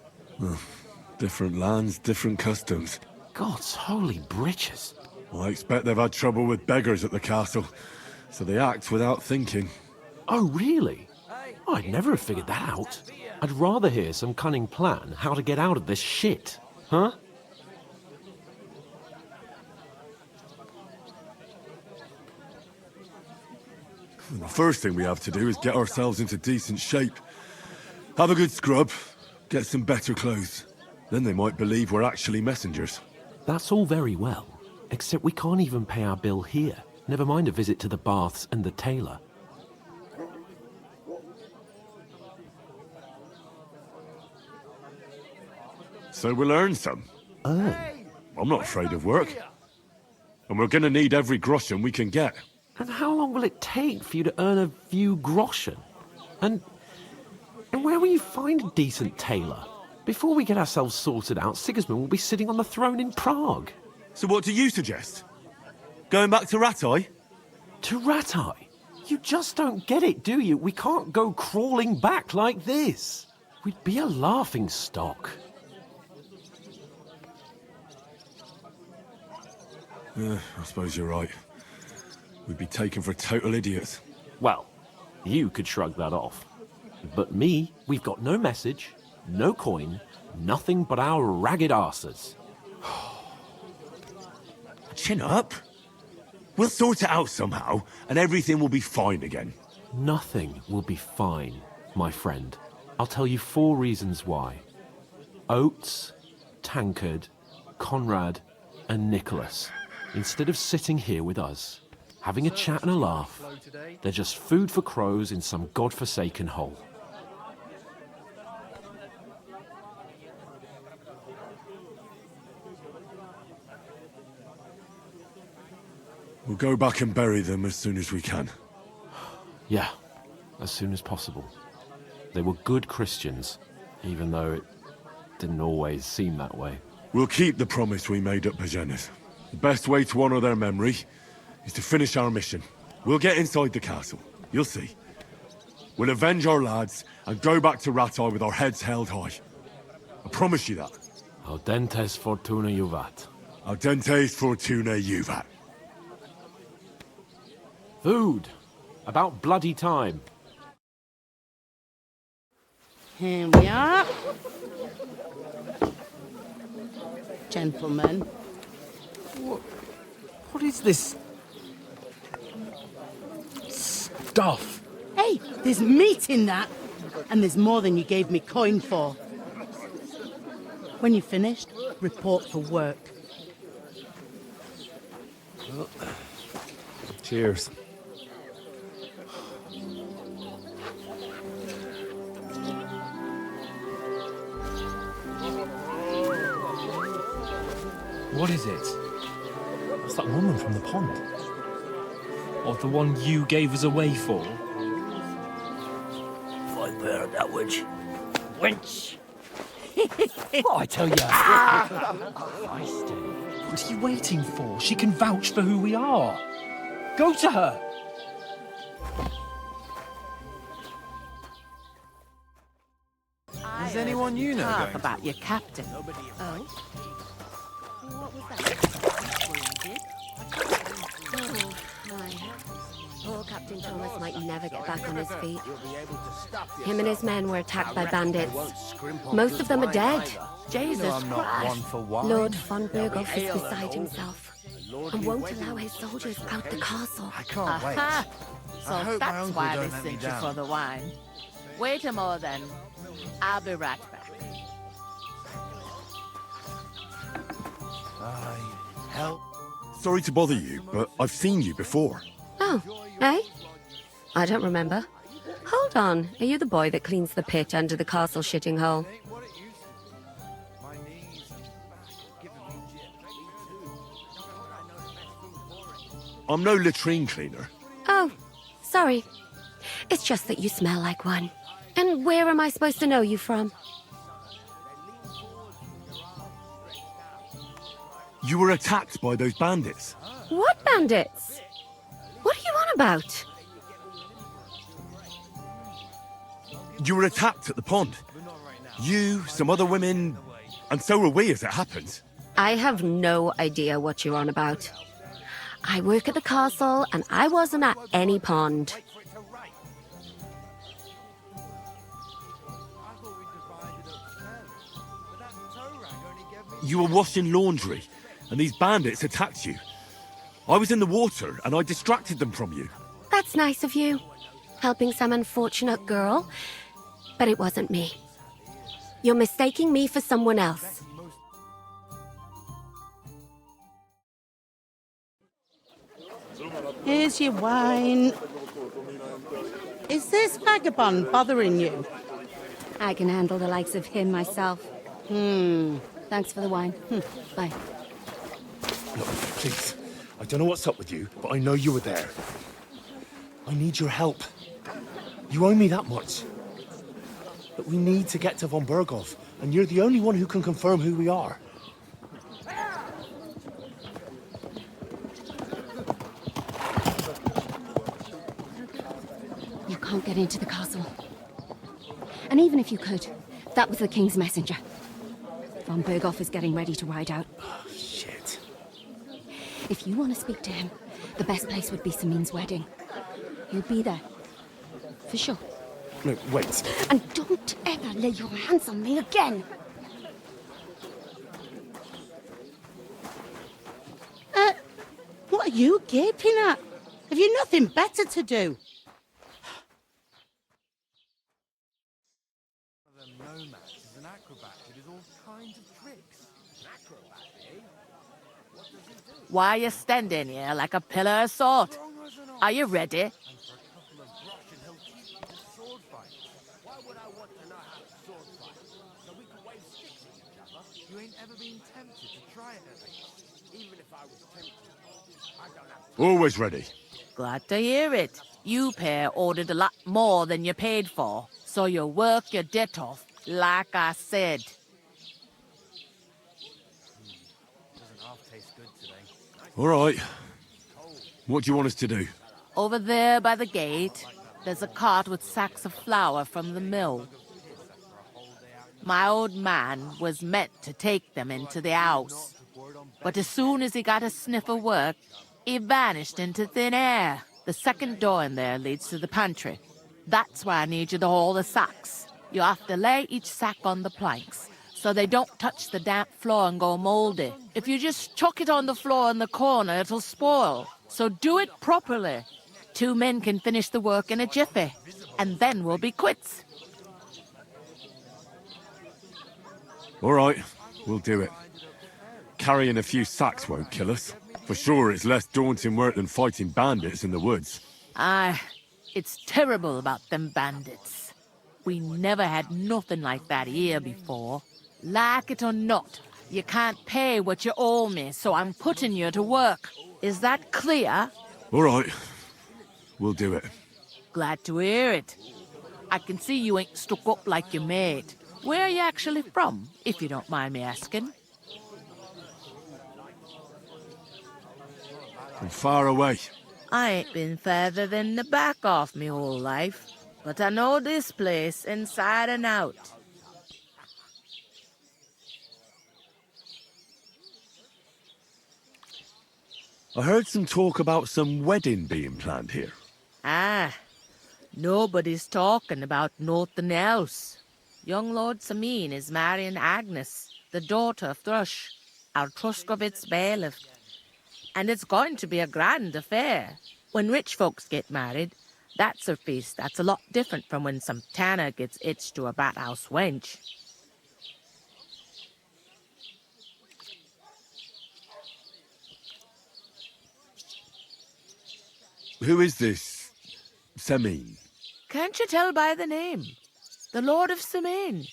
Different lands, different customs. God's holy britches. Well, I expect they've had trouble with beggars at the castle, so they act without thinking. Oh, really? I'd never have figured that out. I'd rather hear some cunning plan how to get out of this shit. Huh? The first thing we have to do is get ourselves into decent shape. Have a good scrub, get some better clothes. Then they might believe we're actually messengers. That's all very well, except we can't even pay our bill here. Never mind a visit to the baths and the tailor. So we'll earn some. Earn? I'm not afraid of work. And we're gonna need every groschen we can get. And how long will it take for you to earn a few groschen? And where will you find a decent tailor? Before we get ourselves sorted out, Sigismund will be sitting on the throne in Prague. So what do you suggest? Going back to Ratai? To Ratai? You just don't get it, do you? We can't go crawling back like this. We'd be a laughing stock. Yeah, I suppose you're right. We'd be taken for total idiots. Well, you could shrug that off. But me, we've got no message, no coin, nothing but our ragged arses. Chin up. We'll sort it out somehow, and everything will be fine again. Nothing will be fine, my friend. I'll tell you 4 reasons why. Oates, Tankard, Conrad, and Nicholas. Instead of sitting here with us, having a chat and a laugh, they're just food for crows in some godforsaken hole. We'll go back and bury them as soon as we can. Yeah, as soon as possible. They were good Christians, even though it didn't always seem that way. We'll keep the promise we made at Bajenis. The best way to honor their memory is to finish our mission. We'll get inside the castle. You'll see. We'll avenge our lads and go back to Ratai with our heads held high. I promise you that. Audentes fortuna juvat. Audentes fortuna juvat. Food. About bloody time. Here we are. Gentlemen. What is this stuff? Hey, there's meat in that. And there's more than you gave me coin for. When you're finished, report for work. Well, cheers. What is it? What's that woman from the pond? Or the one you gave us away for? Fight bear that witch. Wench! What I tell you? What are you waiting for? She can vouch for who we are. Go to her. Is anyone you know going about your captain? Oh? What was that? Wounded? Oh, my. Poor Captain Thomas might never get back on his feet. Him and his men were attacked by bandits. Most of them are dead. Jesus Christ. Lord von Berghoff is beside himself. and won't allow his soldiers out the castle. I can't wait. Aha! I So hope my that's uncle why don't they let me sent you down. for the wine. Wait a moment then. I'll be right back. Help. Sorry to bother you, but I've seen you before. Oh, eh? I don't remember. Hold on, are you the boy that cleans the pit under the castle shitting hole? I'm no latrine cleaner. Oh, sorry. It's just that you smell like one. And where am I supposed to know you from? You were attacked by those bandits. What bandits? What are you on about? You were attacked at the pond. You, some other women, and so were we as it happens. I have no idea what you're on about. I work at the castle, and I wasn't at any pond. You were washing laundry, and these bandits attacked you. I was in the water, and I distracted them from you. That's nice of you, helping some unfortunate girl. But it wasn't me. You're mistaking me for someone else. Here's your wine. Is this vagabond bothering you? I can handle the likes of him myself. Thanks for the wine. Bye. Look, please. I don't know what's up with you, but I know you were there. I need your help. You owe me that much. But we need to get to von Berghoff, and you're the only one who can confirm who we are. You can't get into the castle. And even if you could, that was the King's messenger. Von Berghoff is getting ready to ride out. Oh, shit. If you want to speak to him, the best place would be Samin's wedding. He'll be there. For sure. No, wait. And don't ever lay your hands on me again! What are you gaping at? Have you nothing better to do? Why are you standing here like a pillar of salt? Are you ready? You ain't ever been tempted to try it at least. Even if I was tempted, I don't have Always ready. Glad to hear it. You pair ordered a lot more than you paid for, so you work your debt off, like I said. Doesn't half taste good today. All right. What do you want us to do? Over there by the gate, there's a cart with sacks of flour from the mill. My old man was meant to take them into the house, but as soon as he got a sniff of work, he vanished into thin air. The second door in there leads to the pantry. That's why I need you to haul the sacks. You have to lay each sack on the planks, so they don't touch the damp floor and go moldy. If you just chuck it on the floor in the corner, it'll spoil. So do it properly. 2 men can finish the work in a jiffy, and then we'll be quits. All right, we'll do it. Carrying a few sacks won't kill us. For sure, it's less daunting work than fighting bandits in the woods. Aye, it's terrible about them bandits. We never had nothing like that here before. Like it or not, you can't pay what you owe me, so I'm putting you to work. Is that clear? All right, we'll do it. Glad to hear it. I can see you ain't stuck up like your mate. Where are you actually from, if you don't mind me asking? From far away. I ain't been further than the back off me whole life, but I know this place inside and out. I heard some talk about some wedding being planned here. Ah, nobody's talking about nothing else. Young Lord Samin is marrying Agnes, the daughter of Thrush, our Truskovitz bailiff. And it's going to be a grand affair. When rich folks get married, that's a feast that's a lot different from when some tanner gets hitched to a bathhouse wench. Who is this Semin? Can't you tell by the name? The Lord of Semin.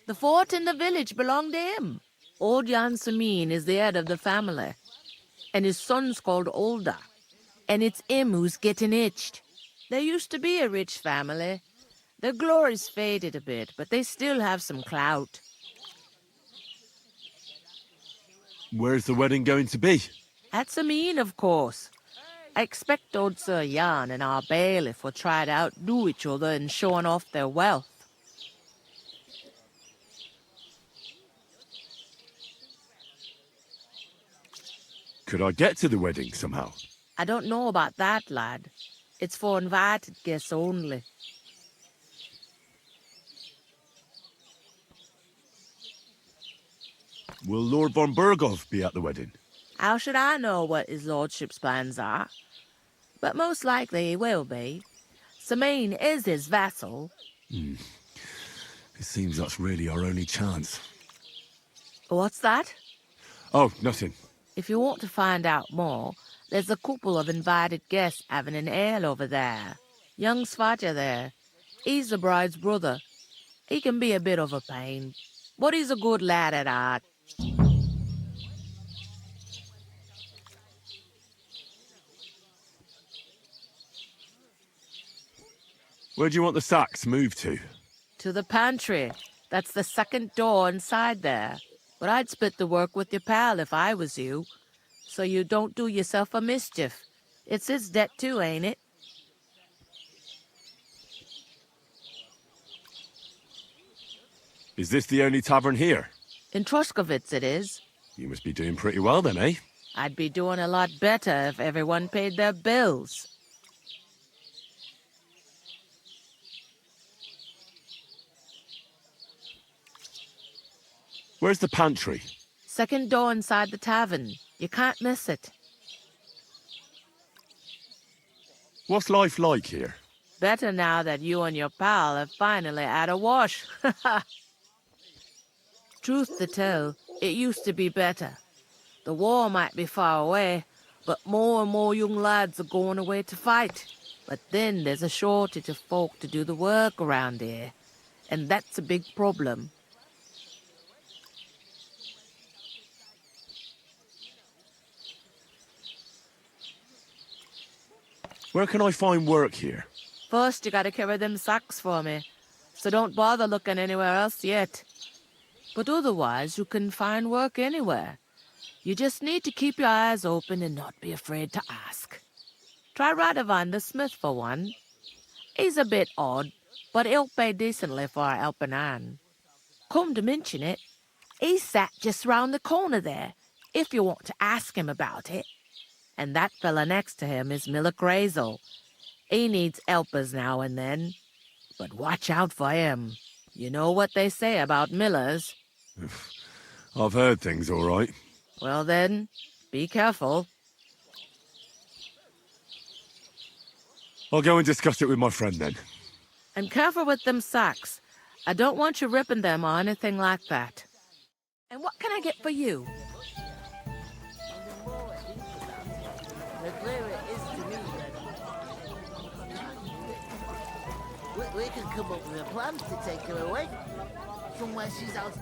The fort and the village belong to him. Old Jan Semin is the head of the family, and his son's called Olda, and it's him who's getting itched. There used to be a rich family. Their glory's faded a bit, but they still have some clout. Where's the wedding going to be? At Semin, of course. I expect old Sir Jan and our bailiff will try to outdo each other in showing off their wealth. Could I get to the wedding somehow? I don't know about that, lad. It's for invited guests only. Will Lord von Burgov be at the wedding? How should I know what his lordship's plans are? But most likely he will be. Semin is his vassal. It seems that's really our only chance. What's that? Oh, nothing. If you want to find out more, there's a couple of invited guests having an ale over there. Young Svaja there. He's the bride's brother. He can be a bit of a pain, but he's a good lad at heart. Where do you want the sacks moved to? To the pantry. That's the second door inside there. But I'd split the work with your pal if I was you, so you don't do yourself a mischief. It's his debt too, ain't it? Is this the only tavern here? In Troskovitz it is. You must be doing pretty well then, eh? I'd be doing a lot better if everyone paid their bills. Where's the pantry? Second door inside the tavern. You can't miss it. What's life like here? Better now that you and your pal have finally had a wash. Truth to tell, it used to be better. The war might be far away, but more and more young lads are going away to fight. But then there's a shortage of folk to do the work around here, and that's a big problem. Where can I find work here? First, you gotta carry them sacks for me, so don't bother looking anywhere else yet. But otherwise, you can find work anywhere. You just need to keep your eyes open and not be afraid to ask. Try Radovan the smith for one. He's a bit odd, but he'll pay decently for a helping hand. Come to mention it, he's sat just round the corner there, if you want to ask him about it. And that fella next to him is Miller Grazel. He needs helpers now and then. But watch out for him. You know what they say about Millers. I've heard things all right. Well then, be careful. I'll go and discuss it with my friend then. And careful with them sacks. I don't want you ripping them or anything like that. And what can I get for you? The clearer it is to me, we can come up with a plan to take her away. Somewhere she's out.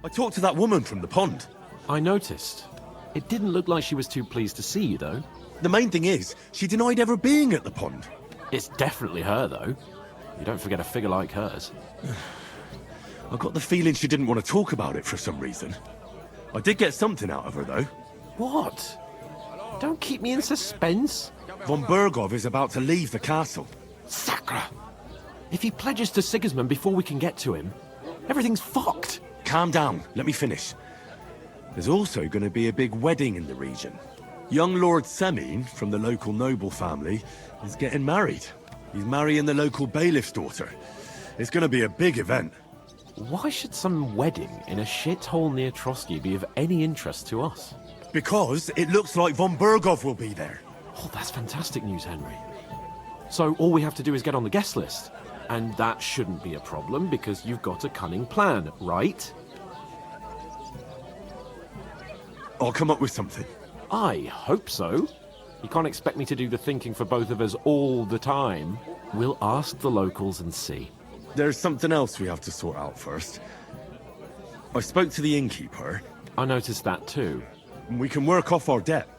I talked to that woman from the pond. I noticed. It didn't look like she was too pleased to see you, though. The main thing is, she denied ever being at the pond. It's definitely her, though. You don't forget a figure like hers. I got the feeling she didn't want to talk about it for some reason. I did get something out of her, though. What? Don't keep me in suspense. Von Burgov is about to leave the castle. Sacra! If he pledges to Sigismund before we can get to him, everything's fucked. Calm down. Let me finish. There's also going to be a big wedding in the region. Young Lord Semin, from the local noble family, is getting married. He's marrying the local bailiff's daughter. It's going to be a big event. Why should some wedding in a shithole near Trotsky be of any interest to us? Because it looks like von Burgov will be there. Oh, that's fantastic news, Henry. So all we have to do is get on the guest list. And that shouldn't be a problem because you've got a cunning plan, right? I'll come up with something. I hope so. You can't expect me to do the thinking for both of us all the time. We'll ask the locals and see. There's something else we have to sort out first. I spoke to the innkeeper. I noticed that too. We can work off our debt.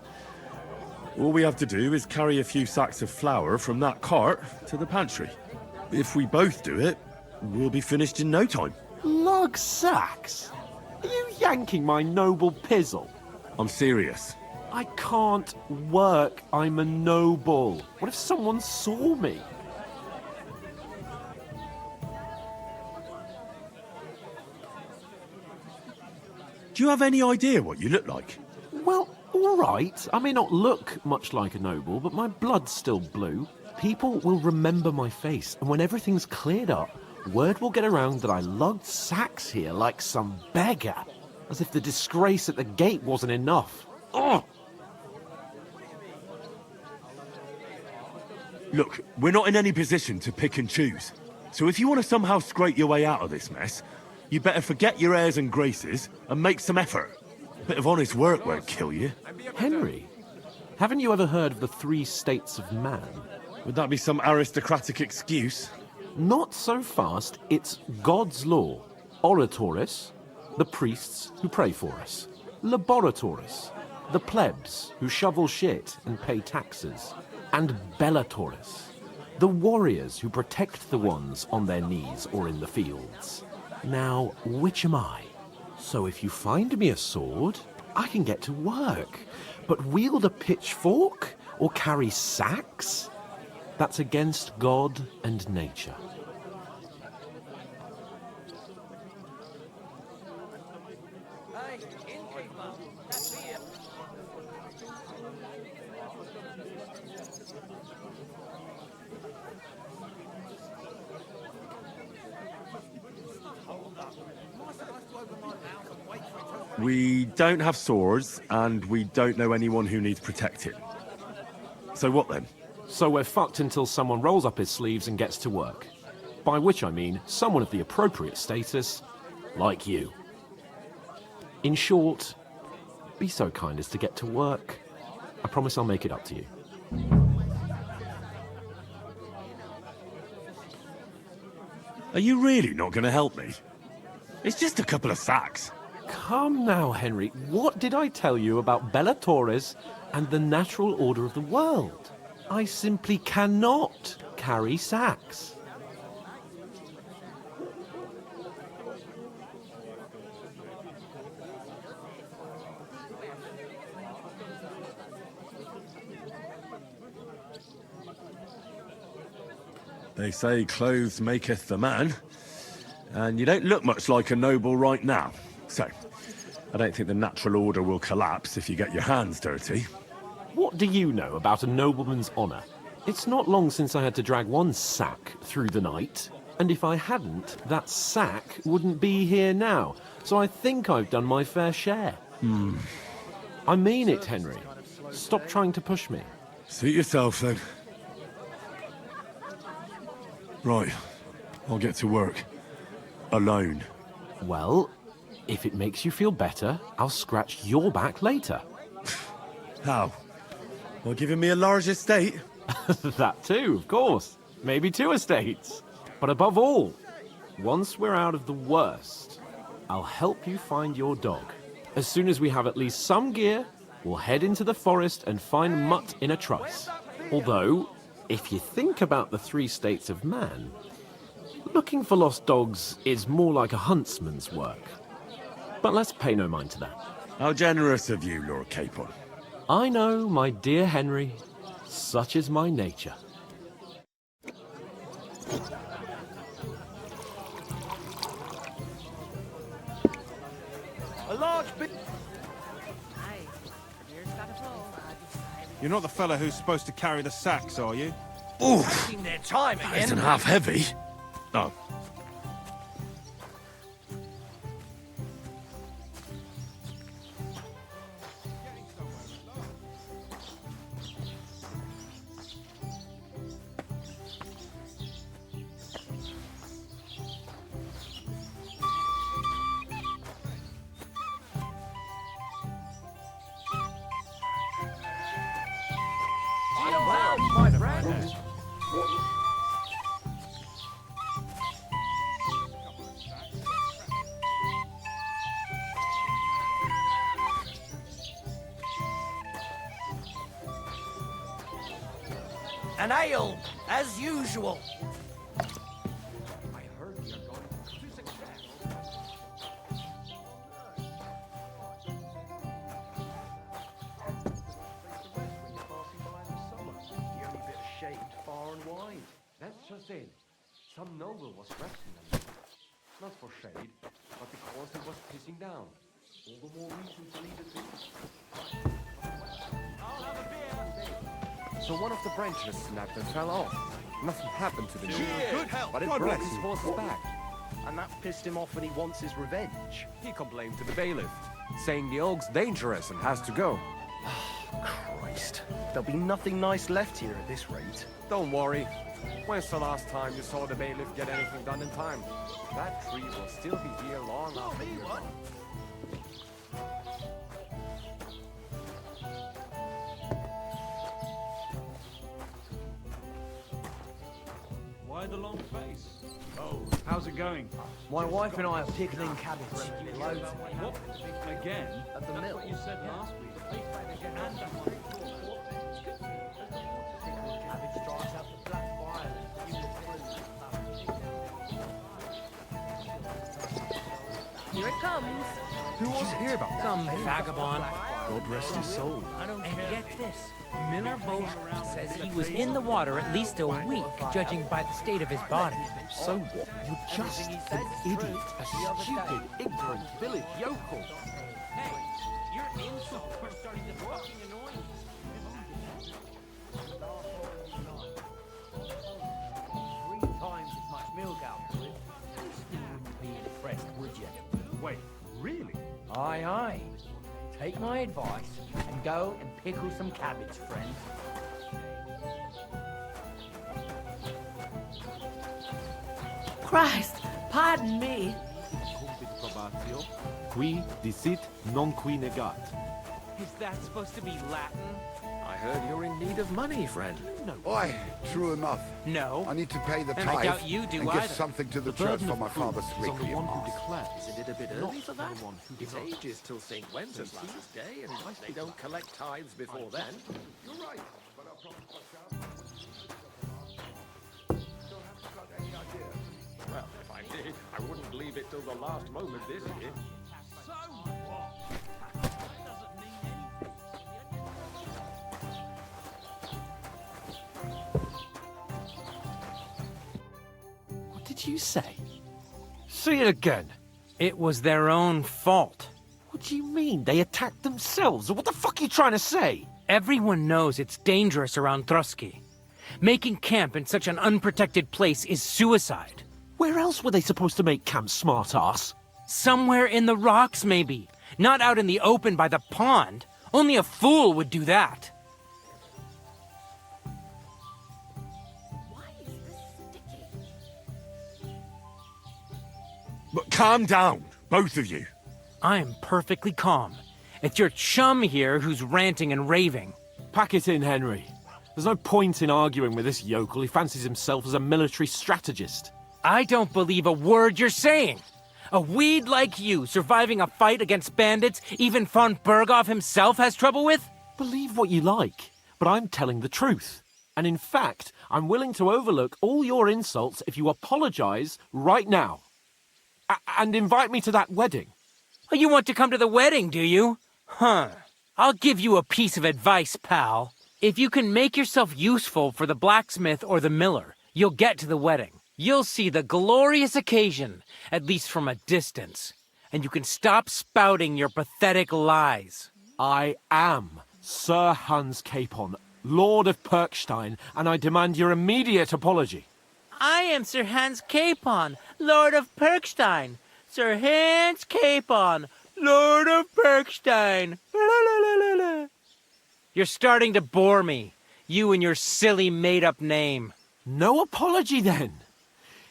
All we have to do is carry a few sacks of flour from that cart to the pantry. If we both do it, we'll be finished in no time. Lug sacks? Are you yanking my noble pizzle? I'm serious. I can't work. I'm a noble. What if someone saw me? Do you have any idea what you look like? Well, all right. I may not look much like a noble, but my blood's still blue. People will remember my face, and when everything's cleared up, word will get around that I lugged sacks here like some beggar. As if the disgrace at the gate wasn't enough. Ugh! Look, we're not in any position to pick and choose. So if you want to somehow scrape your way out of this mess, you better forget your airs and graces and make some effort. A bit of honest work won't kill you. Henry, haven't you ever heard of the 3 states of man? Would that be some aristocratic excuse? Not so fast. It's God's law. Oratoris, the priests who pray for us. Laboratoris, the plebs who shovel shit and pay taxes. And Bellatoris, the warriors who protect the ones on their knees or in the fields. Now, which am I? So if you find me a sword, I can get to work. But wield a pitchfork or carry sacks? That's against God and nature. We don't have swords, and we don't know anyone who needs protecting. So what then? So we're fucked until someone rolls up his sleeves and gets to work. By which I mean someone of the appropriate status, like you. In short, be so kind as to get to work. I promise I'll make it up to you. Are you really not going to help me? It's just a couple of sacks. Come now, Henry. What did I tell you about Bellatoris and the natural order of the world? I simply cannot carry sacks. They say clothes maketh the man, and you don't look much like a noble right now. So, I don't think the natural order will collapse if you get your hands dirty. What do you know about a nobleman's honour? It's not long since I had to drag one sack through the night, and if I hadn't, that sack wouldn't be here now. So I think I've done my fair share. I mean it, Henry. Stop trying to push me. Suit yourself, then. Right, I'll get to work. Alone. Well, if it makes you feel better, I'll scratch your back later. How? Well, giving me a large estate? That too, of course. Maybe 2 estates. But above all, once we're out of the worst, I'll help you find your dog. As soon as we have at least some gear, we'll head into the forest and find Mutt in a trice. Although, if you think about the 3 states of man, looking for lost dogs is more like a huntsman's work. But let's pay no mind to that. How generous of you, Lord Capon. I know, my dear Henry. Such is my nature. A large bit. You're not the fella who's supposed to carry the sacks, are you? Ooh, Their time that again. isn't half heavy. Oh. An ale, as usual. That's just it. Some noble was resting on it. Not for shade, but because it was pissing down. All the more reason to leave it be. So one of the branches snapped and fell off. Nothing happened to the noble, Good help. but it God broke bless his you. horse's back. And that pissed him off and he wants his revenge. He complained to the bailiff, saying the oak's dangerous and has to go. Christ. There'll be nothing nice left here at this rate. Don't worry. When's the last time you saw the bailiff get anything done in time? That tree will still be here long after you're gone. Why the long face? Oh, how's it going? My wife and I are pickling cabbage. Loads of it. What? Again? At the mill. What you said last week. Cabbage drives out the black Here it comes. Who was it here about? Some vagabond. God rest his soul. And get this. Miller Boat says he was in the water at least a week, judging by the state of his body. So what? You're just an idiot, a stupid, ignorant village yokel. Hey, your insults are starting to fucking annoy me. Three times as much milk output. You wouldn't be impressed, would you? Wait, really? Aye, aye. Take my advice and go and pickle some cabbage, friend. Christ, pardon me. Qui dicit non qui negat. Is that supposed to be Latin? I heard you're in need of money, friend. No. Oi, true enough. No. I need to pay the And I tithe doubt you do and either. give something to the The church burden for of my proof father's is on the requiem one who mass. declares. Isn't it a bit Not early for that? the one who It's decides. ages till St. Wenceslas's Day, and they don't collect tithes before then. You're right, but I'll probably watch out. Well, if I did, I wouldn't leave it till the last moment this year. So what? That doesn't mean anything. What did you say? Say it again. It was their own fault. What do you mean? They attacked themselves? What the fuck are you trying to say? Everyone knows it's dangerous around Trotsky. Making camp in such an unprotected place is suicide. Where else were they supposed to make camp, smart-ass? Somewhere in the rocks, maybe. Not out in the open by the pond. Only a fool would do that. But calm down, both of you. I'm perfectly calm. It's your chum here who's ranting and raving. Pack it in, Henry. There's no point in arguing with this yokel. He fancies himself as a military strategist. I don't believe a word you're saying. A weed like you surviving a fight against bandits even von Berghoff himself has trouble with? Believe what you like, but I'm telling the truth. And in fact, I'm willing to overlook all your insults if you apologize right now. And invite me to that wedding. Oh, you want to come to the wedding, do you? Huh. I'll give you a piece of advice, pal. If you can make yourself useful for the blacksmith or the miller, you'll get to the wedding. You'll see the glorious occasion, at least from a distance. And you can stop spouting your pathetic lies. I am Sir Hans Capon, Lord of Perkstein, and I demand your immediate apology. I am Sir Hans Capon, Lord of Perkstein. Sir Hans Capon, Lord of Perkstein. You're starting to bore me. You and your silly made-up name. No apology, then.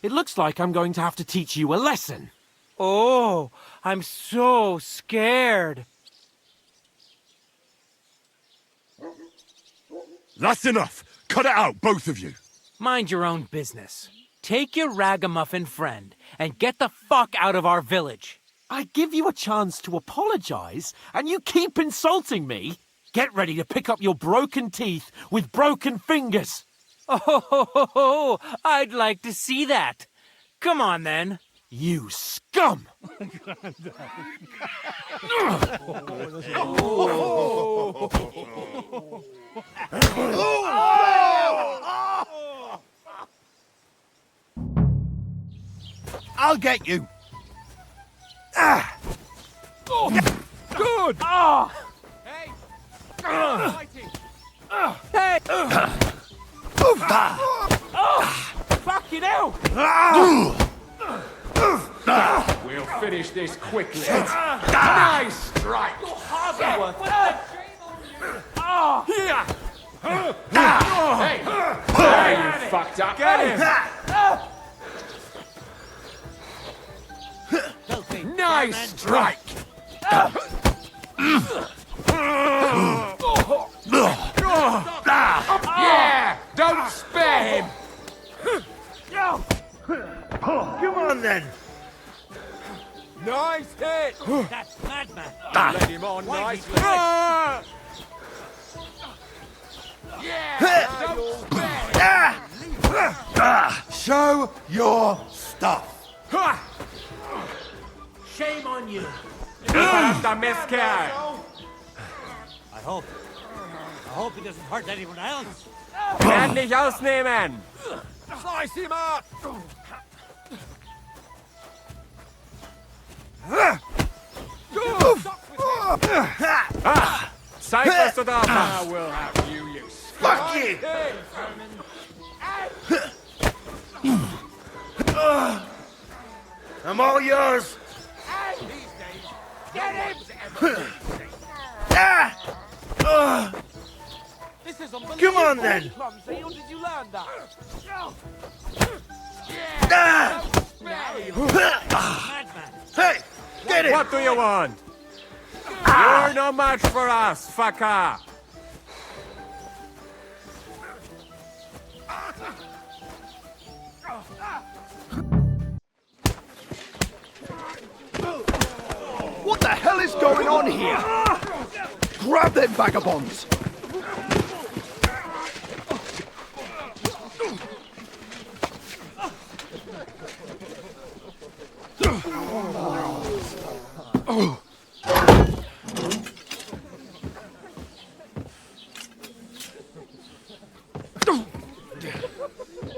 It looks like I'm going to have to teach you a lesson. Oh, I'm so scared. That's enough. Cut it out, both of you. Mind your own business. Take your ragamuffin friend and get the fuck out of our village. I give you a chance to apologize, and you keep insulting me? Get ready to pick up your broken teeth with broken fingers. Oh, I'd like to see that. Come on, then. You scum! I'll get you. Good! Hey! Hey! Fucking hell! We'll finish this quickly. Nice strike! Here! Hey! There you fucked up. Get him! Nice strike! Yeah! Don't spare him! Come on then. Nice hit! That's madman. Let him on nicely. Yeah! Don't spare him! Show your stuff. Shame on you. Hasta mezcal! I hope he doesn't hurt anyone else. Werd nicht ausnehmen! Slice him up! Zeig, was du da machst! I will have you, you Fuck you! I'm all yours. Get him! This is unbelievable. Come on then. Clumsy. How did you learn that? Madman. Hey, get it. What do you want? You're no match for us, fucker! What the hell is going on here? Grab them vagabonds.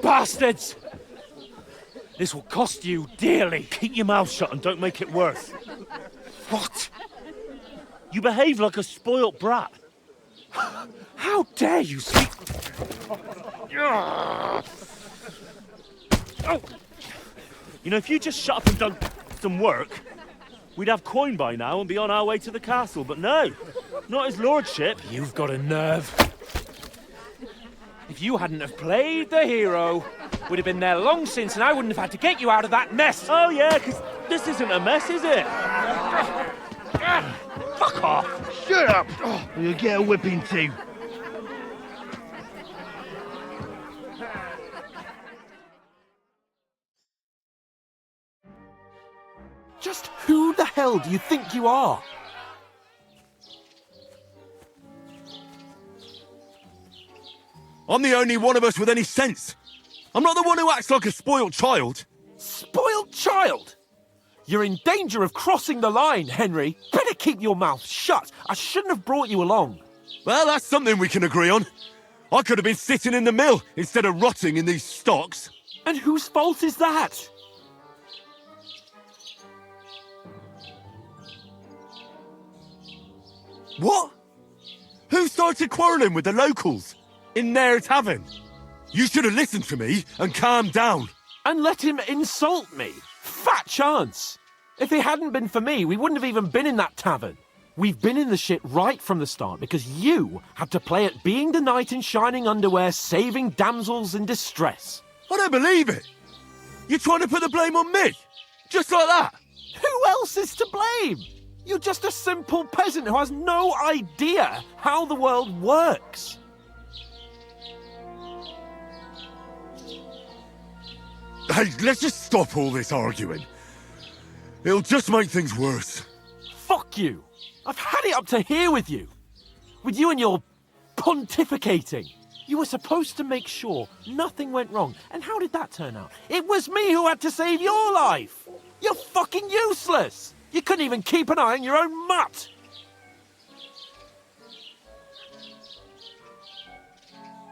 Bastards! This will cost you dearly. Keep your mouth shut and don't make it worse. What? You behave like a spoilt brat. How dare you speak? You know, if you just shut up and done some work, we'd have coin by now and be on our way to the castle. But no, not his lordship. You've got a nerve. If you hadn't have played the hero, we'd have been there long since, and I wouldn't have had to get you out of that mess. Oh yeah, because this isn't a mess, is it? Fuck off! Shut up. You'll get a whipping too. Just who the hell do you think you are? I'm the only one of us with any sense. I'm not the one who acts like a spoiled child. Spoiled child? You're in danger of crossing the line, Henry. Better keep your mouth shut. I shouldn't have brought you along. Well, that's something we can agree on. I could have been sitting in the mill instead of rotting in these stocks. And whose fault is that? What? Who started quarrelling with the locals? In their tavern? You should have listened to me and calmed down. And let him insult me. Fat chance. If it hadn't been for me, we wouldn't have even been in that tavern. We've been in the shit right from the start because you had to play at being the knight in shining underwear, saving damsels in distress. I don't believe it. You're trying to put the blame on me? Just like that? Who else is to blame? You're just a simple peasant who has no idea how the world works. Hey, let's just stop all this arguing. It'll just make things worse. Fuck you! I've had it up to here with you! With you and your pontificating. You were supposed to make sure nothing went wrong, and how did that turn out? It was me who had to save your life! You're fucking useless! You couldn't even keep an eye on your own mutt!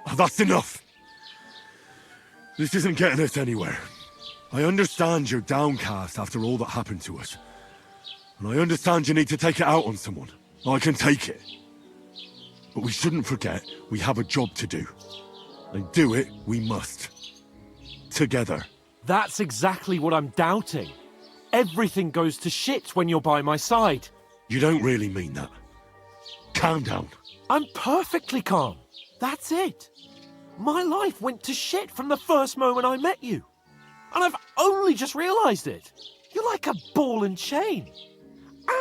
Oh, that's enough! This isn't getting us anywhere. I understand you're downcast after all that happened to us. And I understand you need to take it out on someone. I can take it. But we shouldn't forget we have a job to do. And do it we must. Together. That's exactly what I'm doubting. Everything goes to shit when you're by my side. You don't really mean that. Calm down. I'm perfectly calm. That's it. My life went to shit from the first moment I met you. And I've only just realised it. You're like a ball and chain.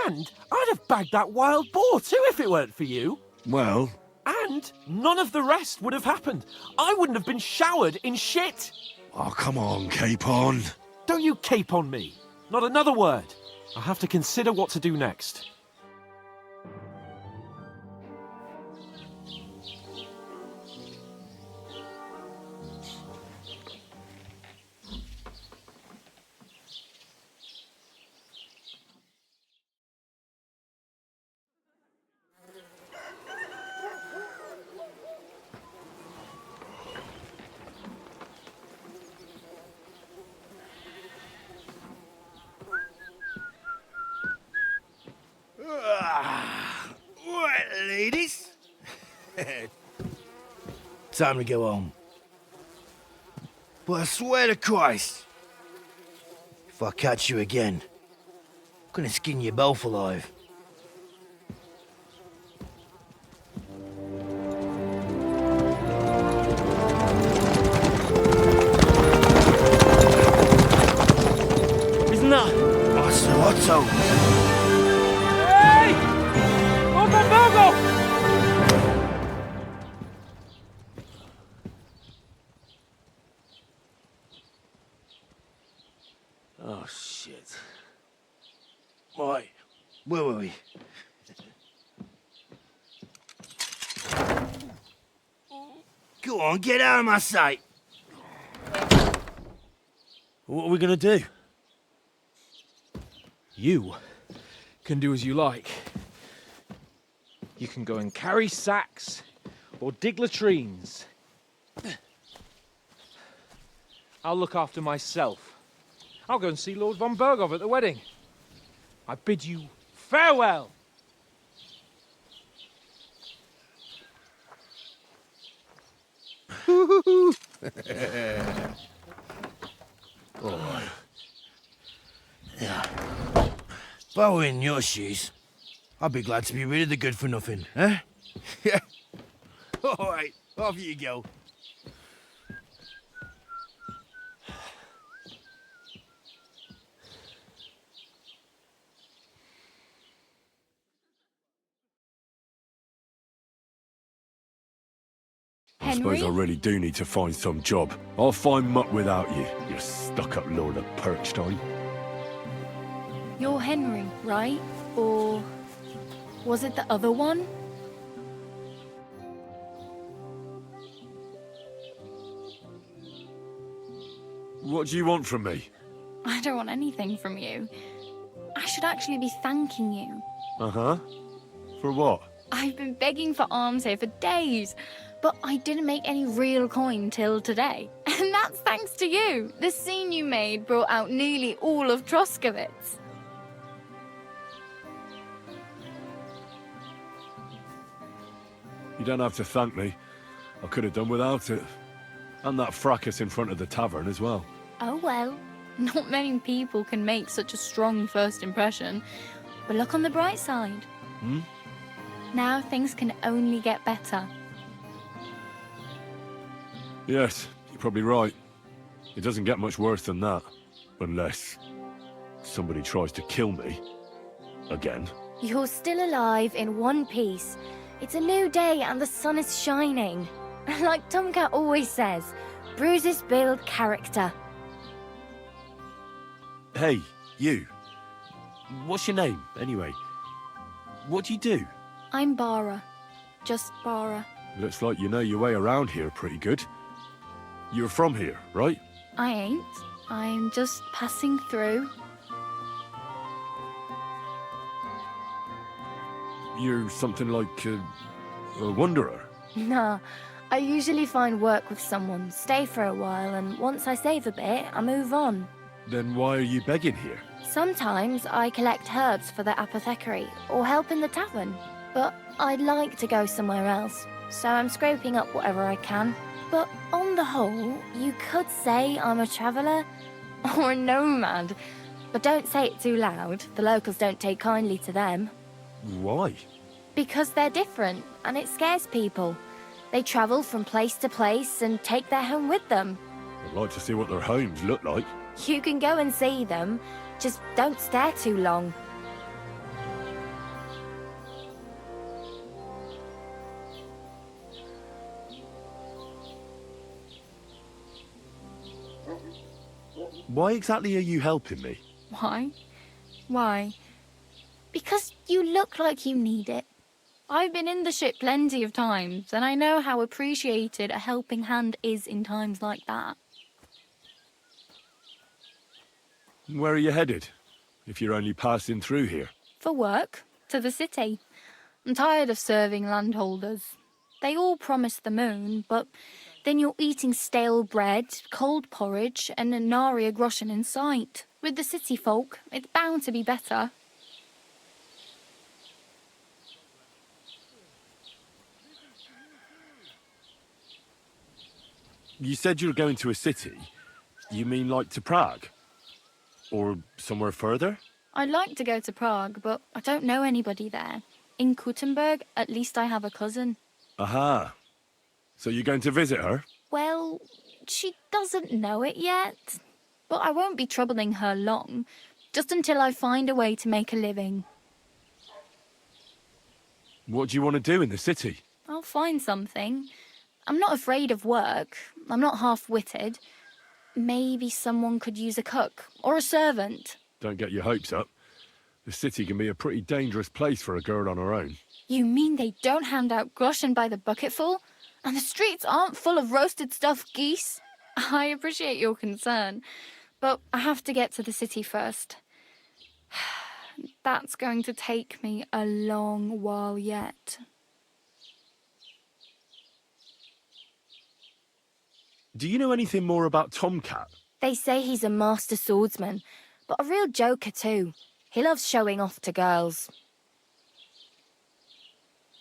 And I'd have bagged that wild boar too if it weren't for you. Well... And none of the rest would have happened. I wouldn't have been showered in shit. Oh, come on, Capon. Don't you cape on me. Not another word. I'll have to consider what to do next. Right, ladies. Time to go home. But I swear to Christ, if I catch you again, I'm gonna skin you both alive. Isn't that? Otto. Hey! Open Virgo! Oh, shit. Right, where were we? Go on, get out of my sight. What are we gonna do? You can do as you like. You can go and carry sacks or dig latrines. I'll look after myself. I'll go and see Lord von Berghoff at the wedding. I bid you farewell. Alright. Yeah. If I were in your shoes, I'd be glad to be rid of the good for nothing, eh? Yeah. Alright, off you go. I suppose I really do need to find some job. I'll find mutt without you, you stuck-up lord of Perkstein. You're Henry, right? Or was it the other one? What do you want from me? I don't want anything from you. I should actually be thanking you. Uh-huh. For what? I've been begging for alms here for days, but I didn't make any real coin till today. And that's thanks to you. The scene you made brought out nearly all of Troskowitz. You don't have to thank me. I could have done without it. And that fracas in front of the tavern as well. Oh well, not many people can make such a strong first impression. But look on the bright side. Hmm? Now things can only get better. Yes, you're probably right. It doesn't get much worse than that. Unless somebody tries to kill me. Again. You're still alive in one piece. It's a new day and the sun is shining. Like Tomcat always says, bruises build character. Hey, you. What's your name, anyway? What do you do? I'm Bara. Just Bara. Looks like you know your way around here pretty good. You're from here, right? I ain't. I'm just passing through. You're something like a wanderer. Nah, I usually find work with someone, stay for a while, and once I save a bit, I move on. Then why are you begging here? Sometimes I collect herbs for the apothecary, or help in the tavern. But I'd like to go somewhere else, so I'm scraping up whatever I can. But on the whole, you could say I'm a traveller, or a nomad. But don't say it too loud, the locals don't take kindly to them. Why? Because they're different, and it scares people. They travel from place to place and take their home with them. I'd like to see what their homes look like. You can go and see them, just don't stare too long. Why exactly are you helping me? Why? Why? Because you look like you need it. I've been in the ship plenty of times, and I know how appreciated a helping hand is in times like that. Where are you headed? If you're only passing through here. For work, to the city. I'm tired of serving landholders. They all promise the moon, but then you're eating stale bread, cold porridge, and a nary a groschen in sight. With the city folk, it's bound to be better. You said you were going to a city. You mean like to Prague? Or somewhere further? I'd like to go to Prague, but I don't know anybody there. In Kuttenberg, at least I have a cousin. Aha. So you're going to visit her? Well, she doesn't know it yet. But I won't be troubling her long, just until I find a way to make a living. What do you want to do in the city? I'll find something. I'm not afraid of work. I'm not half-witted. Maybe someone could use a cook or a servant. Don't get your hopes up. The city can be a pretty dangerous place for a girl on her own. You mean they don't hand out groschen by the bucketful? And the streets aren't full of roasted stuffed geese? I appreciate your concern, but I have to get to the city first. That's going to take me a long while yet. Do you know anything more about Tomcat? They say he's a master swordsman, but a real joker too. He loves showing off to girls.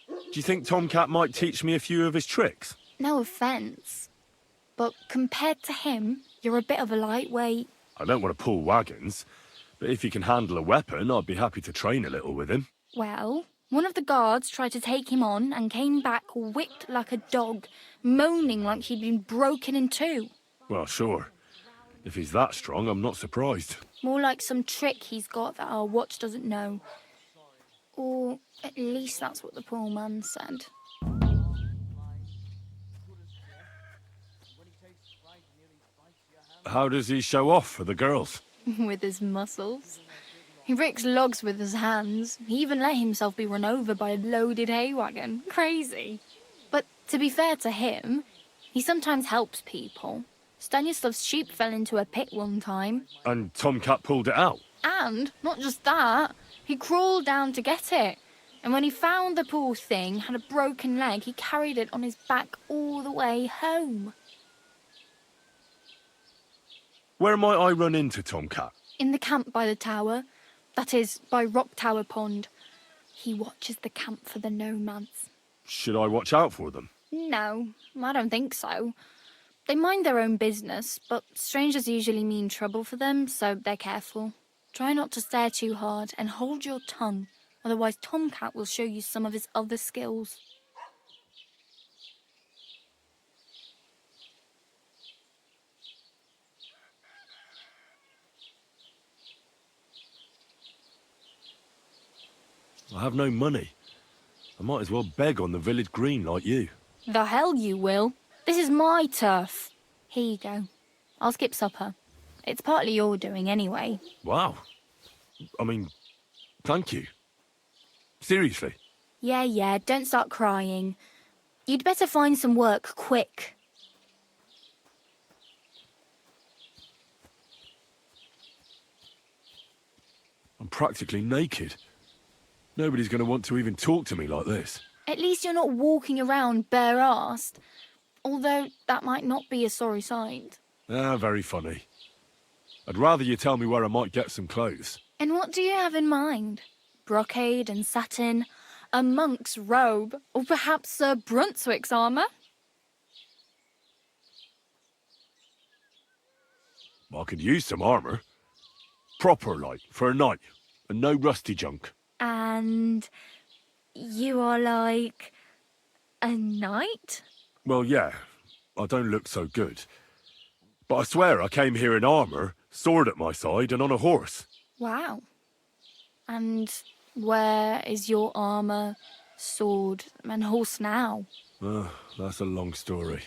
Do you think Tomcat might teach me a few of his tricks? No offence, but compared to him, you're a bit of a lightweight. I don't want to pull wagons, but if he can handle a weapon, I'd be happy to train a little with him. Well, one of the guards tried to take him on and came back whipped like a dog, moaning like he'd been broken in two. Well, sure. If he's that strong, I'm not surprised. More like some trick he's got that our watch doesn't know. Or at least that's what the poor man said. How does he show off for the girls? With his muscles. He ricks logs with his hands. He even let himself be run over by a loaded hay wagon. Crazy. But to be fair to him, he sometimes helps people. Stanislav's sheep fell into a pit one time. And Tomcat pulled it out? And, not just that, he crawled down to get it. And when he found the poor thing had a broken leg, he carried it on his back all the way home. Where might I run into Tomcat? In the camp by the tower. That is, by Rock Tower Pond. He watches the camp for the nomads. Should I watch out for them? No, I don't think so. They mind their own business, but strangers usually mean trouble for them, so they're careful. Try not to stare too hard and hold your tongue, otherwise Tomcat will show you some of his other skills. I have no money. I might as well beg on the village green like you. The hell you will. This is my turf. Here you go. I'll skip supper. It's partly your doing anyway. Wow. I mean, thank you. Seriously. Yeah, don't start crying. You'd better find some work quick. I'm practically naked. Nobody's going to want to even talk to me like this. At least you're not walking around bare-assed. Although that might not be a sorry sight. Ah, very funny. I'd rather you tell me where I might get some clothes. And what do you have in mind? Brocade and satin? A monk's robe? Or perhaps Sir Brunswick's armour? I could use some armour. Proper, like, for a night. And no rusty junk. And you are like a knight? Well, yeah. I don't look so good. But I swear I came here in armour, sword at my side, and on a horse. Wow. And where is your armour, sword, and horse now? That's a long story.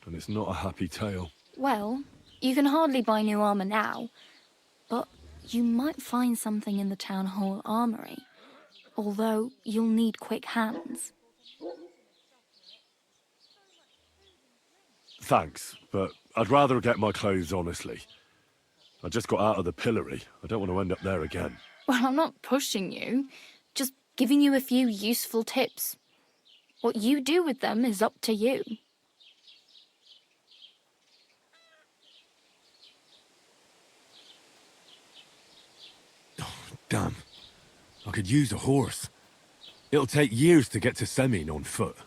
And it's not a happy tale. Well, you can hardly buy new armour now, but you might find something in the town hall armoury. Although you'll need quick hands. Thanks, but I'd rather get my clothes honestly. I just got out of the pillory. I don't want to end up there again. Well, I'm not pushing you, just giving you a few useful tips. What you do with them is up to you. Damn. I could use a horse. It'll take years to get to Semin on foot.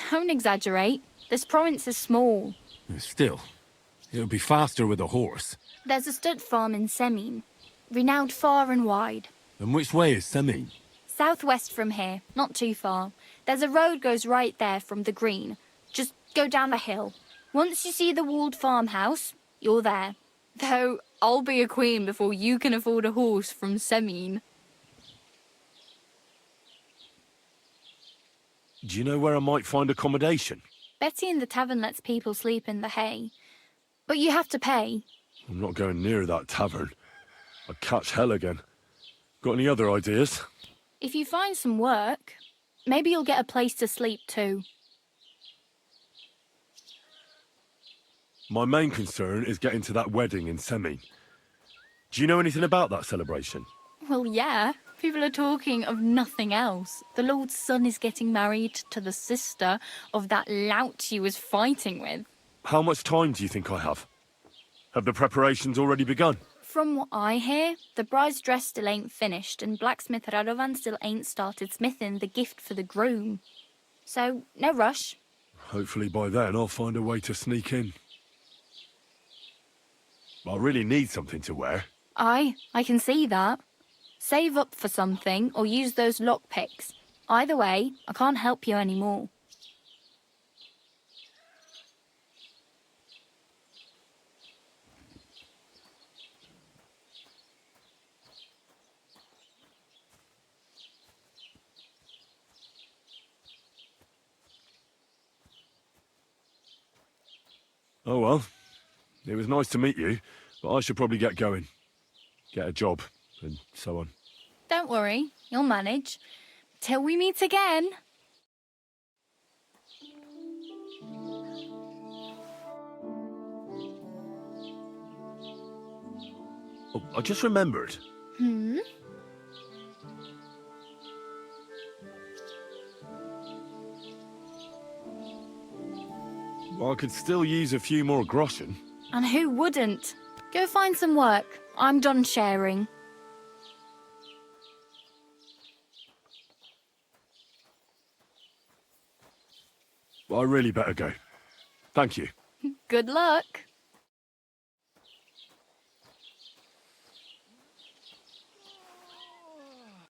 Don't exaggerate. This province is small. Still, it'll be faster with a horse. There's a stud farm in Semin, renowned far and wide. And which way is Semin? Southwest from here, not too far. There's a road goes right there from the green. Just go down the hill. Once you see the walled farmhouse, you're there. Though I'll be a queen before you can afford a horse from Semin. Do you know where I might find accommodation? Betty in the tavern lets people sleep in the hay. But you have to pay. I'm not going near that tavern. I'd catch hell again. Got any other ideas? If you find some work, maybe you'll get a place to sleep too. My main concern is getting to that wedding in Semin. Do you know anything about that celebration? Well, yeah. People are talking of nothing else. The Lord's son is getting married to the sister of that lout he was fighting with. How much time do you think I have? Have the preparations already begun? From what I hear, the bride's dress still ain't finished, and blacksmith Radovan still ain't started smithing the gift for the groom. So, no rush. Hopefully by then I'll find a way to sneak in. I really need something to wear. I can see that. Save up for something, or use those lockpicks. Either way, I can't help you anymore. Oh well. It was nice to meet you, but I should probably get going. Get a job, and so on. Don't worry, you'll manage. Till we meet again. Oh, I just remembered. Well, I could still use a few more groschen. And who wouldn't? Go find some work. I'm done sharing. I really better go. Thank you. Good luck.